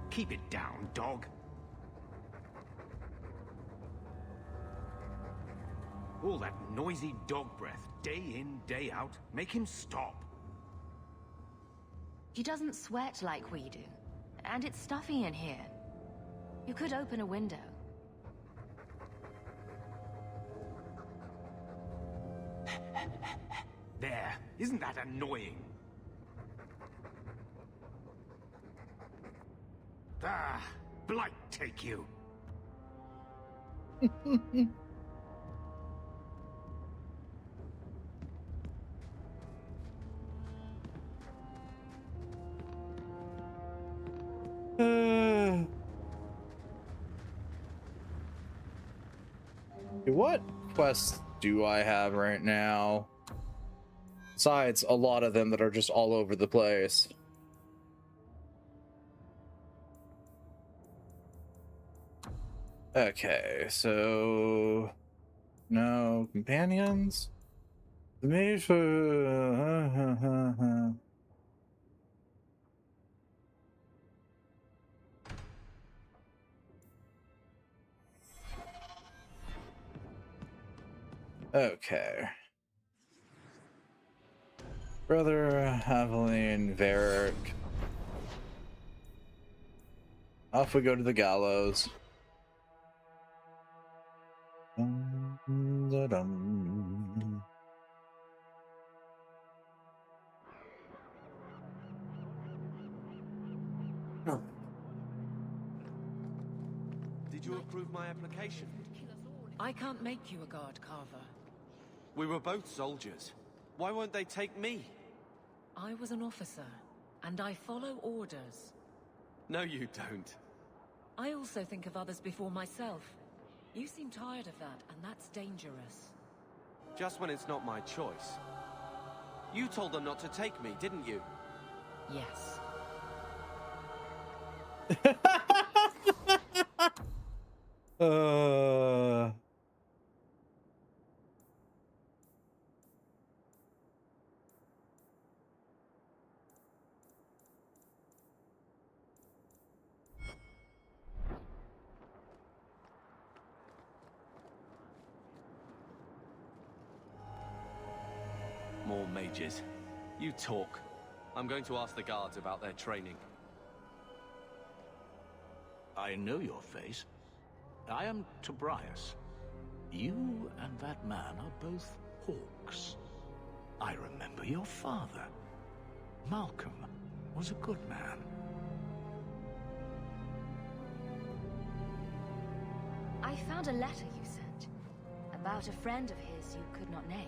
Keep it down, dog. All that noisy dog breath, day in, day out. Make him stop. He doesn't sweat like we do. And it's stuffy in here. You could open a window. There. Isn't that annoying? Ah, blight take you. What quests do I have right now? Besides a lot of them that are just all over the place. Okay, so no companions. The mage. Okay. Brother Aveline, Varric. Off we go to the gallows. Dum-da-dum. Did you approve my application? I can't make you a guard carver. We were both soldiers. Why won't they take me? I was an officer, and I follow orders. No, you don't. I also think of others before myself. You seem tired of that, and that's dangerous. Just when it's not my choice. You told them not to take me, didn't you? Yes. More mages. You talk. I'm going to ask the guards about their training. I know your face. I am Tobias. You and that man are both Hawkes. I remember your father. Malcolm was a good man. I found a letter you sent about a friend of his you could not name.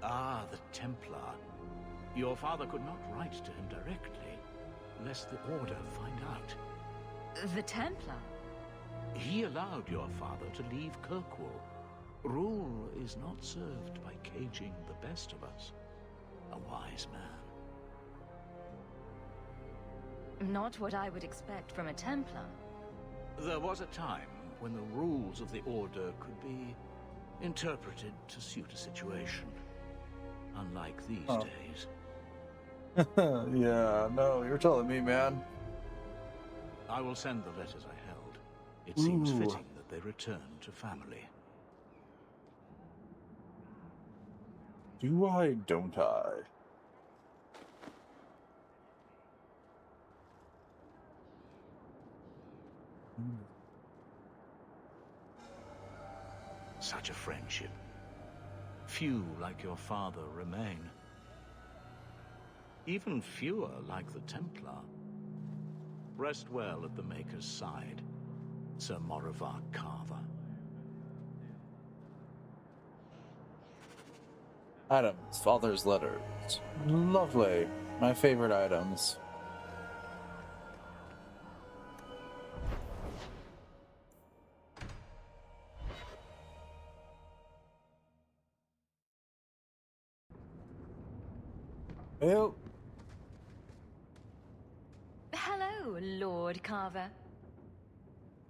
Ah, the Templar. Your father could not write to him directly, lest the Order find out. The Templar? He allowed your father to leave Kirkwall. Rule is not served by caging the best of us. A wise man. Not what I would expect from a Templar. There was a time when the rules of the Order could be interpreted to suit a situation. Unlike these days. Yeah, no, you're telling me, man. I will send the letters I held. It seems fitting that they return to family. Do I, don't I? Such a friendship. Few like your father remain. Even fewer like the Templar. Rest well at the Maker's side, Sir Morivar Carver. Items, father's letters. Lovely. My favorite items. Well. Hello, Lord Carver.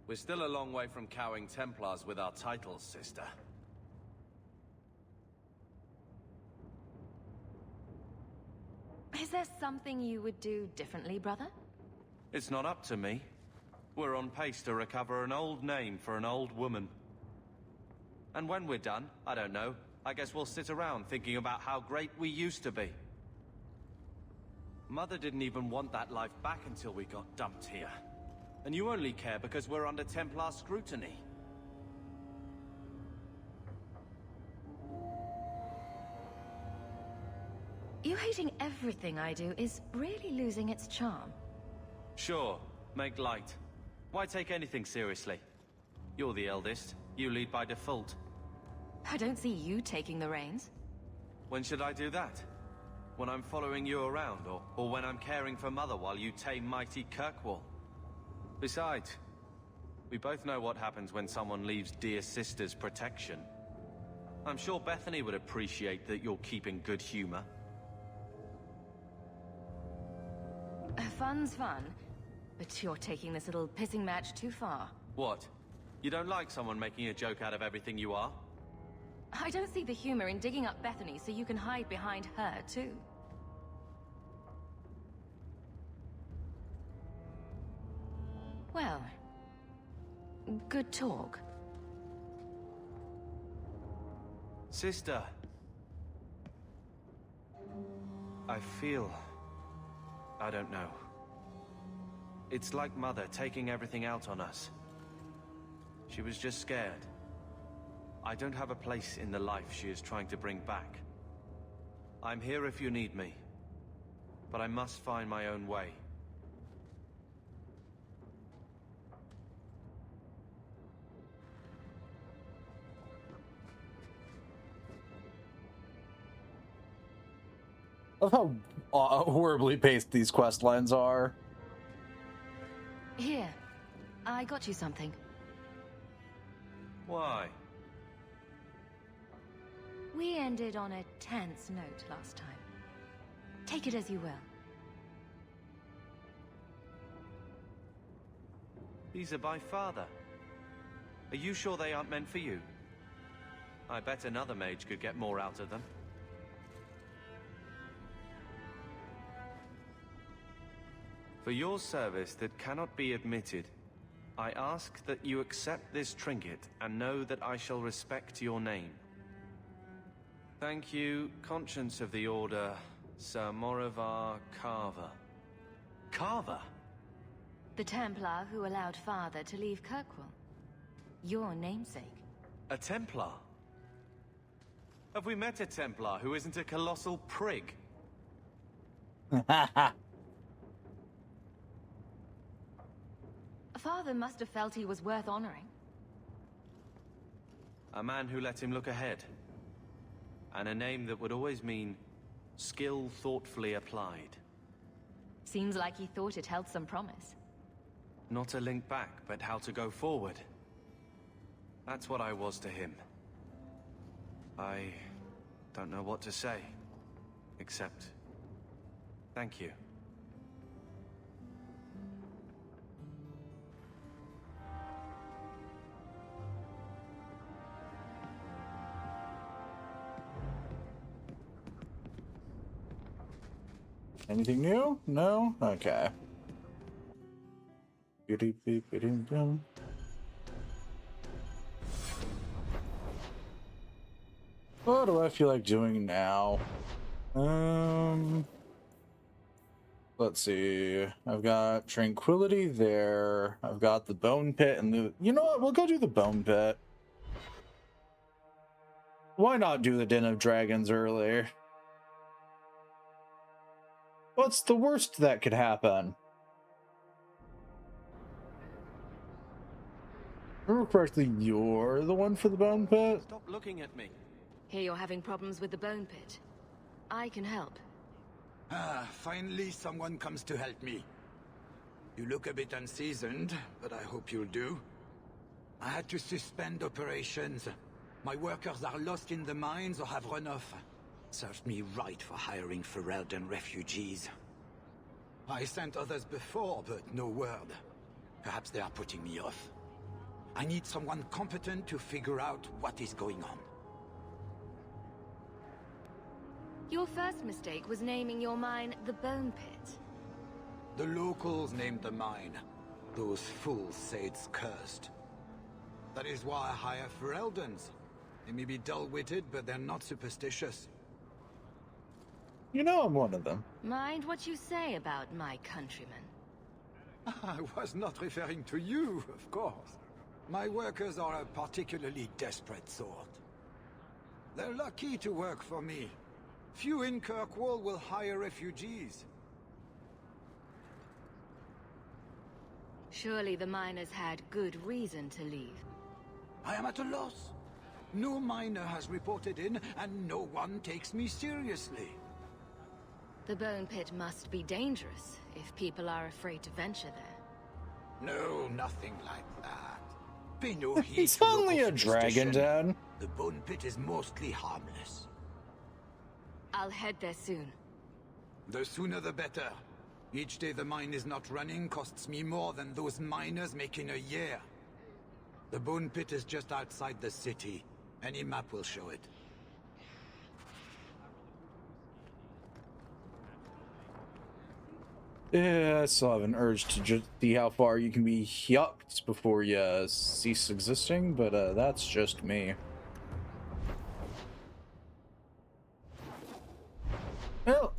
We're still a long way from cowing Templars with our titles, sister. Is there something you would do differently, brother? It's not up to me. We're on pace to recover an old name for an old woman. And when we're done, I don't know, I guess we'll sit around thinking about how great we used to be. Mother didn't even want that life back until we got dumped here. And you only care because we're under Templar scrutiny. You hating everything I do is really losing its charm. Sure, make light. Why take anything seriously? You're the eldest. You lead by default. I don't see you taking the reins. When should I do that? When I'm following you around, or when I'm caring for Mother while you tame mighty Kirkwall? Besides, we both know what happens when someone leaves dear sister's protection. I'm sure Bethany would appreciate that you're keeping good humor. Fun's fun, but you're taking this little pissing match too far. What? You don't like someone making a joke out of everything you are? I don't see the humor in digging up Bethany so you can hide behind her, too. Well, good talk. Sister. I feel... I don't know. It's like Mother taking everything out on us. She was just scared. I don't have a place in the life she is trying to bring back. I'm here if you need me, but I must find my own way. I love how horribly paced these quest lines are. Here, I got you something. Why? We ended on a tense note last time. Take it as you will. These are by Father. Are you sure they aren't meant for you? I bet another mage could get more out of them. For your service that cannot be admitted, I ask that you accept this trinket and know that I shall respect your name. Thank you, Conscience of the Order, Sir Morivar Carver. Carver? The Templar who allowed Father to leave Kirkwall. Your namesake. A Templar? Have we met a Templar who isn't a colossal prig? Father must have felt he was worth honoring. A man who let him look ahead. And a name that would always mean skill thoughtfully applied. Seems like he thought it held some promise. Not a link back, but how to go forward. That's what I was to him. I don't know what to say, except thank you. Anything new? No? Okay. What do I feel like doing now? Let's see. I've got Tranquility there. I've got the Bone Pit and the... You know what? We'll go do the Bone Pit. Why not do the Den of Dragons earlier? What's the worst that could happen? Remember correctly, you're the one for the Bone Pit? Stop looking at me. Hear you're having problems with the Bone Pit. I can help. Ah, finally someone comes to help me. You look a bit unseasoned, but I hope you'll do. I had to suspend operations. My workers are lost in the mines or have run off. Served me right for hiring Ferelden refugees. I sent others before, but no word. Perhaps they are putting me off. I need someone competent to figure out what is going on. Your first mistake was naming your mine the Bone Pit. The locals named the mine. Those fools say it's cursed. That is why I hire Fereldens. They may be dull-witted, but they're not superstitious. You know I'm one of them. Mind what you say about my countrymen. I was not referring to you, of course. My workers are a particularly desperate sort. They're lucky to work for me. Few in Kirkwall will hire refugees. Surely the miners had good reason to leave. I am at a loss. No miner has reported in, and no one takes me seriously. The Bone Pit must be dangerous if people are afraid to venture there. No, nothing like that. Pay no heed He's to only local a dragon, superstition. Dad. The Bone Pit is mostly harmless. I'll head there soon. The sooner the better. Each day the mine is not running costs me more than those miners make in a year. The Bone Pit is just outside the city. Any map will show it. Yeah, I still have an urge to just see how far you can be yucked before you cease existing, but that's just me. Well,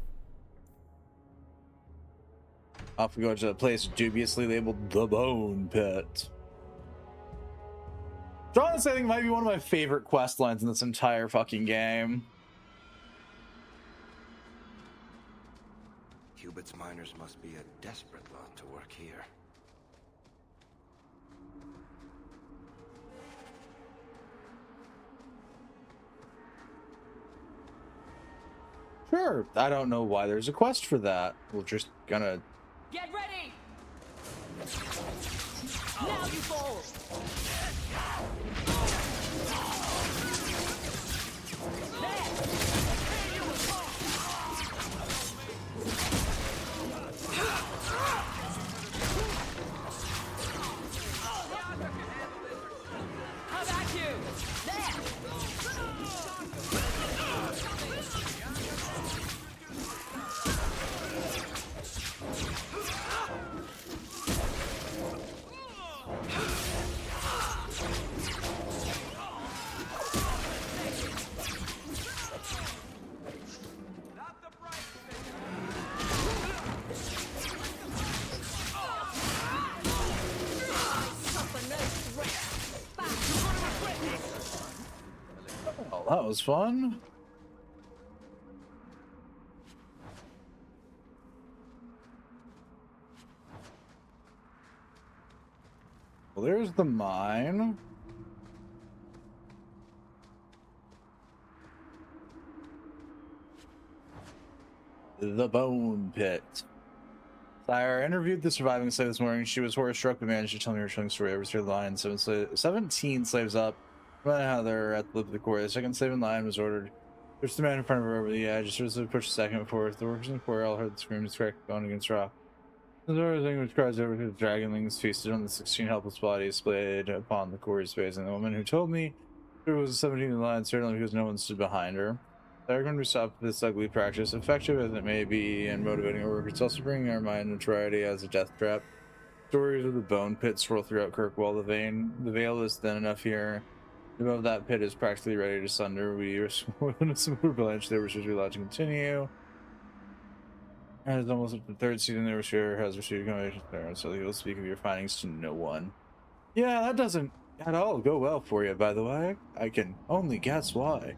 off we go to a place dubiously labeled the Bone Pit. So honestly, I think it might be one of my favorite quest lines in this entire fucking game. Cubit's miners must be a desperate lot to work here. Sure, I don't know why there's a quest for that. We're just gonna... Get ready! Now you fall! How about you? There! Oh, that was fun. Well, there's the mine. The Bone Pit. Sire, I interviewed the surviving slave this morning. She was horror-struck but managed to tell me her chilling story. Over through the line, 17 slaves up. No matter how they're at the lip of the core. The second slave in line was ordered. There's the man in front of her over the edge. Just to push a second before the workers in the core all heard the screams crack bone against rock. The sort of thing which cries over to the dragonlings feasted on the 16 helpless bodies splayed upon the quarry's base, and the woman who told me there was a 17 in line, certainly because no one stood behind her. They're going to stop this ugly practice, effective as it may be in motivating our workers. It's also bringing our mind notoriety as a death trap. Stories of the bone pit swirl throughout Kirkwall. The veil is thin enough here. Above that pit is practically ready to sunder. We risk more than a simple avalanche there, which is allowed to continue. And it's almost the third season there, sure has received commendations there, so you'll speak of your findings to no one. Yeah, that doesn't at all go well for you, by the way. I can only guess why.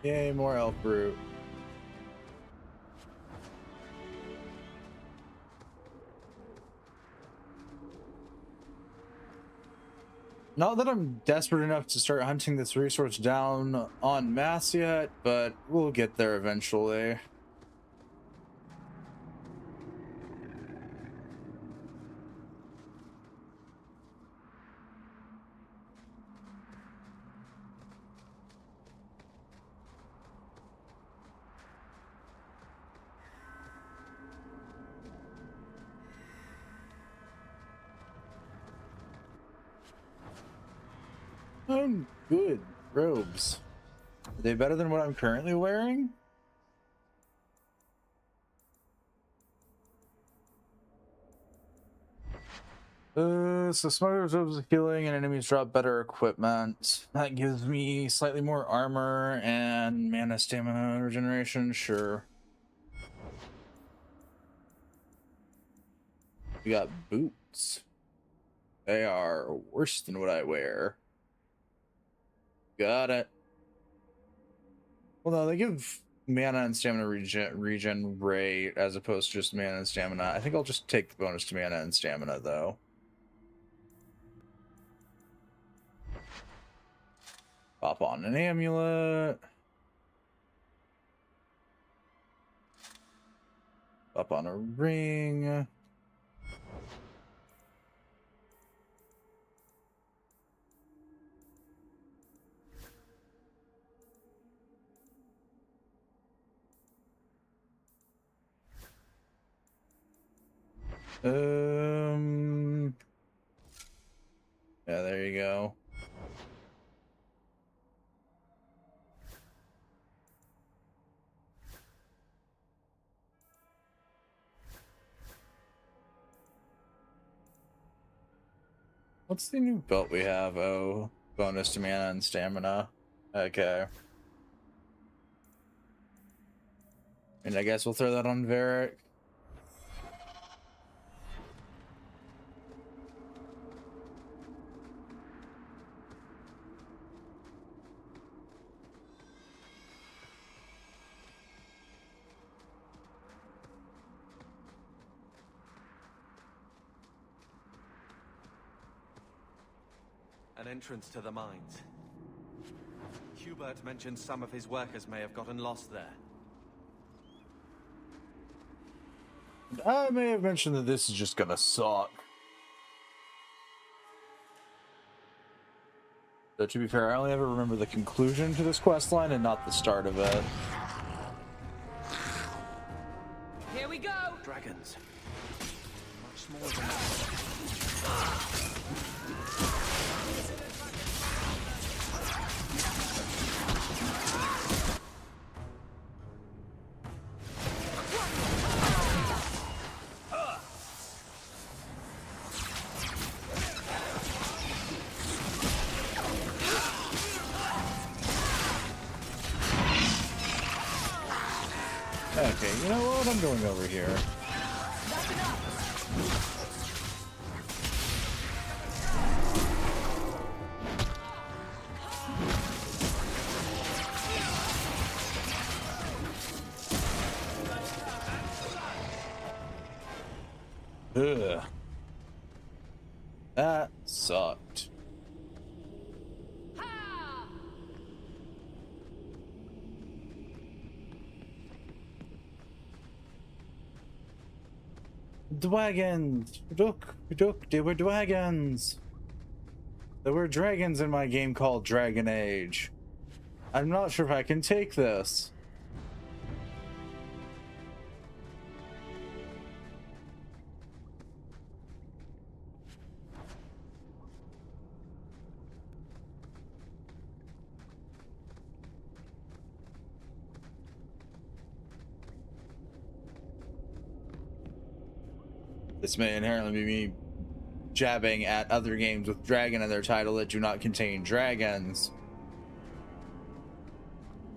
Yay, more elf root. Not that I'm desperate enough to start hunting this resource down en masse yet, but we'll get there eventually. Oh, good robes. Are they better than what I'm currently wearing? So smugglers robes of healing and enemies drop better equipment. That gives me slightly more armor and mana stamina regeneration, sure. We got boots. They are worse than what I wear. Got it. Well, no, they give mana and stamina regen rate as opposed to just mana and stamina. I think I'll just take the bonus to mana and stamina, though. Pop on an amulet. Pop on a ring. Yeah, there you go. What's the new belt we have? Oh, bonus to mana and stamina. Okay. And I guess we'll throw that on Varric. An entrance to the mines. Hubert mentioned some of his workers may have gotten lost there. I may have mentioned that this is just gonna suck. Though to be fair, I only ever remember the conclusion to this quest line and not the start of it. Here we go! Dragons. Much smaller than that. You know what? I'm going over here. That's enough. Ugh. That sucked. Dragons! Look, they were dragons! There were dragons in my game called Dragon Age. I'm not sure if I can take this. This may inherently be me jabbing at other games with dragon in their title that do not contain dragons.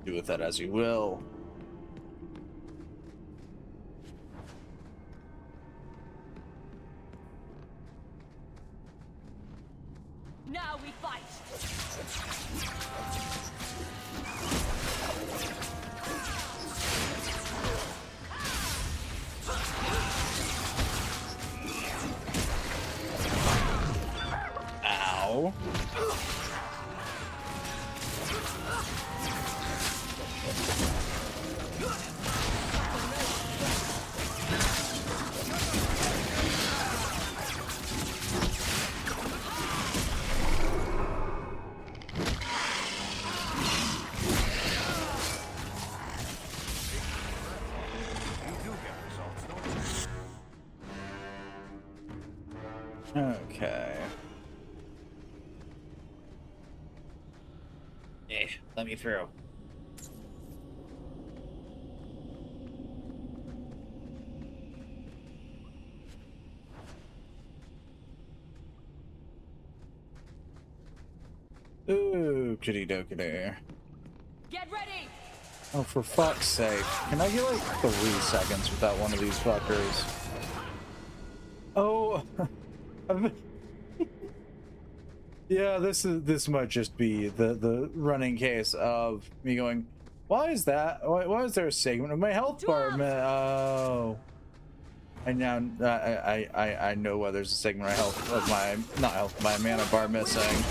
Do with that as you will. Now we fight. Ow. Okay. Let me through. Ooh, kitty dokey. Get ready. Oh, for fuck's sake. Can I get like 3 seconds without one of these fuckers? Oh, yeah, this might just be the running case of me going, why is that? Why is there a segment of my health bar? Oh, and now I know why there's a segment of my mana bar missing.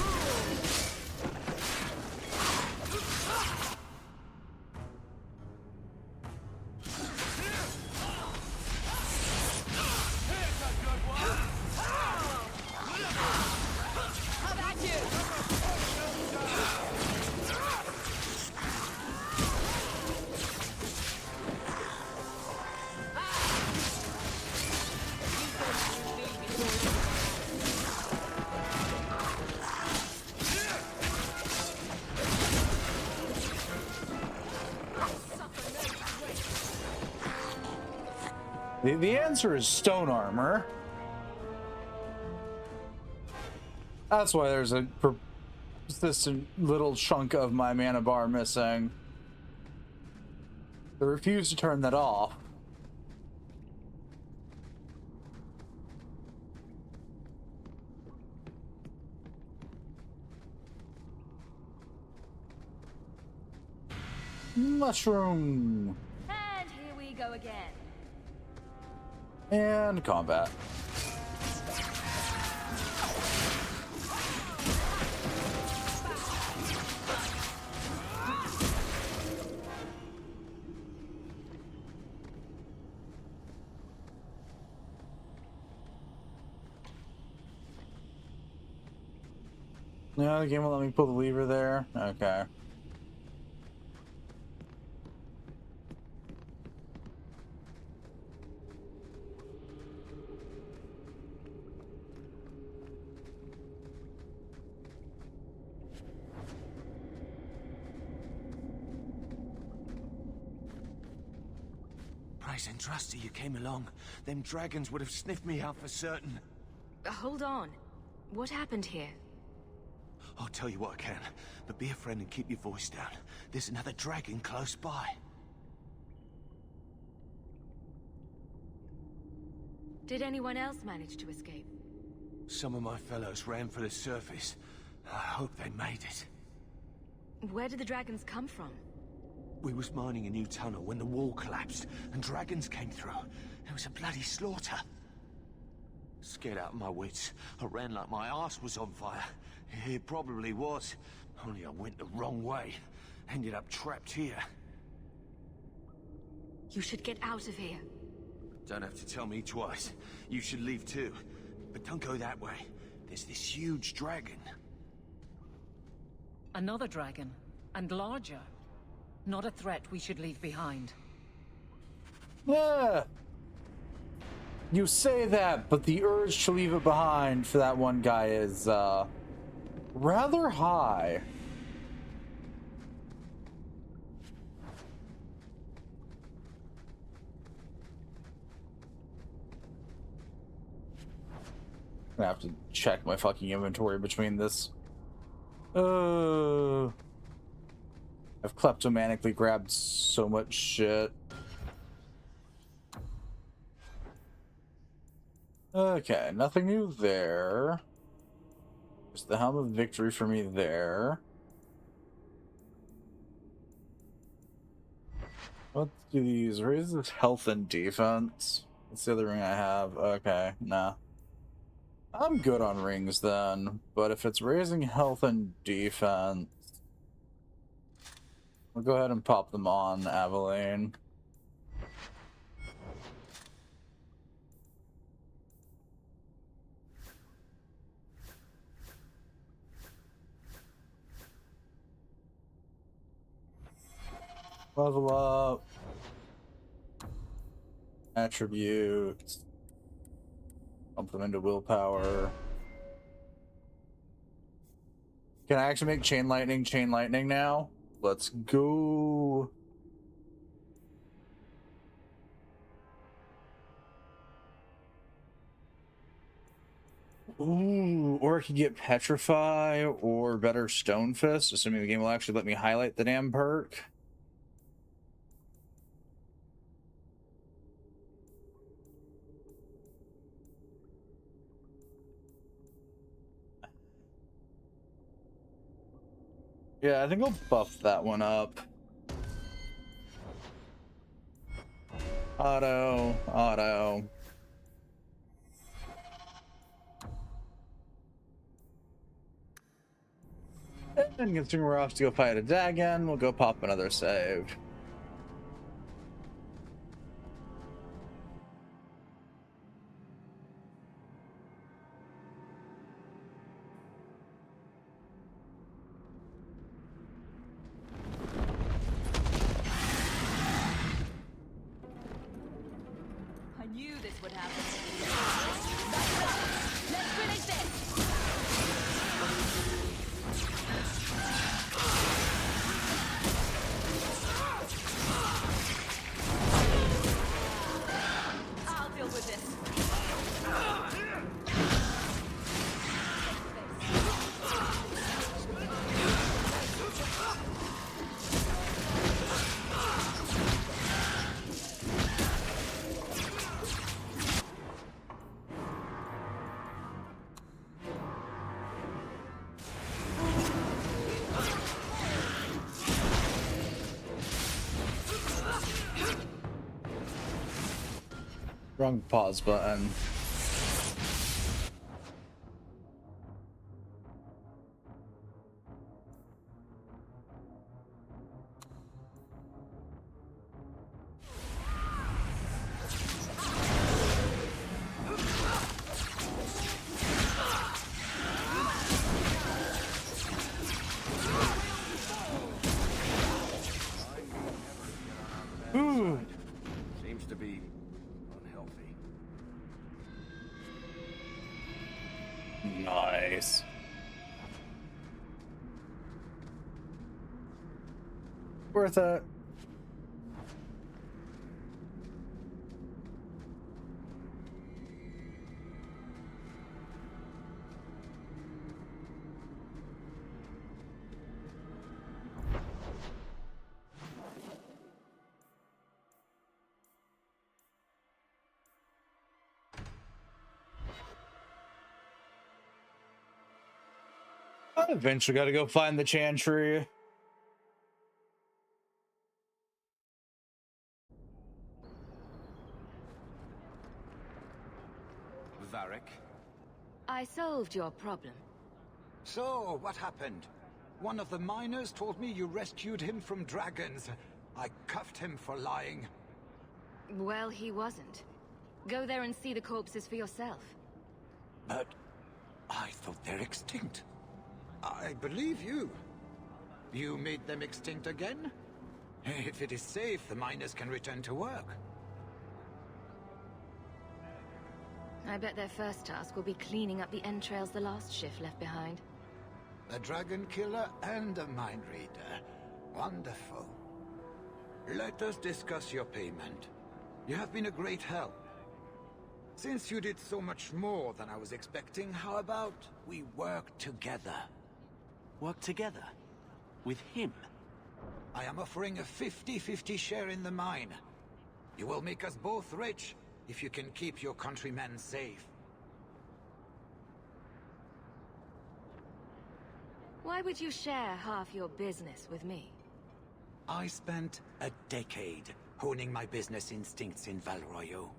The answer is stone armor. That's why there's a persistent little chunk of my mana bar missing. I refuse to turn that off. Mushroom. And here we go again. And combat. No, the game won't let me pull the lever there. Okay. Price and trusty you came along. Them dragons would have sniffed me out for certain. Hold on. What happened here? I'll tell you what I can, but be a friend and keep your voice down. There's another dragon close by. Did anyone else manage to escape? Some of my fellows ran for the surface. I hope they made it. Where did the dragons come from? We was mining a new tunnel when the wall collapsed, and dragons came through. It was a bloody slaughter. Scared out of my wits, I ran like my arse was on fire. It probably was, only I went the wrong way. Ended up trapped here. You should get out of here. Don't have to tell me twice. You should leave too. But don't go that way. There's this huge dragon. Another dragon, and larger. Not a threat we should leave behind. Yeah. You say that, but the urge to leave it behind for that one guy is rather high. I have to check my fucking inventory between this. I've kleptomanically grabbed so much shit. Okay, nothing new there. There's the Helm of Victory for me there. Let's do these. Raises health and defense. What's the other ring I have? Okay, nah. I'm good on rings then, but if it's raising health and defense, we'll go ahead and pop them on Aveline. Level up. Attributes. Pump them into willpower. Can I actually make chain lightning now? Let's go. Ooh, or I could get Petrify or better Stone Fist, assuming the game will actually let me highlight the damn perk. Yeah, I think I'll buff that one up. Auto. And considering we're off to go fight a dragon, we'll go pop another save. I knew this would happen. Let's finish this! I'll deal with this. Wrong pause button. Ooh. Seems to be unhealthy. Nice. Worth it. Eventually gotta go find the chantry. Varric? I solved your problem. So, what happened? One of the miners told me you rescued him from dragons. I cuffed him for lying. Well, he wasn't. Go there and see the corpses for yourself. But I thought they're extinct. I believe you. You made them extinct again? If it is safe, the miners can return to work. I bet their first task will be cleaning up the entrails the last shift left behind. A dragon killer and a mind reader. Wonderful. Let us discuss your payment. You have been a great help. Since you did so much more than I was expecting, how about we work together? Work together? With him? I am offering a 50-50 share in the mine. You will make us both rich if you can keep your countrymen safe. Why would you share half your business with me? I spent a decade honing my business instincts in Val Royeaux.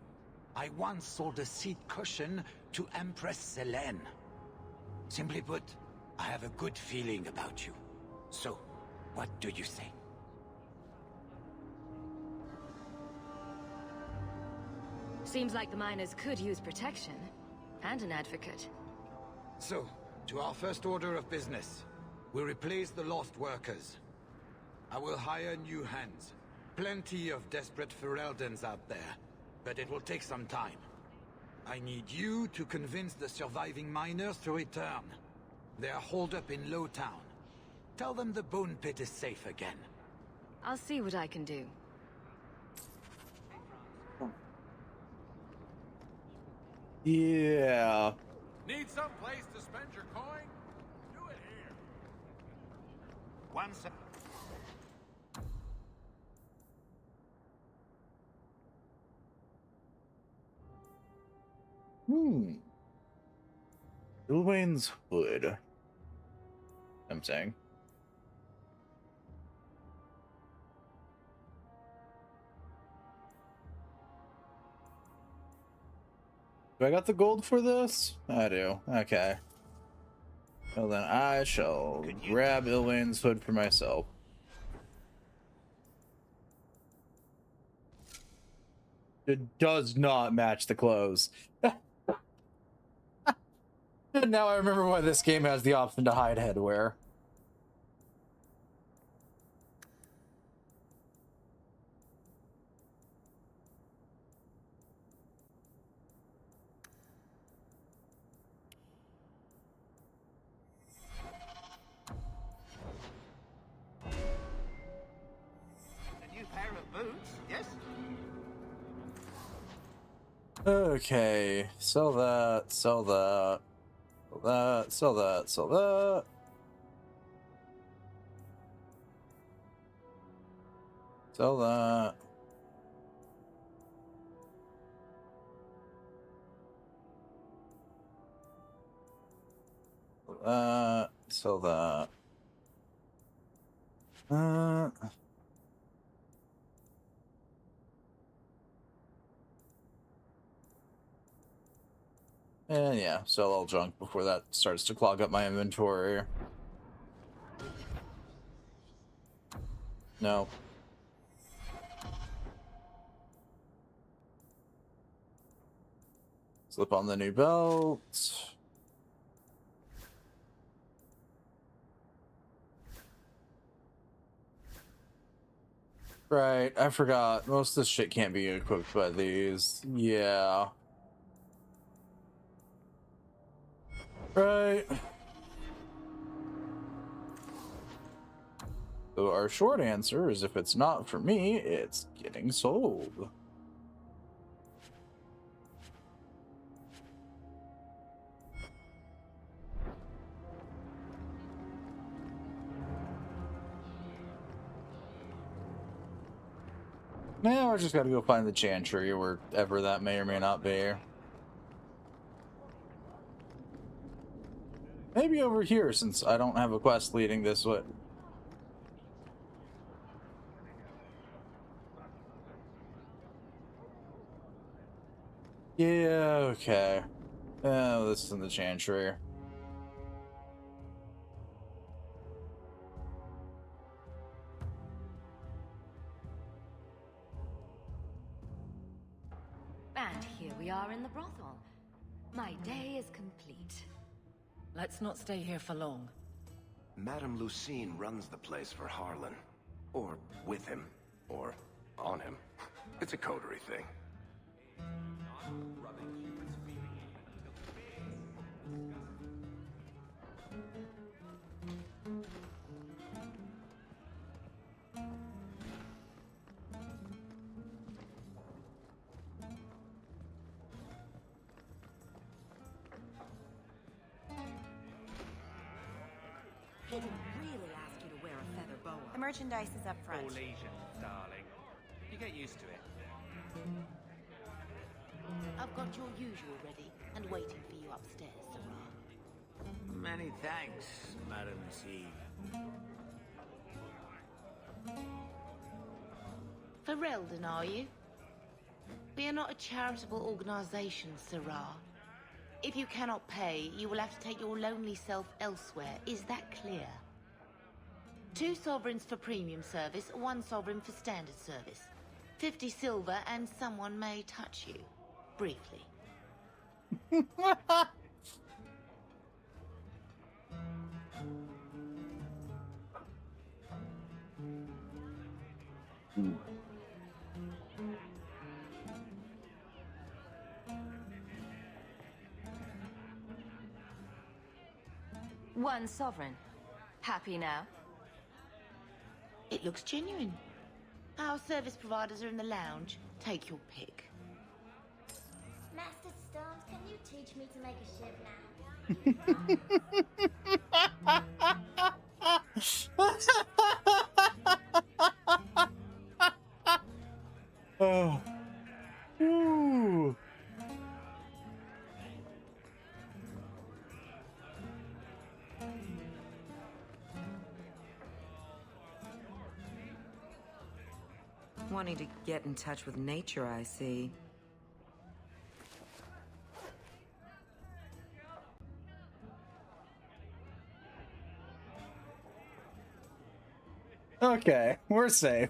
I once sold a seat cushion to Empress Selene. Simply put, I have a good feeling about you. So, what do you say? Seems like the miners could use protection. And an advocate. So, to our first order of business. We replace the lost workers. I will hire new hands. Plenty of desperate Ferelden's out there. But it will take some time. I need you to convince the surviving miners to return. They are holed up in Lowtown. Tell them the Bone Pit is safe again. I'll see what I can do. Yeah. Need some place to spend your coin? Do it here. One sec. Ilwain's hood. I'm saying. Do I got the gold for this? I do. Okay. Well then I shall grab Ilwain's hood for myself. It does not match the clothes. Now I remember why this game has the option to hide headwear. A new pair of boots, yes? Okay, sell that, sell that, sell that, sell that, sell that. Sell that. Sell that. And yeah, sell all junk before that starts to clog up my inventory. No. Slip on the new belt. Right, I forgot. Most of this shit can't be equipped by these. Yeah. Right. So our short answer is if it's not for me, it's getting sold. Now I just gotta go find the chantry, wherever that may or may not be. Maybe over here, since I don't have a quest leading this way. Yeah, okay. Oh, this is in the Chantry. And here we are in the brothel. My day is complete. Let's not stay here for long. Madame Lucine runs the place for Harlan. Or with him. Or on him. It's a coterie thing. He didn't really ask you to wear a feather boa. The merchandise is up front. All leisure, darling. You get used to it. I've got your usual ready and waiting for you upstairs, Sarah. Many thanks, Madame C. Ferelden, are you? We are not a charitable organization, Sarah. If you cannot pay, you will have to take your lonely self elsewhere. Is that clear? 2 sovereigns for premium service, 1 sovereign for standard service. 50 silver and someone may touch you. Briefly. One sovereign. Happy now? It looks genuine. Our service providers are in the lounge. Take your pick. Master Stones, can you teach me to make a ship now? Oh. Ooh. Wanting to get in touch with nature, I see. Okay, we're safe.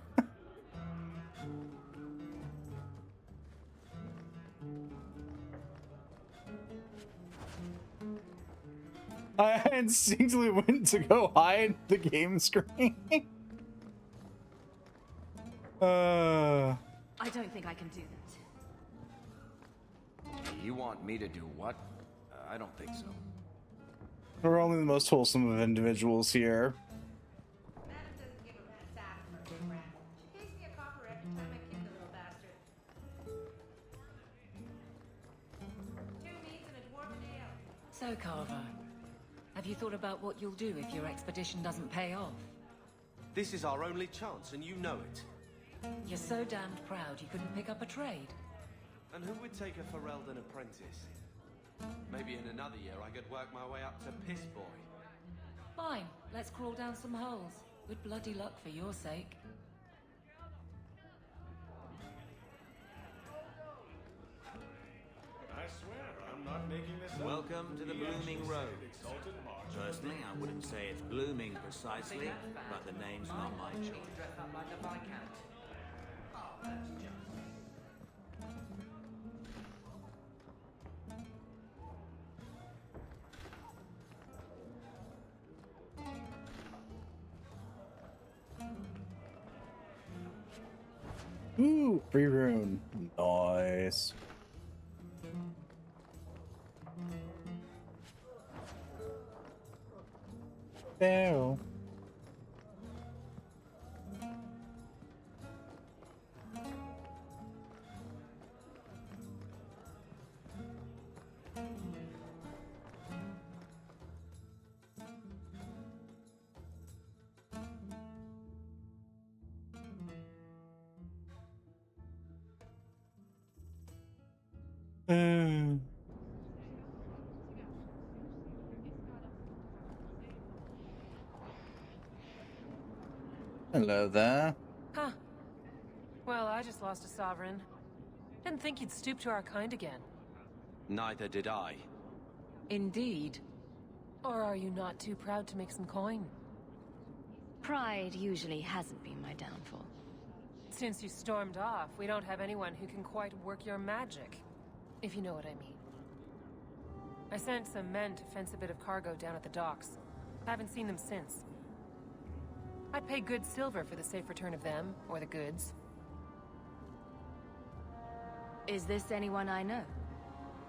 I instinctively went to go hide the game screen. I don't think I can do that. You want me to do what? I don't think so. We're only the most wholesome of individuals here. So, Carver, have you thought about what you'll do if your expedition doesn't pay off? This is our only chance, and you know it. You're so damned proud you couldn't pick up a trade. And who would take a Ferelden apprentice? Maybe in another year I could work my way up to Piss Boy. Fine, let's crawl down some holes. With bloody luck for your sake. I swear, I'm not making this up. Welcome to the He Blooming actually Road. said it exalted march. Personally, I wouldn't say it's blooming precisely, but the name's not my choice. Ooh, free rune. Nice. Barrel. Hello there. Huh. Well, I just lost a sovereign. Didn't think you'd stoop to our kind again. Neither did I. Indeed. Or are you not too proud to make some coin? Pride usually hasn't been my downfall. Since you stormed off, we don't have anyone who can quite work your magic. If you know what I mean. I sent some men to fence a bit of cargo down at the docks. Haven't seen them since. I'd pay good silver for the safe return of them, or the goods. Is this anyone I know?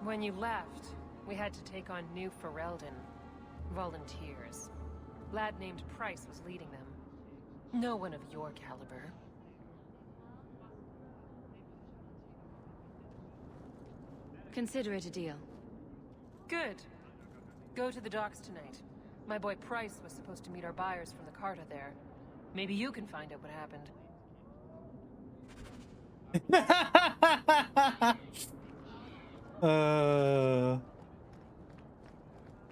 When you left, we had to take on New Ferelden. Volunteers. Lad named Price was leading them. No one of your caliber. Consider it a deal. Good. Go to the docks tonight. My boy Price was supposed to meet our buyers from the Carta there. Maybe you can find out what happened.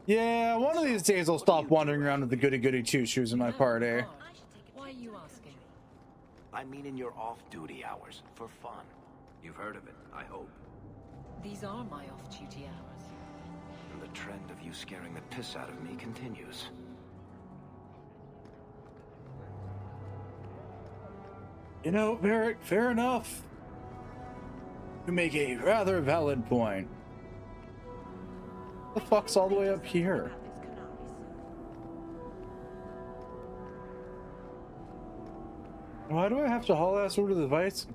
Yeah, one of these days I'll stop wandering around with the goody-goody two-shoes in my party. Why are you asking? I mean in your off-duty hours, for fun. You've heard of it, I hope. These are my off-duty hours. And the trend of you scaring the piss out of me continues. You know, Varric, fair enough. You make a rather valid point. The fuck's all the way up here? Why do I have to haul ass over to the Vice?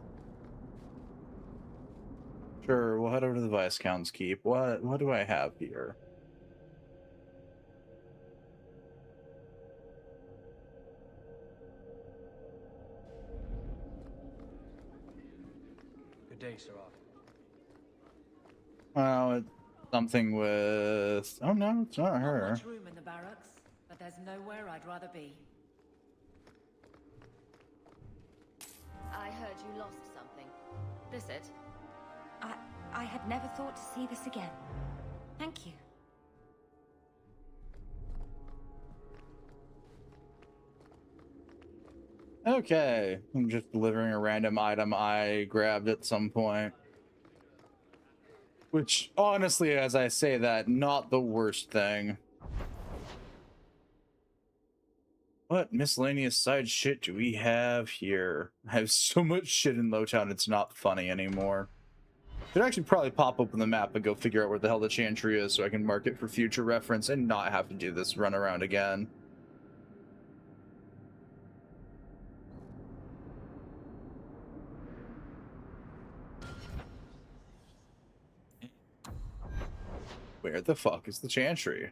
Sure, we'll head over to the Viscount's Keep. What do I have here? Good day, Sir Hawke. Oh, it's something with... Oh no, it's not her. Not much room in the barracks, but there's nowhere I'd rather be. I heard you lost something. This it? I had never thought to see this again. Thank you. Okay, I'm just delivering a random item I grabbed at some point. Which, honestly, as I say that, not the worst thing. What miscellaneous side shit do we have here? I have so much shit in Lowtown, it's not funny anymore. Could actually probably pop open the map and go figure out where the hell the Chantry is so I can mark it for future reference and not have to do this run around again. Where the fuck is the Chantry?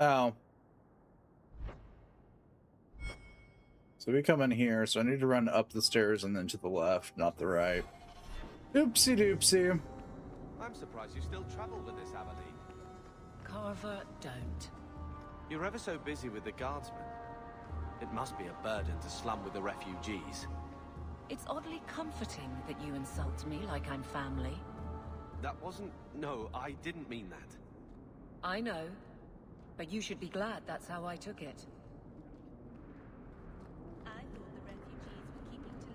Oh. So we come in here, so I need to run up the stairs and then to the left, not the right. Oopsie doopsie. I'm surprised you still travel with this, Amelie. Carver, don't. You're ever so busy with the guardsmen. It must be a burden to slum with the refugees. It's oddly comforting that you insult me like I'm family. That wasn't... No, I didn't mean that. I know, but you should be glad that's how I took it. I thought the refugees were keeping to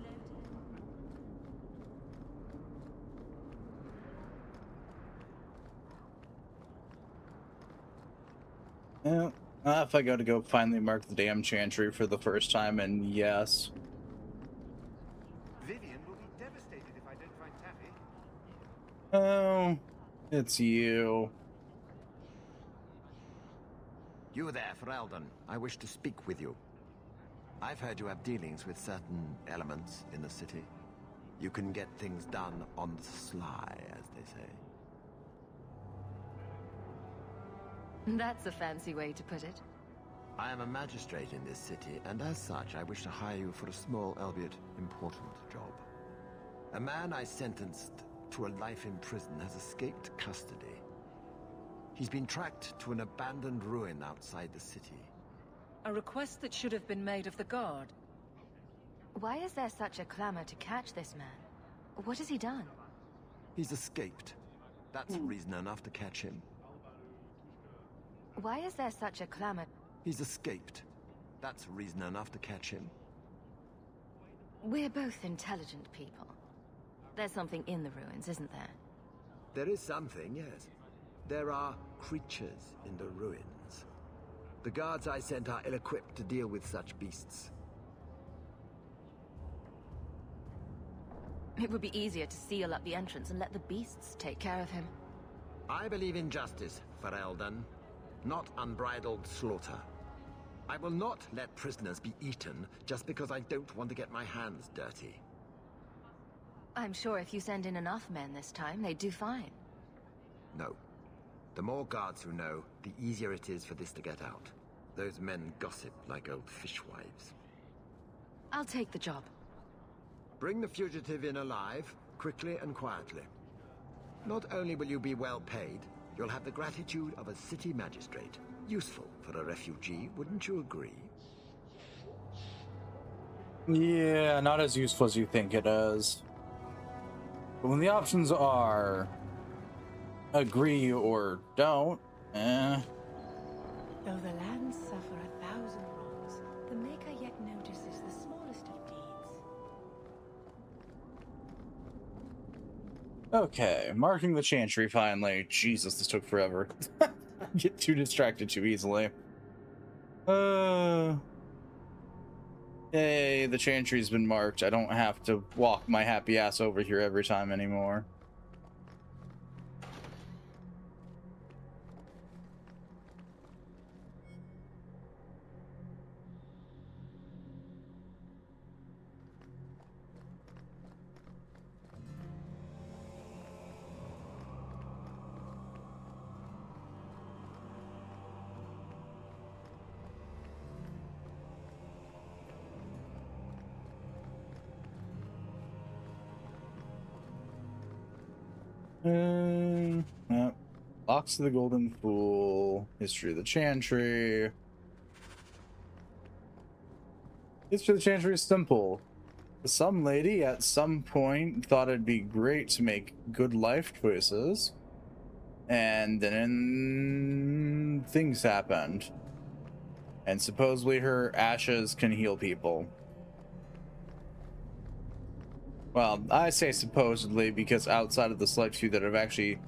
Lowdown. Yeah, if I go to go finally mark the damn Chantry for the first time, and yes. Vivian will be devastated if I don't find Taffy. Oh, it's you. You there, Ferelden. I wish to speak with you. I've heard you have dealings with certain elements in the city. You can get things done on the sly, as they say. That's a fancy way to put it. I am a magistrate in this city, and as such, I wish to hire you for a small, albeit important, job. A man I sentenced to a life in prison has escaped custody. He's been tracked to an abandoned ruin outside the city. A request that should have been made of the guard. Why is there such a clamor to catch this man? What has he done? He's escaped. That's reason enough to catch him. Why is there such a clamor? He's escaped. That's reason enough to catch him. We're both intelligent people. There's something in the ruins, isn't there? There is something, yes. There are creatures in the ruins. The guards I sent are ill-equipped to deal with such beasts. It would be easier to seal up the entrance and let the beasts take care of him. I believe in justice, Ferelden, not unbridled slaughter. I will not let prisoners be eaten just because I don't want to get my hands dirty. I'm sure if you send in enough men this time, they'd do fine. No. The more guards who know, the easier it is for this to get out. Those men gossip like old fishwives. I'll take the job. Bring the fugitive in alive, quickly and quietly. Not only will you be well paid, you'll have the gratitude of a city magistrate. Useful for a refugee, wouldn't you agree? Yeah, not as useful as you think it is. But when the options are agree or don't, Though the lands suffer 1,000 wrongs, the Maker yet notices the smallest of deeds. Okay, marking the chantry finally. Jesus, this took forever. I get too distracted too easily. Hey, the chantry's been marked. I don't have to walk my happy ass over here every time anymore. Yep. Locks to the Golden Pool. History of the Chantry. History of the Chantry is simple. Some lady at some point thought it'd be great to make good life choices. And then things happened. And supposedly her ashes can heal people. Well, I say supposedly because outside of the select few that have actually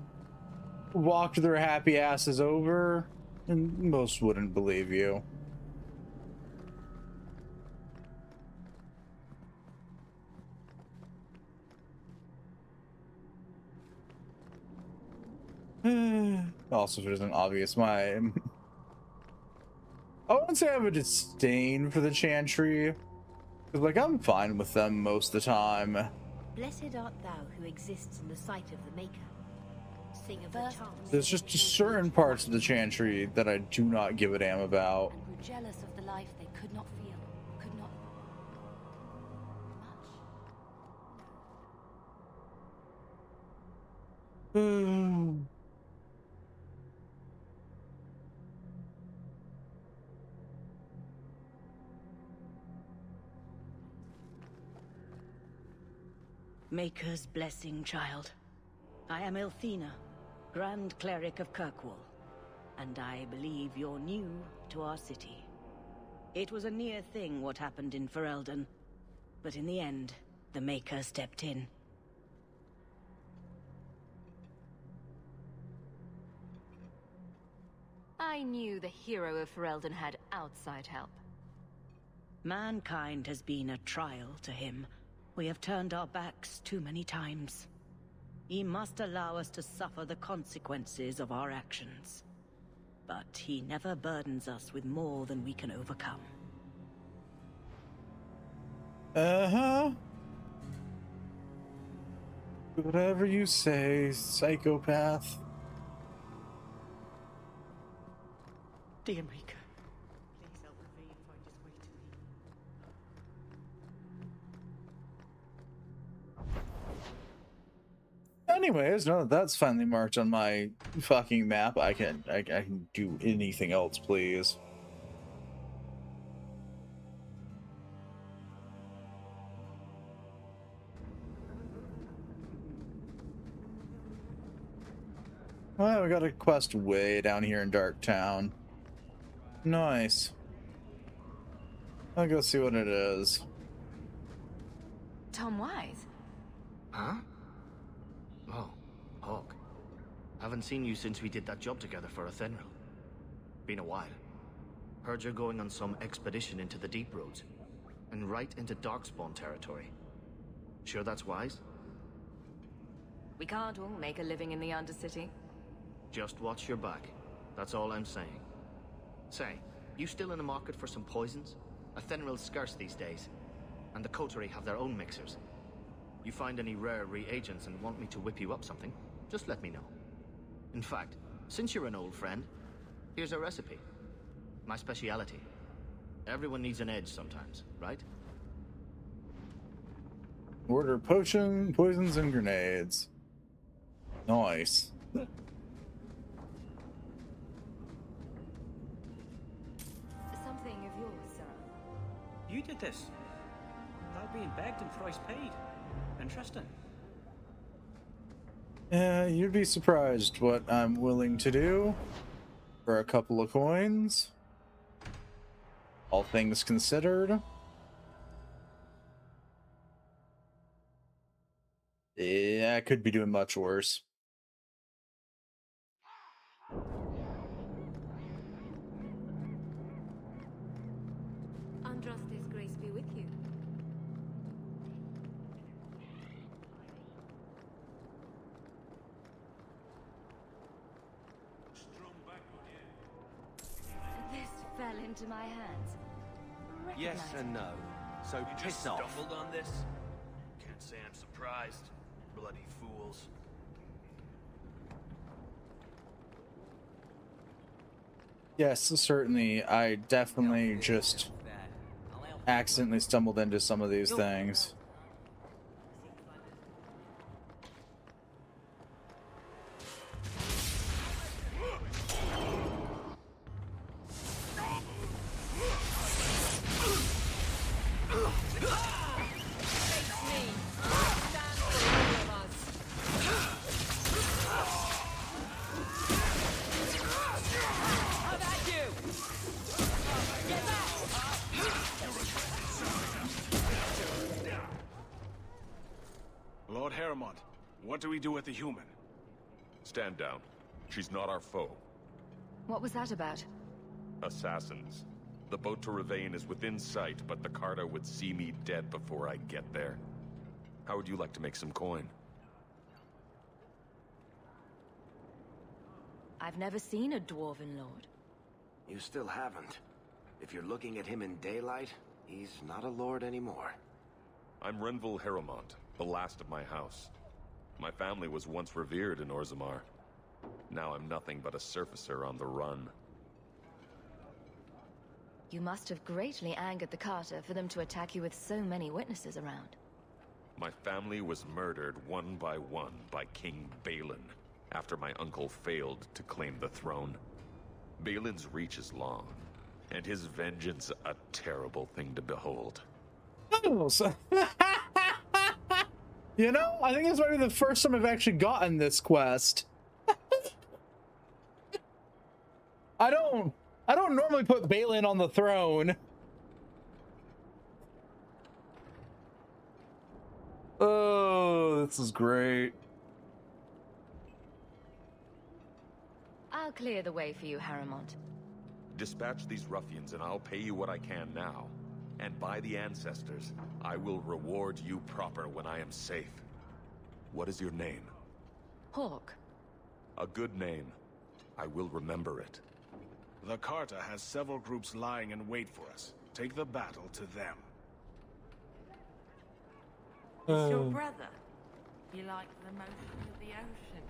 walked their happy asses over, and most wouldn't believe you. Also, if it isn't obvious, I wouldn't say I have a disdain for the Chantry. Like, I'm fine with them most of the time. Blessed art thou who exists in the sight of the Maker. Sing of the charms. There's just certain parts of the Chantry that I do not give a damn about. And grew jealous of the life they could not feel, could not much. Maker's blessing, child. I am Elthina, Grand Cleric of Kirkwall, and I believe you're new to our city. It was a near thing what happened in Ferelden, but in the end, the Maker stepped in. I knew the hero of Ferelden had outside help. Mankind has been a trial to him. We have turned our backs too many times. He must allow us to suffer the consequences of our actions. But he never burdens us with more than we can overcome. Uh-huh. Whatever you say, psychopath. Dear Maker, please help Ravine find his way to me. Anyways, now that that's finally marked on my fucking map, I can do anything else, please. Well, we got a quest way down here in Dark Town. Nice. I'll go see what it is. Tom Wise? Huh? Oh, Hawke. Haven't seen you since we did that job together for Athenril. Been a while. Heard you're going on some expedition into the deep roads. And right into Darkspawn territory. Sure that's wise? We can't all make a living in the Undercity. Just watch your back. That's all I'm saying. Say, you still in the market for some poisons? Athenril's scarce these days. And the coterie have their own mixers. You find any rare reagents and want me to whip you up something, just let me know. In fact, since you're an old friend, here's a recipe. My speciality. Everyone needs an edge sometimes, right? Order potion, poisons, and grenades. Nice. Something of yours, sir. You did this. Without being begged and thrice paid. Interesting. You'd be surprised what I'm willing to do for a couple of coins. All things considered. Yeah, I could be doing much worse. Andraste's grace be with you. This fell into my hands. Yes and no. So You just piss off. stumbled on this? Can't say I'm surprised. Bloody fools. Yes, certainly. I definitely just accidentally stumbled into some of these things. Lord Heremont, what do we do with the human? Stand down. She's not our foe. What was that about? Assassins. The boat to Ravane is within sight, but the Carta would see me dead before I get there. How would you like to make some coin? I've never seen a dwarven lord. You still haven't. If you're looking at him in daylight, he's not a lord anymore. I'm Renville Heremont, the last of my house. My family was once revered in Orzammar. Now I'm nothing but a surfacer on the run. You must have greatly angered the Carter for them to attack you with so many witnesses around. My family was murdered one by King Balin, after my uncle failed to claim the throne. Balin's reach is long, and his vengeance a terrible thing to behold. Oh, so you know, I think this might be the first time I've actually gotten this quest. I don't normally put Balin on the throne. Oh, this is great. I'll clear the way for you, Heremont. Dispatch these ruffians and I'll pay you what I can now. And by the ancestors, I will reward you proper when I am safe. What is your name? Hawke. A good name. I will remember it. The Carta has several groups lying in wait for us. Take the battle to them. It's your brother. You like the motion of the ocean.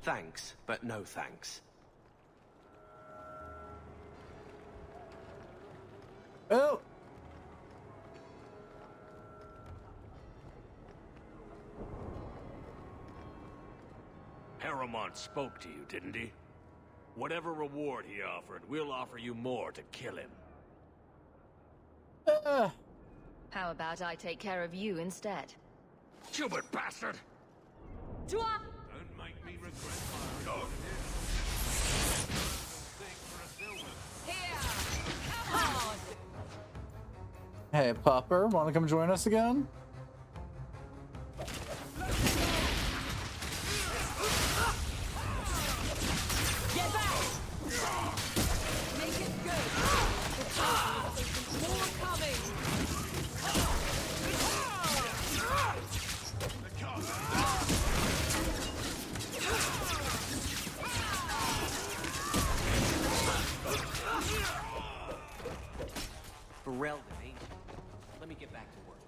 Thanks, but no thanks. Oh! Heremont spoke to you, didn't he? Whatever reward he offered, we'll offer you more to kill him. How about I take care of you instead? Stupid bastard! Dwarf! Don't make me regret my Here! Hey, Pupper, want to come join us again? Get back! Make it good! More coming! Ferelden, ain't you? Let me get back to work.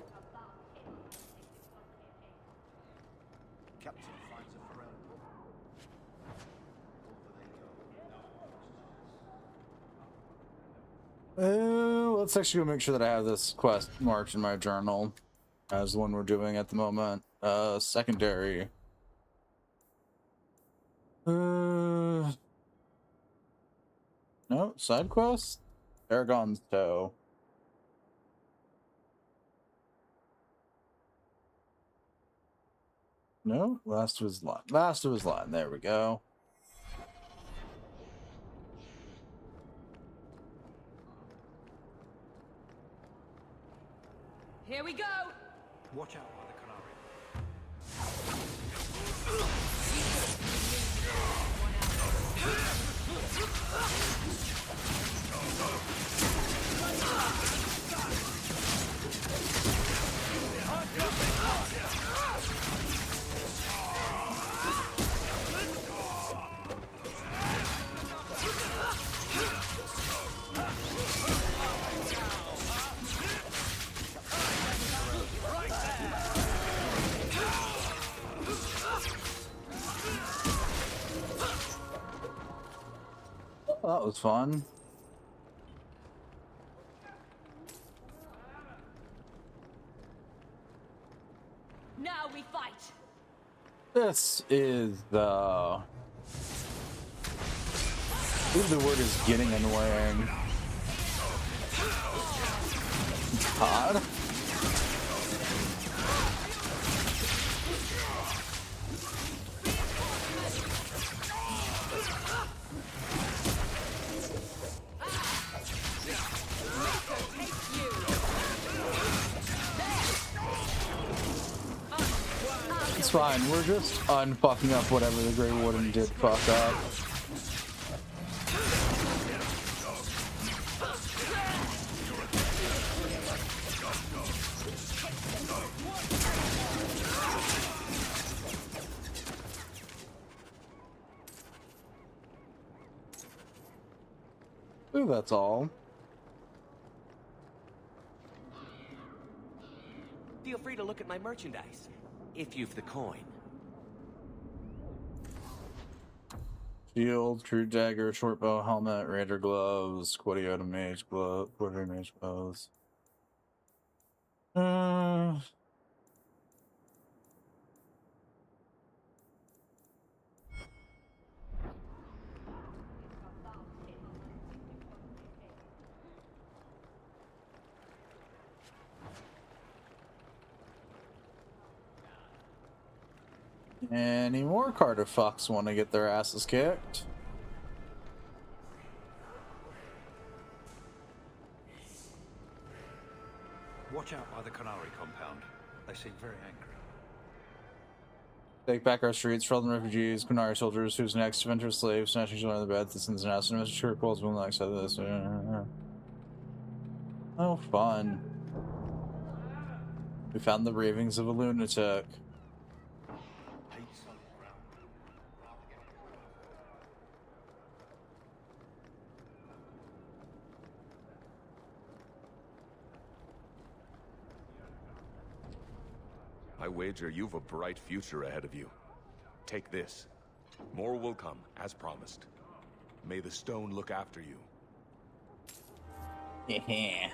Captain finds a Ferelden. Let's actually go make sure that I have this quest marked in my journal as the one we're doing at the moment. Secondary. No, side quest? Aragon's Toe. No, last of his line. Last of his line. There we go. Here we go! Watch out by the canary. Well, that was fun. Now we fight! This is the... I believe the word is getting annoying. God. It's fine, we're just unfucking up whatever the Grey Warden did fuck up. Ooh, that's all. Feel free to look at my merchandise, if you've the coin. Shield, true dagger, short bow, helmet, raider gloves, Quadriota mage glove, Quadriota mage gloves. Any more Carter fucks want to get their asses kicked? Watch out by the canary compound. They seem very angry. Take back our streets, Freldon refugees, Kunari soldiers, who's next, Venture slaves, snatching children on the bed, this is an acid, Mr. Sure calls will not accept this. Oh, fun. We found the ravings of a lunatic. I wager you've a bright future ahead of you. Take this. More will come, as promised. May the stone look after you. Yeah.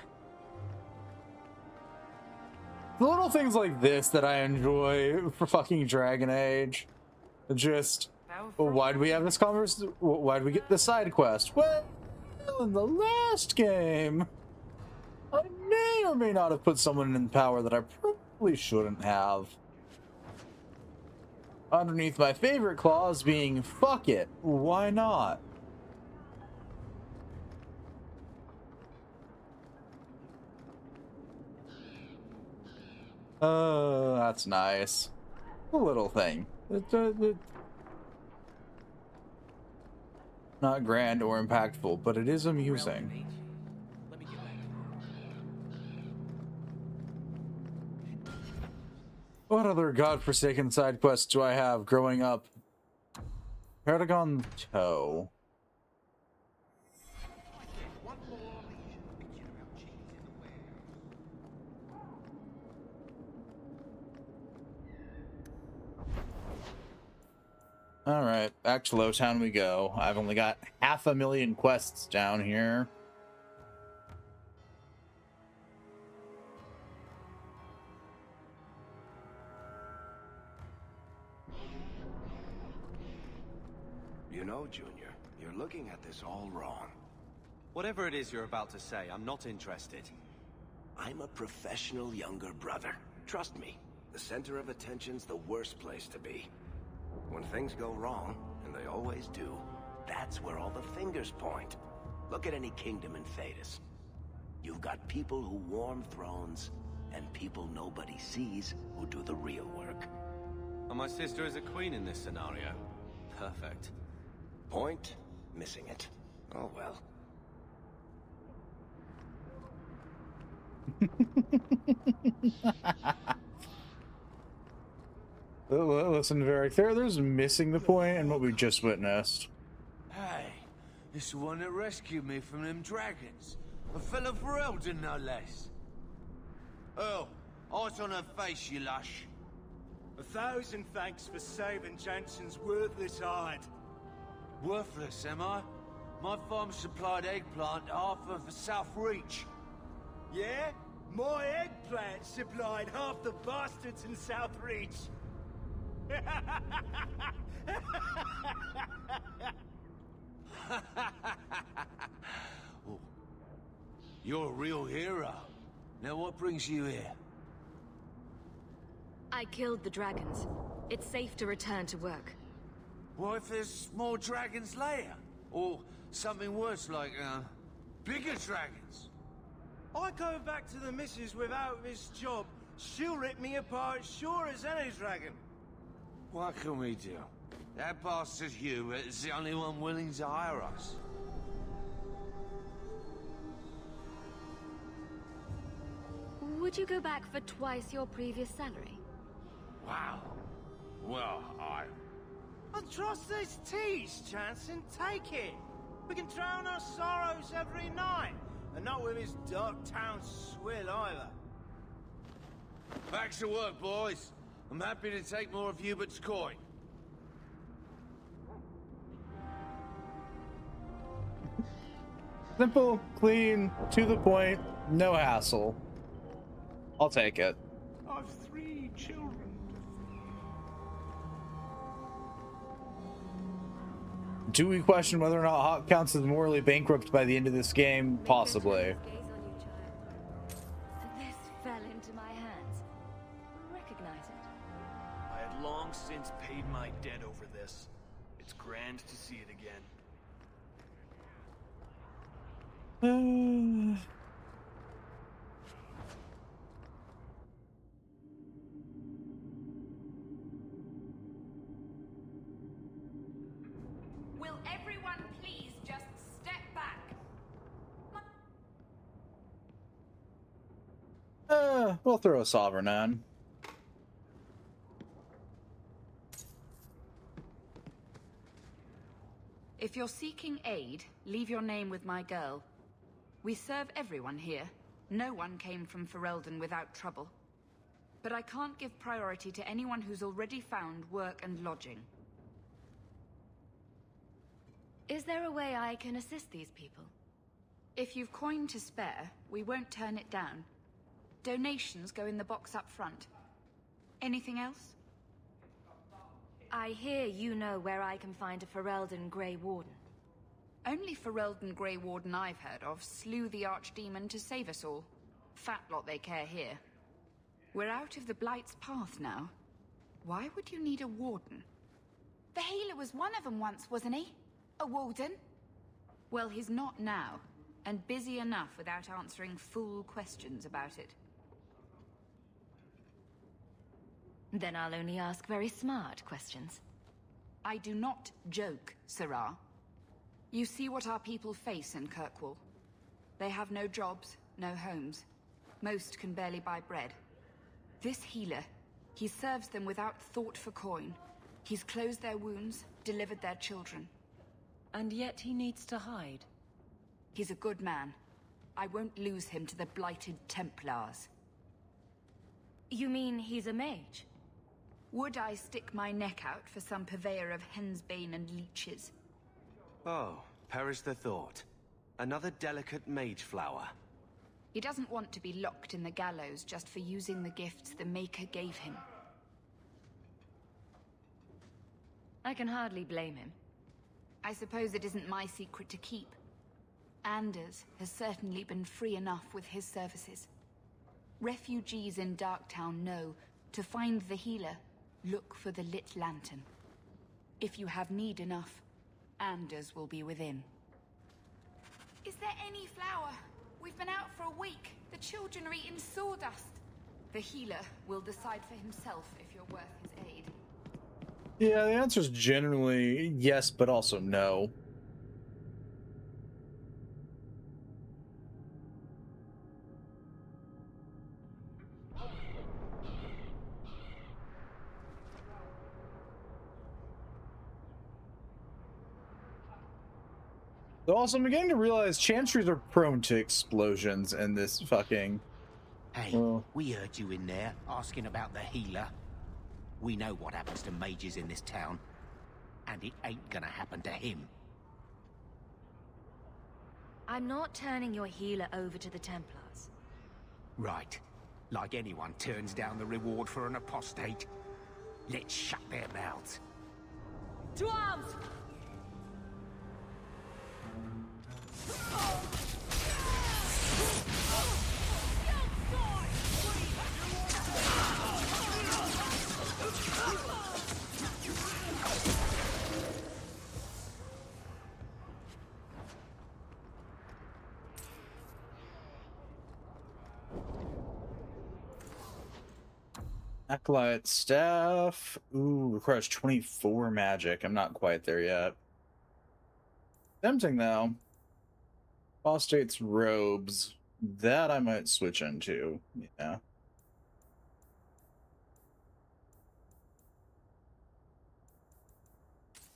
The little things like this that I enjoy for fucking Dragon Age. Just, well, why do we have this conversation? Why do we get the side quest? Well, in the last game, I may or may not have put someone in power that I probably shouldn't have. Underneath my favorite clause being, fuck it, why not? Oh, that's nice. A little thing. Not grand or impactful, but it is amusing. What other godforsaken side quests do I have growing up? Paragon Toe. Alright, back to Lowtown we go. I've only got 500,000 quests down here. You know, Junior, you're looking at this all wrong. Whatever it is you're about to say, I'm not interested. I'm a professional younger brother. Trust me, the center of attention's the worst place to be. When things go wrong, and they always do, that's where all the fingers point. Look at any kingdom in Thedas. You've got people who warm thrones, and people nobody sees who do the real work. And my sister is a queen in this scenario. Perfect. Point? Missing it. Oh well. Listen, Varric, there's missing the point in what we just witnessed. Hey, this the one that rescued me from them dragons. A fellow for Eldon, no less. Oh, eyes on her face, you lush. 1,000 thanks for saving Jansen's worthless hide. Worthless, am I? My farm supplied eggplant half of the South Reach. Yeah? My eggplant supplied half the bastards in South Reach. Oh, you're a real hero. Now what brings you here? I killed the dragons. It's safe to return to work. What if there's more dragons later? Or something worse like, bigger dragons? I go back to the missus without this job. She'll rip me apart sure as any dragon. What can we do? That bastard Hubert is the only one willing to hire us. Would you go back for twice your previous salary? Wow. Well, I trust these teas, Jansen. Take it. We can drown our sorrows every night. And not with his dark town swill either. Back to work, boys. I'm happy to take more of Hubert's coin. Simple, clean, to the point, no hassle. I'll take it. I've 3 children. Do we question whether or not Hawke counts as morally bankrupt by the end of this game? Possibly. This fell into my hands. Recognize it? I had long since paid my debt over this. It's grand to see it again. Will everyone please just step back? We'll throw a sovereign on. If you're seeking aid, leave your name with my girl. We serve everyone here. No one came from Ferelden without trouble. But I can't give priority to anyone who's already found work and lodging. Is there a way I can assist these people? If you've coin to spare, we won't turn it down. Donations go in the box up front. Anything else? I hear you know where I can find a Ferelden Grey Warden. Only Ferelden Grey Warden I've heard of slew the Archdemon to save us all. Fat lot they care here. We're out of the Blight's path now. Why would you need a warden? The healer was one of them once, wasn't he? A warden? Well, he's not now, and busy enough without answering fool questions about it. Then I'll only ask very smart questions. I do not joke, Sirrah. You see what our people face in Kirkwall. They have no jobs, no homes. Most can barely buy bread. This healer, he serves them without thought for coin. He's closed their wounds, delivered their children. And yet he needs to hide. He's a good man. I won't lose him to the blighted Templars. You mean he's a mage? Would I stick my neck out for some purveyor of hensbane and leeches? Oh, perish the thought. Another delicate mage flower. He doesn't want to be locked in the gallows just for using the gifts the Maker gave him. I can hardly blame him. I suppose it isn't my secret to keep. Anders has certainly been free enough with his services. Refugees in Darktown know, to find the healer, look for the lit lantern. If you have need enough, Anders will be within. Is there any flour? We've been out for a week. The children are eating sawdust. The healer will decide for himself if you're worth his aid. Yeah, the answer is generally yes, but also no. Also, I'm beginning to realize chantries are prone to explosions in this fucking... Hey, we heard you in there asking about the healer. We know what happens to mages in this town, and it ain't gonna happen to him. I'm not turning your healer over to the Templars. Right. Like anyone turns down the reward for an apostate. Let's shut their mouths. To arms! Acolyte staff. Ooh, requires 24 magic. I'm not quite there yet. Tempting though. Apostate's robes. That I might switch into. Yeah.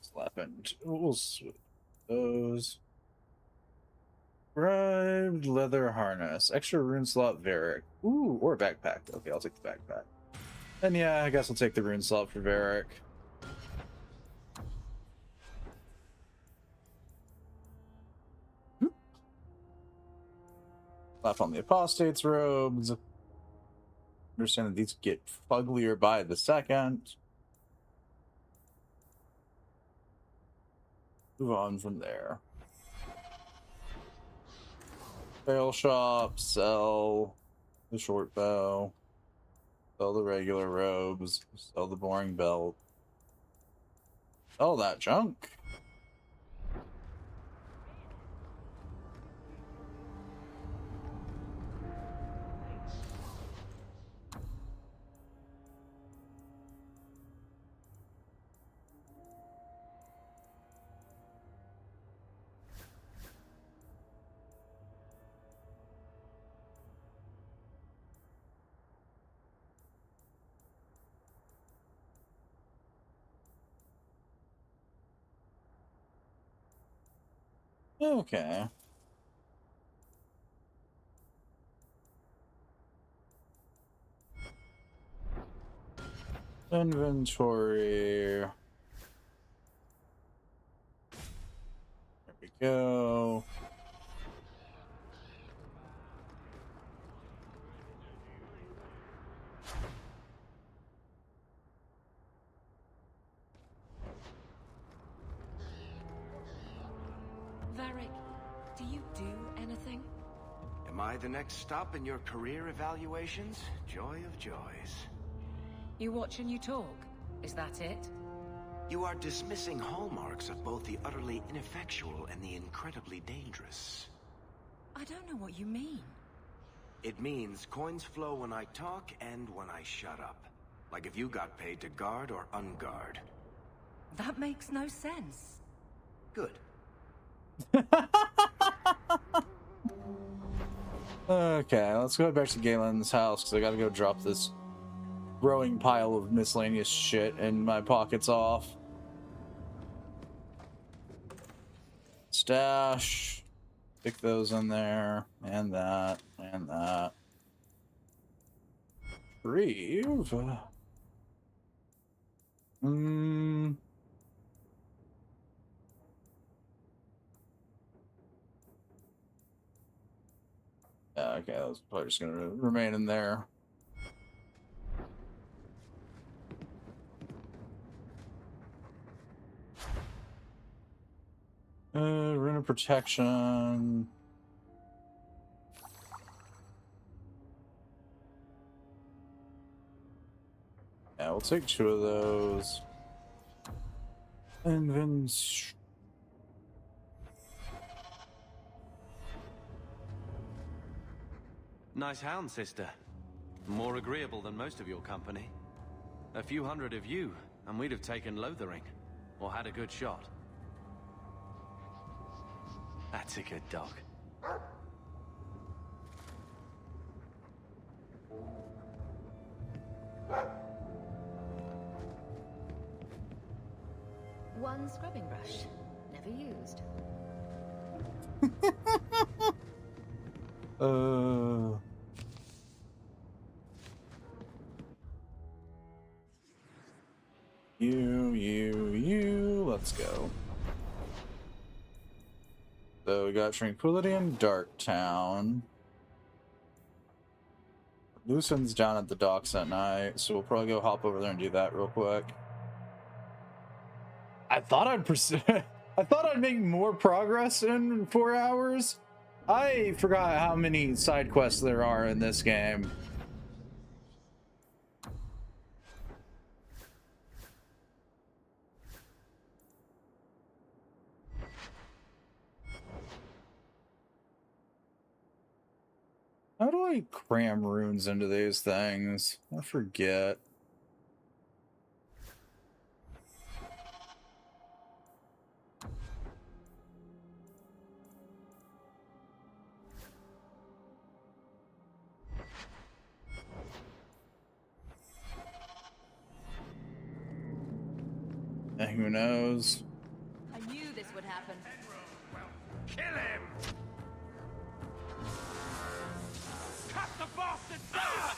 Slap into. We'll switch those. Bribed leather harness. Extra rune slot Varric. Ooh, or backpack. Okay, I'll take the backpack. And yeah, I guess I'll take the rune slot for Varric. Slap on the apostate's robes. Understand that these get fugglier by the second. Move on from there. Sale shop, sell the short bow, sell the regular robes, sell the boring belt, sell that junk. Okay. Inventory. There we go. Varric, do you do anything? Am I the next stop in your career evaluations? Joy of joys. You watch and you talk. Is that it? You are dismissing hallmarks of both the utterly ineffectual and the incredibly dangerous. I don't know what you mean. It means coins flow when I talk and when I shut up. Like if you got paid to guard or unguard. That makes no sense. Good. Okay, let's go back to Galen's house because I gotta go drop this growing pile of miscellaneous shit and my pockets off. Stash. Stick those in there. And that. And that. Reeve. Yeah, okay, that's probably just gonna remain in there. Rune of protection. Yeah, we'll take 2 of those. And then Nice hound, sister. More agreeable than most of your company. A few hundred of you, and we'd have taken Lothering. Or had a good shot. That's a good dog. One scrubbing brush. Never used. You, let's go. So we got Tranquility in Darktown. Lucen's down at the docks at night, so we'll probably go hop over there and do that real quick. I thought I'd make more progress in 4 hours. I forgot how many side quests there are in this game. How do I cram runes into these things? I forget. And who knows? I knew this would happen. Kill him! Cut the bastard down!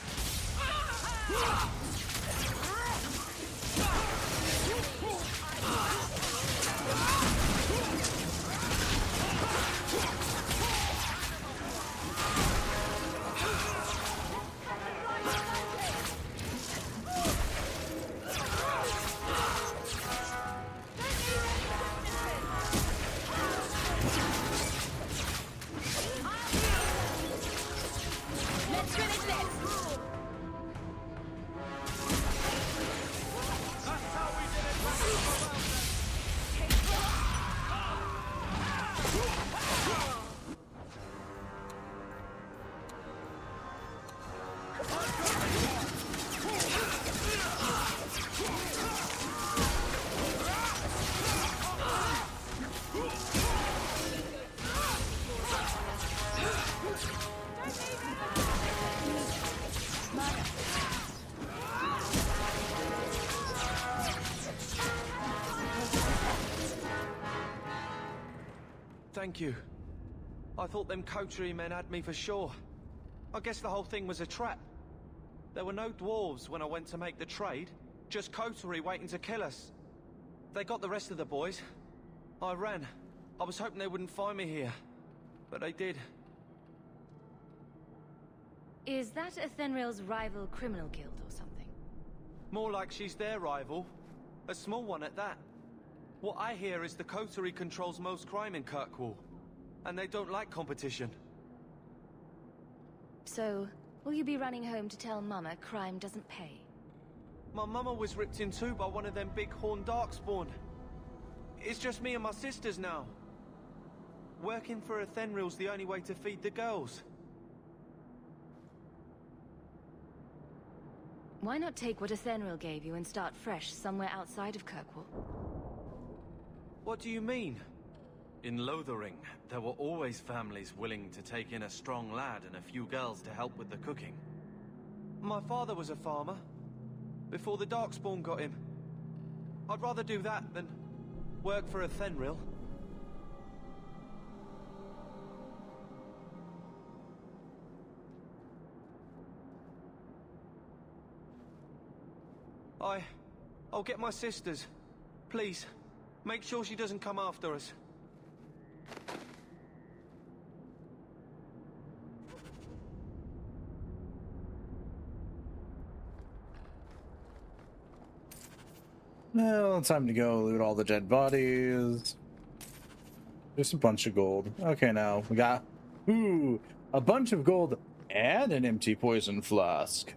Thank you. I thought them coterie men had me for sure. I guess the whole thing was a trap. There were no dwarves when I went to make the trade, just coterie waiting to kill us. They got the rest of the boys. I ran. I was hoping they wouldn't find me here, but they did. Is that Athenril's rival criminal guild or something? More like she's their rival. A small one at that. What I hear is the coterie controls most crime in Kirkwall, and they don't like competition. So, will you be running home to tell Mama crime doesn't pay? My mama was ripped in two by one of them big horned darkspawn. It's just me and my sisters now. Working for Athenril's the only way to feed the girls. Why not take what Athenril gave you and start fresh somewhere outside of Kirkwall? What do you mean? In Lothering, there were always families willing to take in a strong lad and a few girls to help with the cooking. My father was a farmer, before the Darkspawn got him. I'd rather do that than work for Athenril. I'll get my sisters. Please, make sure she doesn't come after us. Well, time to go loot all the dead bodies. There's a bunch of gold. Okay, now we got a bunch of gold and an empty poison flask.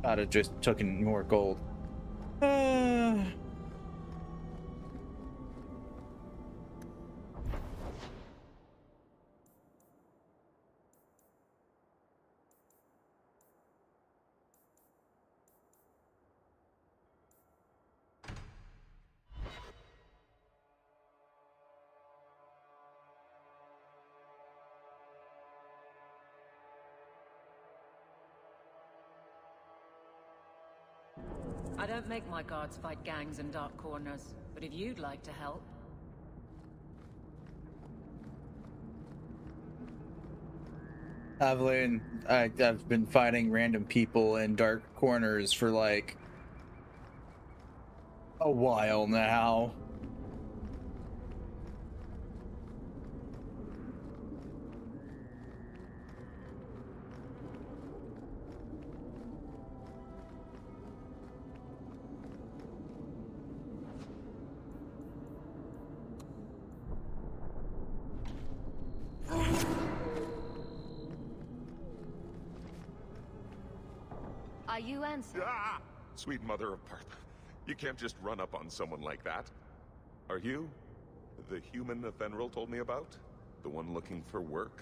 I'd have just taken more gold. I don't make my guards fight gangs in dark corners, but if you'd like to help... Evelyn, I've been fighting random people in dark corners for like a while now. Are you Ansel? Ah! Sweet mother of Partha. You can't just run up on someone like that. Are you the human Athenril told me about? The one looking for work?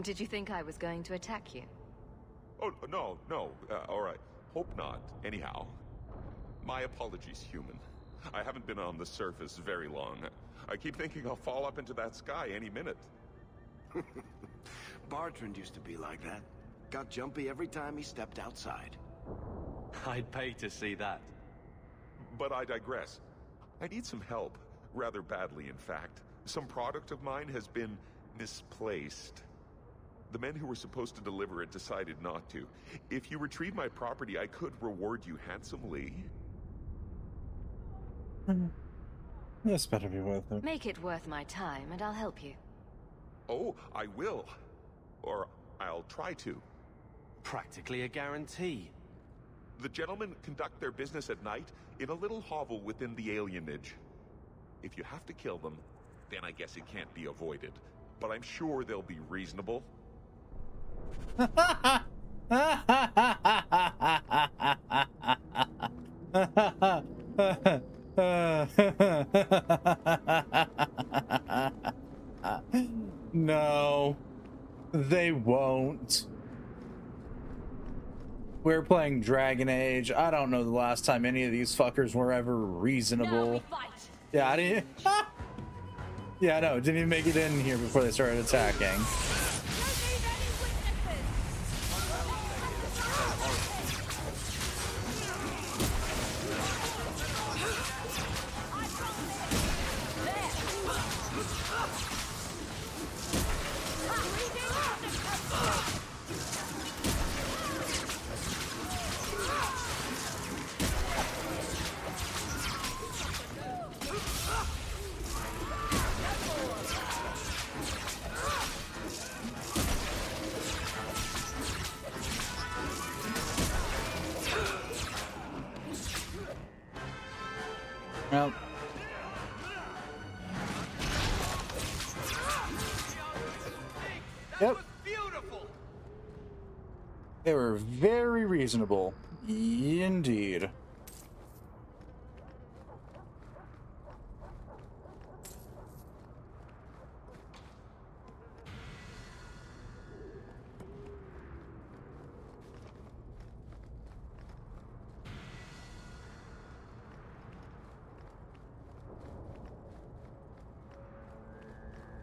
Did you think I was going to attack you? Oh, no. All right. Hope not. Anyhow. My apologies, human. I haven't been on the surface very long. I keep thinking I'll fall up into that sky any minute. Bartrand used to be like that. Got jumpy every time he stepped outside. I'd pay to see that. But I digress. I need some help. Rather badly, in fact. Some product of mine has been misplaced. The men who were supposed to deliver it decided not to. If you retrieve my property, I could reward you handsomely. This better be worth it. Make it worth my time, and I'll help you. Oh, I will. Or I'll try to. Practically a guarantee. The gentlemen conduct their business at night in a little hovel within the alienage. If you have to kill them, then I guess it can't be avoided. But I'm sure they'll be reasonable. No, they won't. We're playing Dragon Age. I don't know the last time any of these fuckers were ever reasonable. Yeah, I didn't. Yeah, no, didn't even make it in here before they started attacking. Well. Yep. They were very reasonable. Indeed.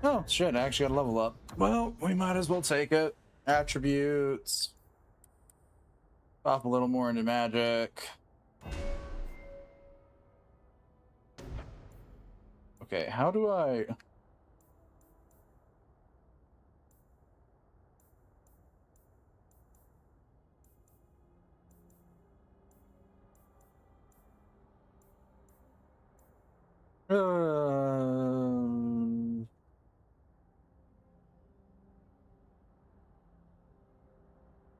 Oh, shit, I actually got a level up. Well, we might as well take it. Attributes. Pop a little more into magic. Okay, how do I...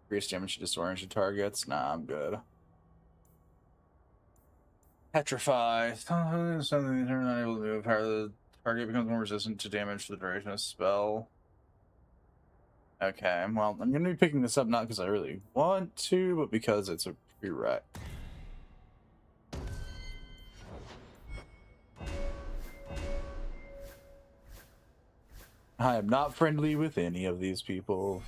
Increase damage to disoriented targets. Nah, I'm good. Petrify. Something they're not able to move. How the target becomes more resistant to damage for the duration of the spell. Okay, well, I'm going to be picking this up not because I really want to, but because it's a prereq. I am not friendly with any of these people.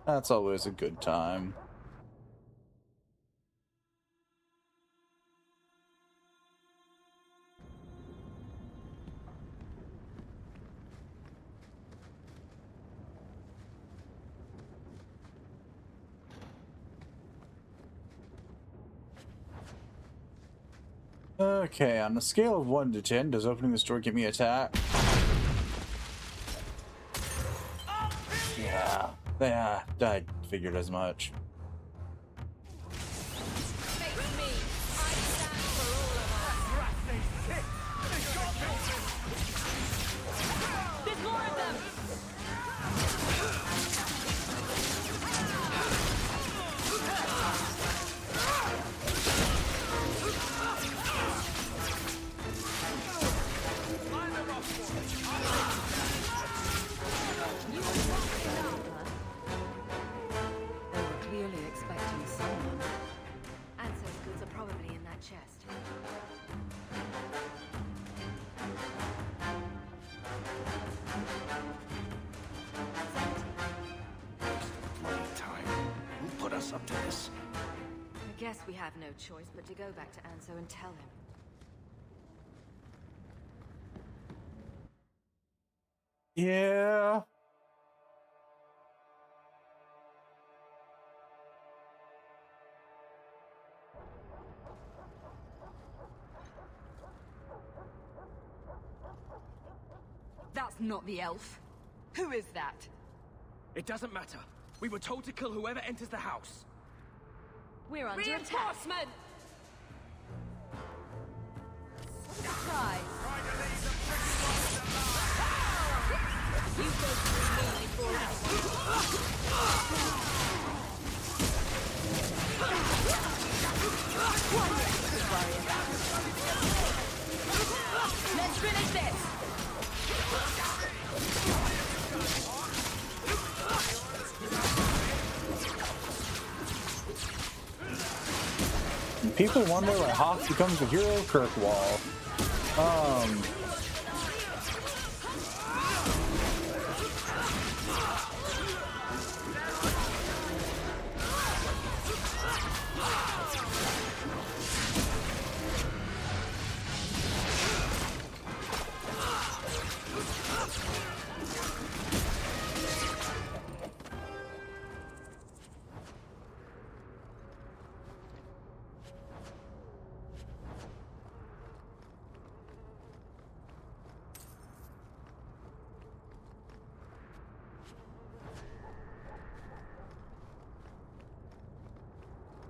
That's always a good time. Okay, on a scale of 1 to 10, does opening this door give me attack? Yeah, I figured as much. There's more of them! They were clearly expecting someone. Anso's goods are probably in that chest. Bloody time. Who put us up to this? I guess we have no choice but to go back to Anso and tell him. Yeah. That's not the elf. Who is that? It doesn't matter. We were told to kill whoever enters the house. We're under attack. Reinforcement! Surprise! You go through me before Let's finish this! And people wonder why Hawke becomes the hero of Kirkwall.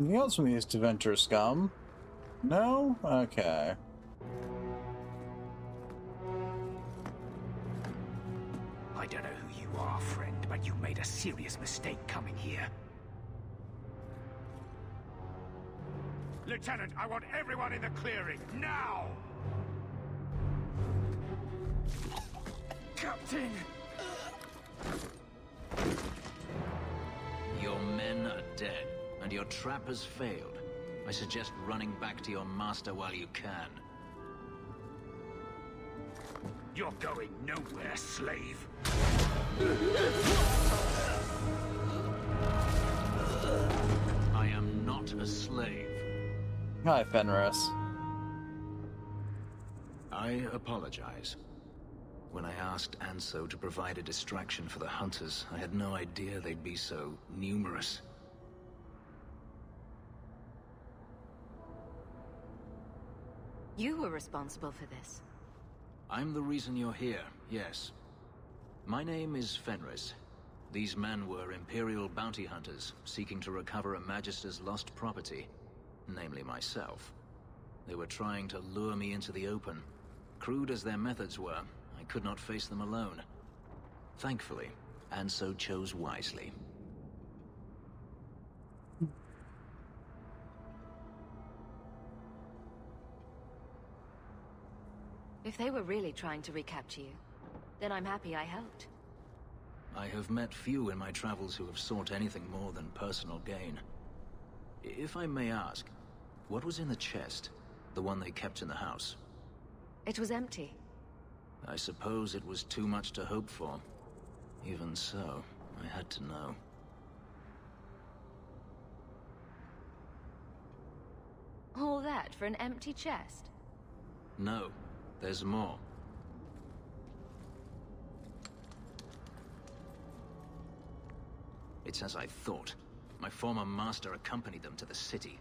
Anything else from these Deventer scum? No? Okay. I don't know who you are, friend, but you made a serious mistake coming here. Lieutenant, I want everyone in the clearing, now! Captain! Your men are dead, and your trap has failed. I suggest running back to your master while you can. You're going nowhere, slave! I am not a slave. Hi, Fenris. I apologize. When I asked Anso to provide a distraction for the hunters, I had no idea they'd be so numerous. You were responsible for this. I'm the reason you're here, yes. My name is Fenris. These men were Imperial bounty hunters, seeking to recover a Magister's lost property, namely myself. They were trying to lure me into the open. Crude as their methods were, I could not face them alone. Thankfully, Anso chose wisely. If they were really trying to recapture you, then I'm happy I helped. I have met few in my travels who have sought anything more than personal gain. If I may ask, what was in the chest? The one they kept in the house? It was empty. I suppose it was too much to hope for. Even so, I had to know. All that for an empty chest? No, there's more. It's as I thought. My former master accompanied them to the city.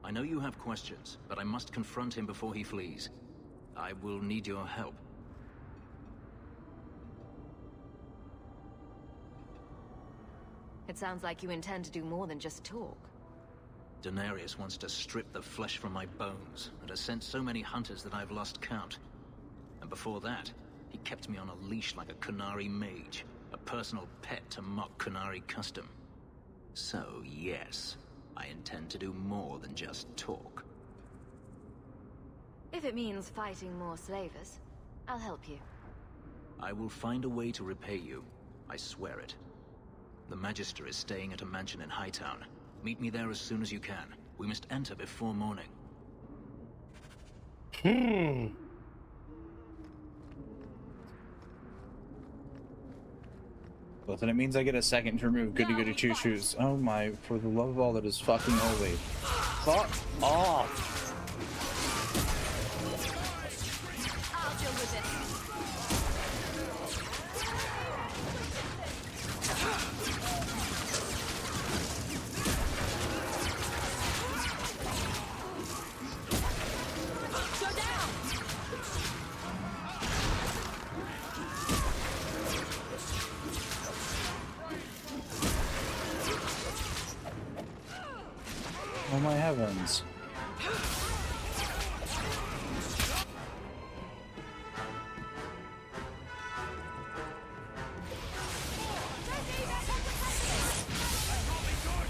I know you have questions, but I must confront him before he flees. I will need your help. It sounds like you intend to do more than just talk. Daenerys wants to strip the flesh from my bones, and has sent so many hunters that I've lost count. And before that, he kept me on a leash like a Qunari mage, a personal pet to mock Qunari custom. So, yes, I intend to do more than just talk. If it means fighting more slavers, I'll help you. I will find a way to repay you. I swear it. The Magister is staying at a mansion in Hightown. Meet me there as soon as you can. We must enter before morning. Well, then it means I get a second to remove goody goody two shoes. Oh my, for the love of all that is fucking holy. Fuck off! I'll deal with it. Oh my heavens.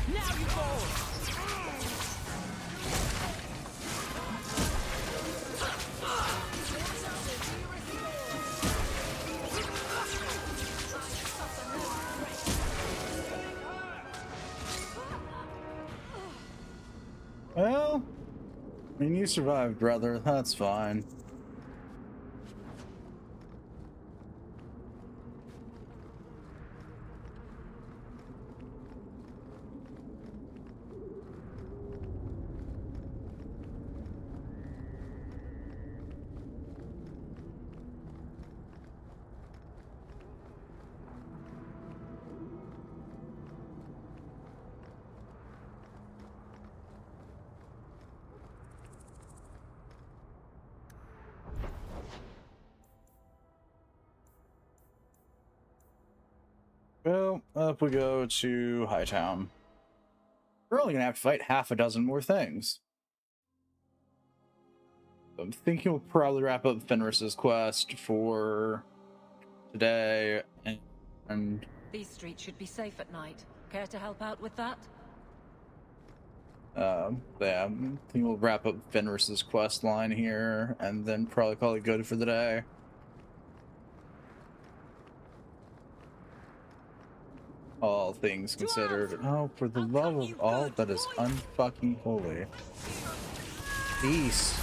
Now you fall! Well, I mean, you survived, brother. That's fine. Well, up we go to Hightown. We're only gonna have to fight half a dozen more things. I'm thinking we'll probably wrap up Fenris's quest for today, and These streets should be safe at night. Care to help out with that? yeah, I think we'll wrap up Fenris's quest line here, and then probably call it good for the day. All things considered. Oh, for the love of all that is unfucking holy. Peace.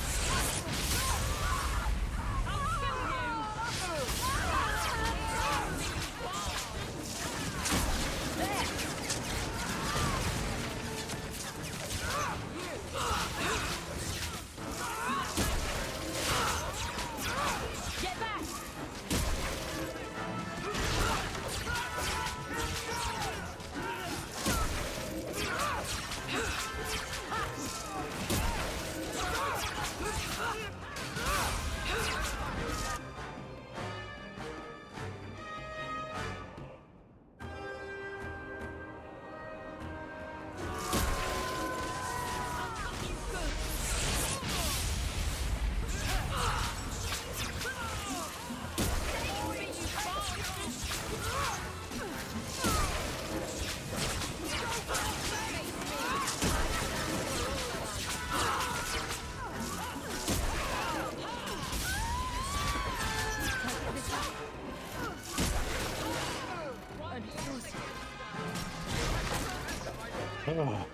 Oh.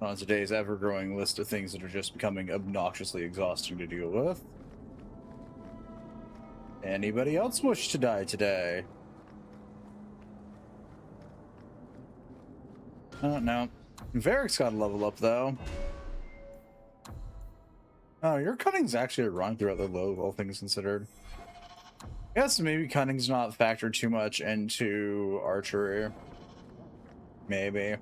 On today's ever-growing list of things that are just becoming obnoxiously exhausting to deal with. Anybody else wish to die today? Oh, no. Varric's got to level up, though. Oh, your cunning's actually a run throughout the low, all things considered. I guess maybe cunning's not factored too much into archery. Maybe.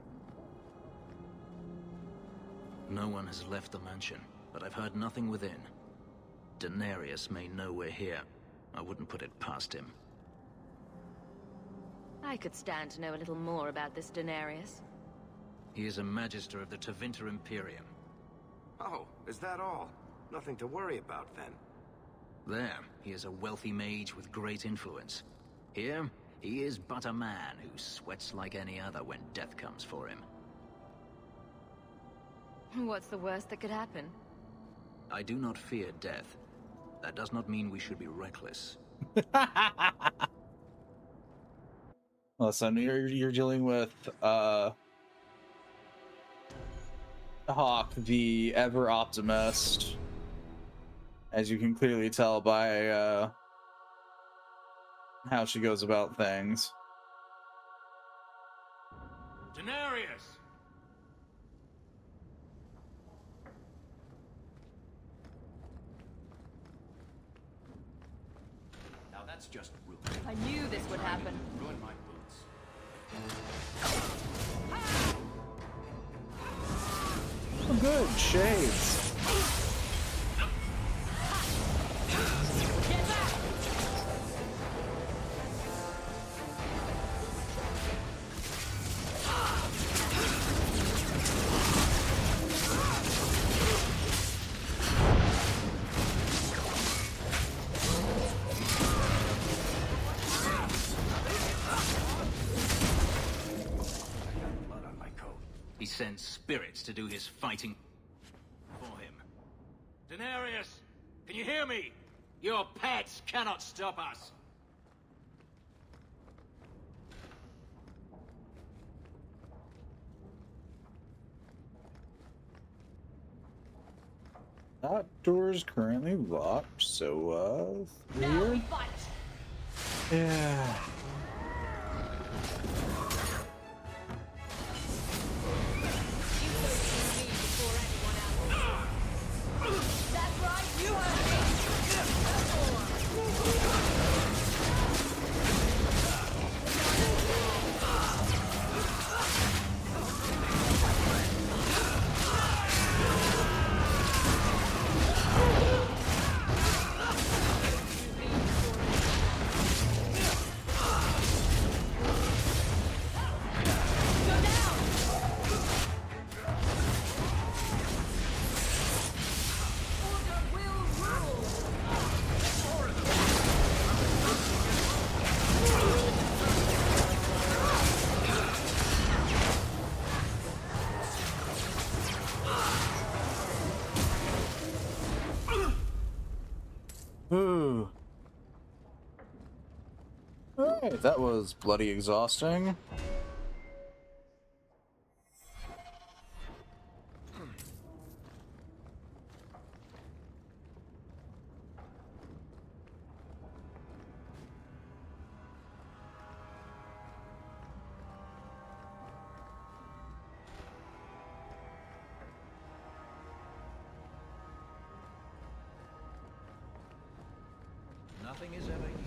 No one has left the mansion, but I've heard nothing within. Denarius may know we're here. I wouldn't put it past him. I could stand to know a little more about this Denarius. He is a Magister of the Tevinter Imperium. Oh, is that all? Nothing to worry about, then. There, he is a wealthy mage with great influence. Here, he is but a man who sweats like any other when death comes for him. What's the worst that could happen? I do not fear death. That does not mean we should be reckless. Listen, you're dealing with Hawke, the ever optimist, as you can clearly tell by how she goes about things. Denarius! Now that's just rude. I knew this would happen. Ruin my boots. Oh, good. Shades. He sends spirits to do his fighting for him. Denarius! Can you hear me? Your pets cannot stop us! That door is currently locked, so here. Yeah. That's right, you heard me! Ooh. Alright, that was bloody exhausting. Nothing is ever easy.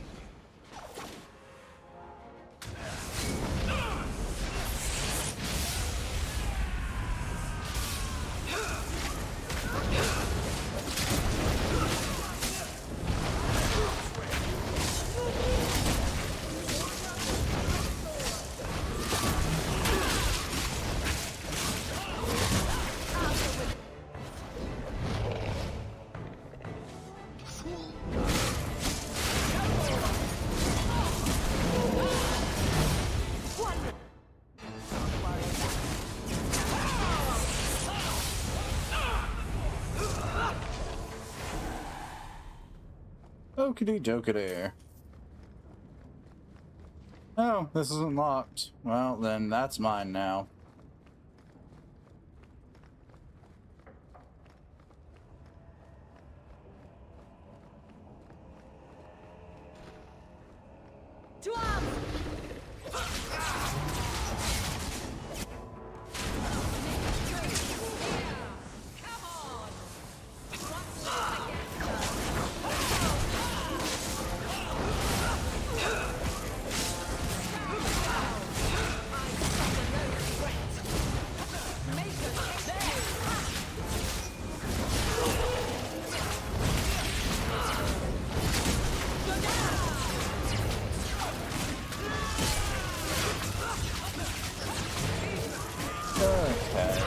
Okity dokity. Oh, this isn't locked. Well, then that's mine now. To arms! Okay.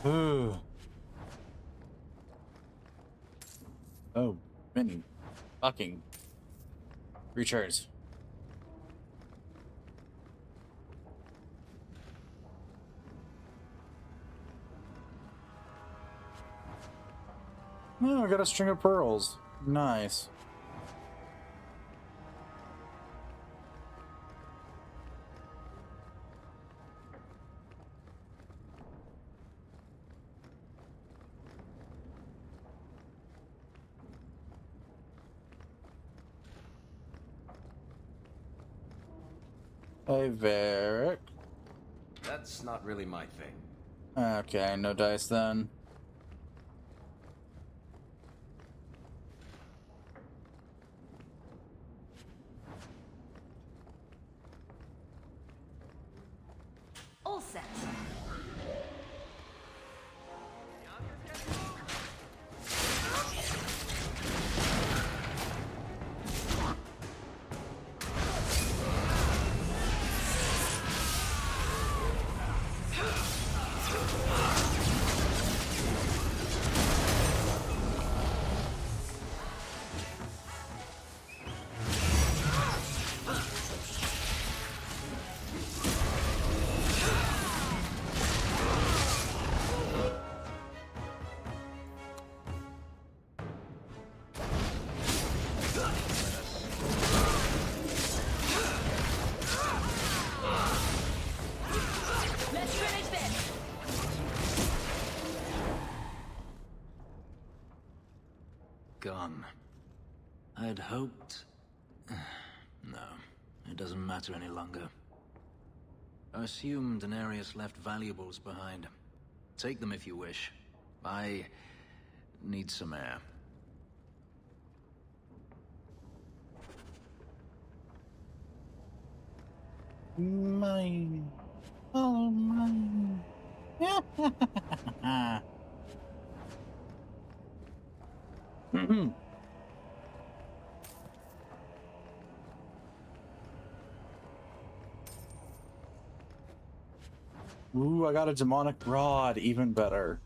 Ooh. Oh, many fucking creatures. Oh, I got a string of pearls. Nice. Hey, Varric. That's not really my thing. Okay, no dice then. All set. Let's finish this. Gone. I'd hoped... No, it doesn't matter any longer. I assume Daenerys left valuables behind. Take them if you wish. I need some air. Mine. Oh, mine. Ooh, I got a demonic rod. Even better.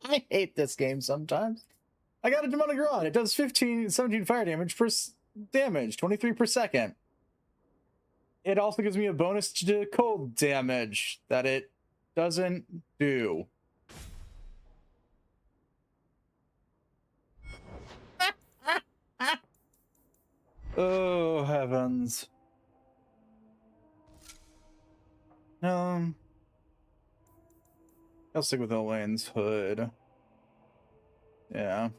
I hate this game sometimes. I got a demonic rod. It does 17 fire damage per damage, 23 per second. It also gives me a bonus to cold damage that it doesn't do. Oh, heavens. I'll stick with Elaine's hood. Yeah.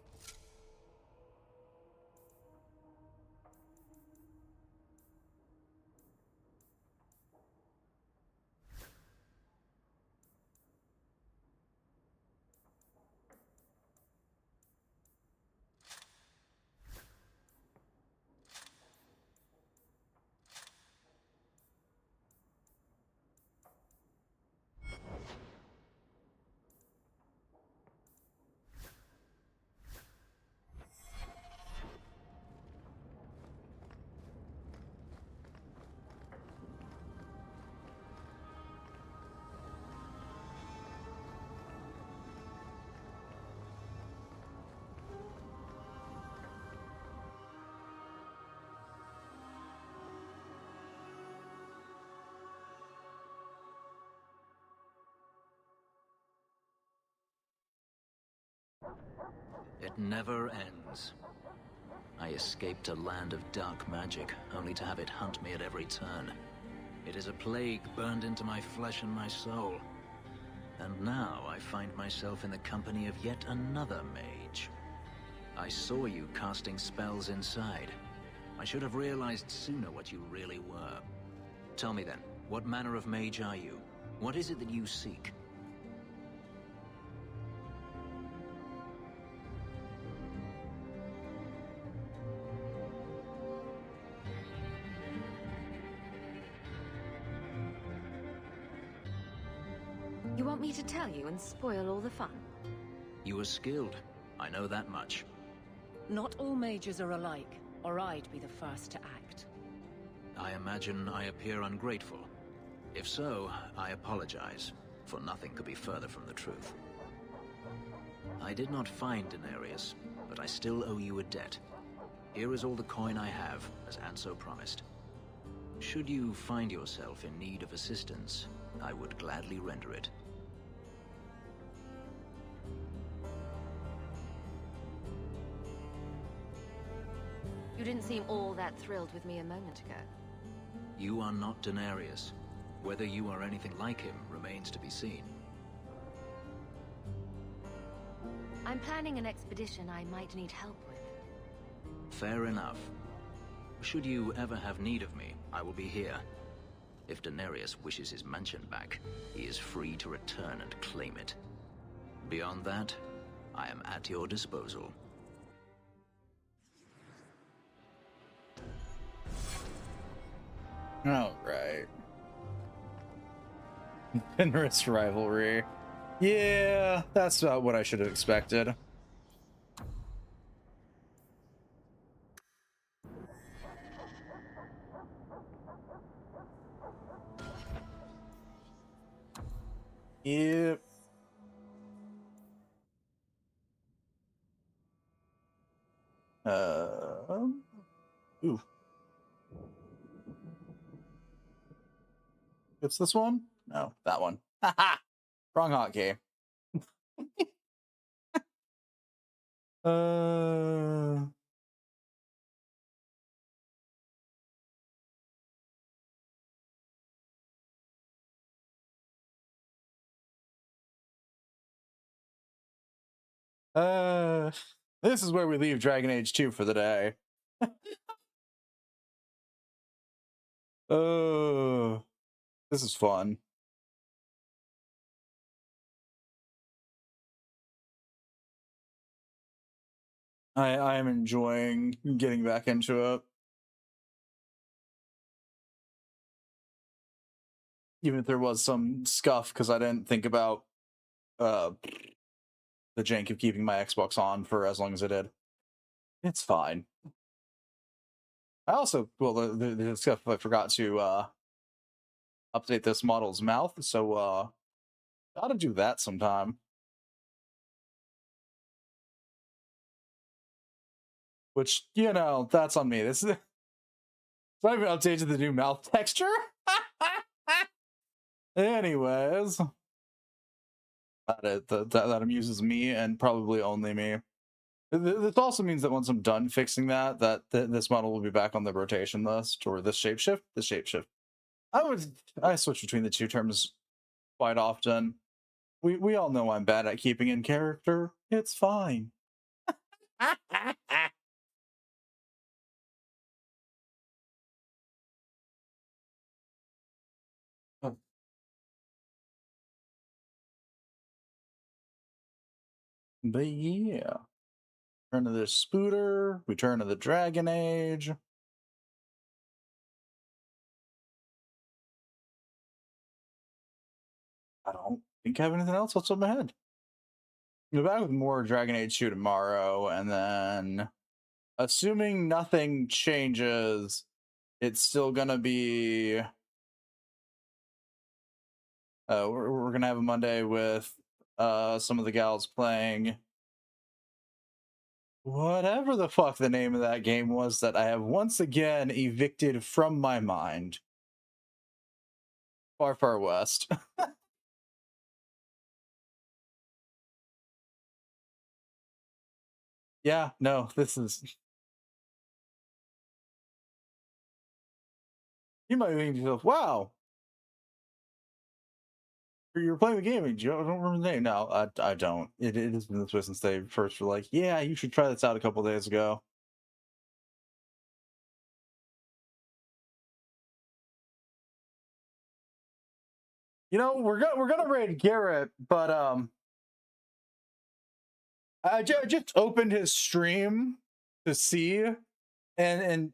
that never ends. I escaped a land of dark magic, only to have it hunt me at every turn. It is a plague burned into my flesh and my soul. And now I find myself in the company of yet another mage. I saw you casting spells inside. I should have realized sooner what you really were. Tell me then, what manner of mage are you? What is it that you seek? You want me to tell you and spoil all the fun? You are skilled. I know that much. Not all mages are alike, or I'd be the first to act. I imagine I appear ungrateful. If so, I apologize, for nothing could be further from the truth. I did not find Denarius, but I still owe you a debt. Here is all the coin I have, as Anso promised. Should you find yourself in need of assistance, I would gladly render it. You didn't seem all that thrilled with me a moment ago. You are not Denarius. Whether you are anything like him remains to be seen. I'm planning an expedition I might need help with. Fair enough. Should you ever have need of me, I will be here. If Denarius wishes his mansion back, he is free to return and claim it. Beyond that, I am at your disposal. All right. Fenris rivalry. Yeah, that's about what I should have expected. Yep. Ooh. It's this one? No, that one. Haha. Wrong hotkey. This is where we leave Dragon Age 2 for the day. This is fun. I am enjoying getting back into it. Even if there was some scuff because I didn't think about the jank of keeping my Xbox on for as long as I did. It's fine. I also, well, the stuff I forgot to update this model's mouth, so gotta do that sometime. Which, you know, that's on me. This is so I even updated the new mouth texture. Anyways, that amuses me and probably only me. This also means that once I'm done fixing that, this model will be back on the rotation list, or this shapeshift. The shapeshift. I switch between the two terms quite often. We all know I'm bad at keeping in character. It's fine. But yeah. Turn to the Spooter, we turn to the Dragon Age. I don't think I have anything else off the top of my head. Go back with more Dragon Age 2 tomorrow, and then assuming nothing changes, it's still gonna be we're gonna have a Monday with some of the gals playing whatever the fuck the name of that game was that I have once again evicted from my mind. Far, far west. Yeah, no, this is. You might think to yourself, wow, you're playing the game. I don't remember the name. No, I don't. It has been this way since they first were like, yeah, you should try this out a couple days ago. You know, we're gonna raid Garrett, but I just opened his stream to see, and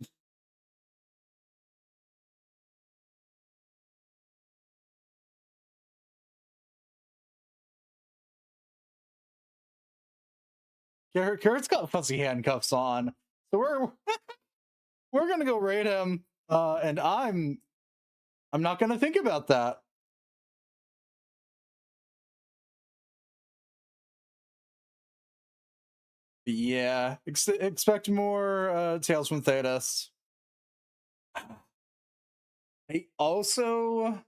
Garrett's got fuzzy handcuffs on, so we're gonna go raid him, and I'm not gonna think about that. Yeah, expect more Tales from Thedas. I also,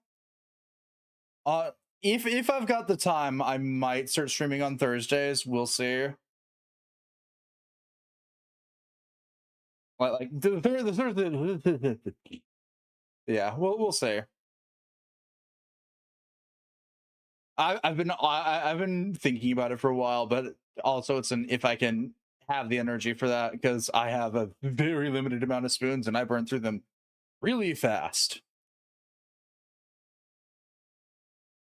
if I've got the time, I might start streaming on Thursdays. We'll see. Like the yeah, we'll see. I've been thinking about it for a while, but also it's an if I can have the energy for that, because I have a very limited amount of spoons and I burn through them really fast.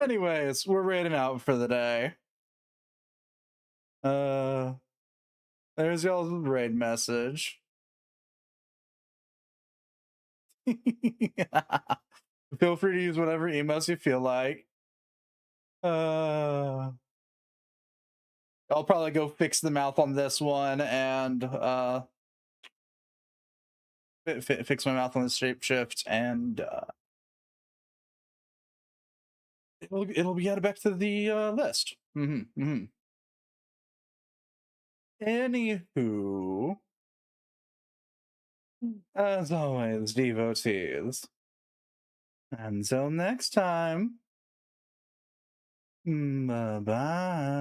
Anyways, we're raiding out for the day. There's y'all's raid message. Feel free to use whatever emails you feel like. I'll probably go fix the mouth on this one and fix my mouth on the shapeshift, and it'll be added back to the list. Anywho, as always, devotees. Until next time, bye bye.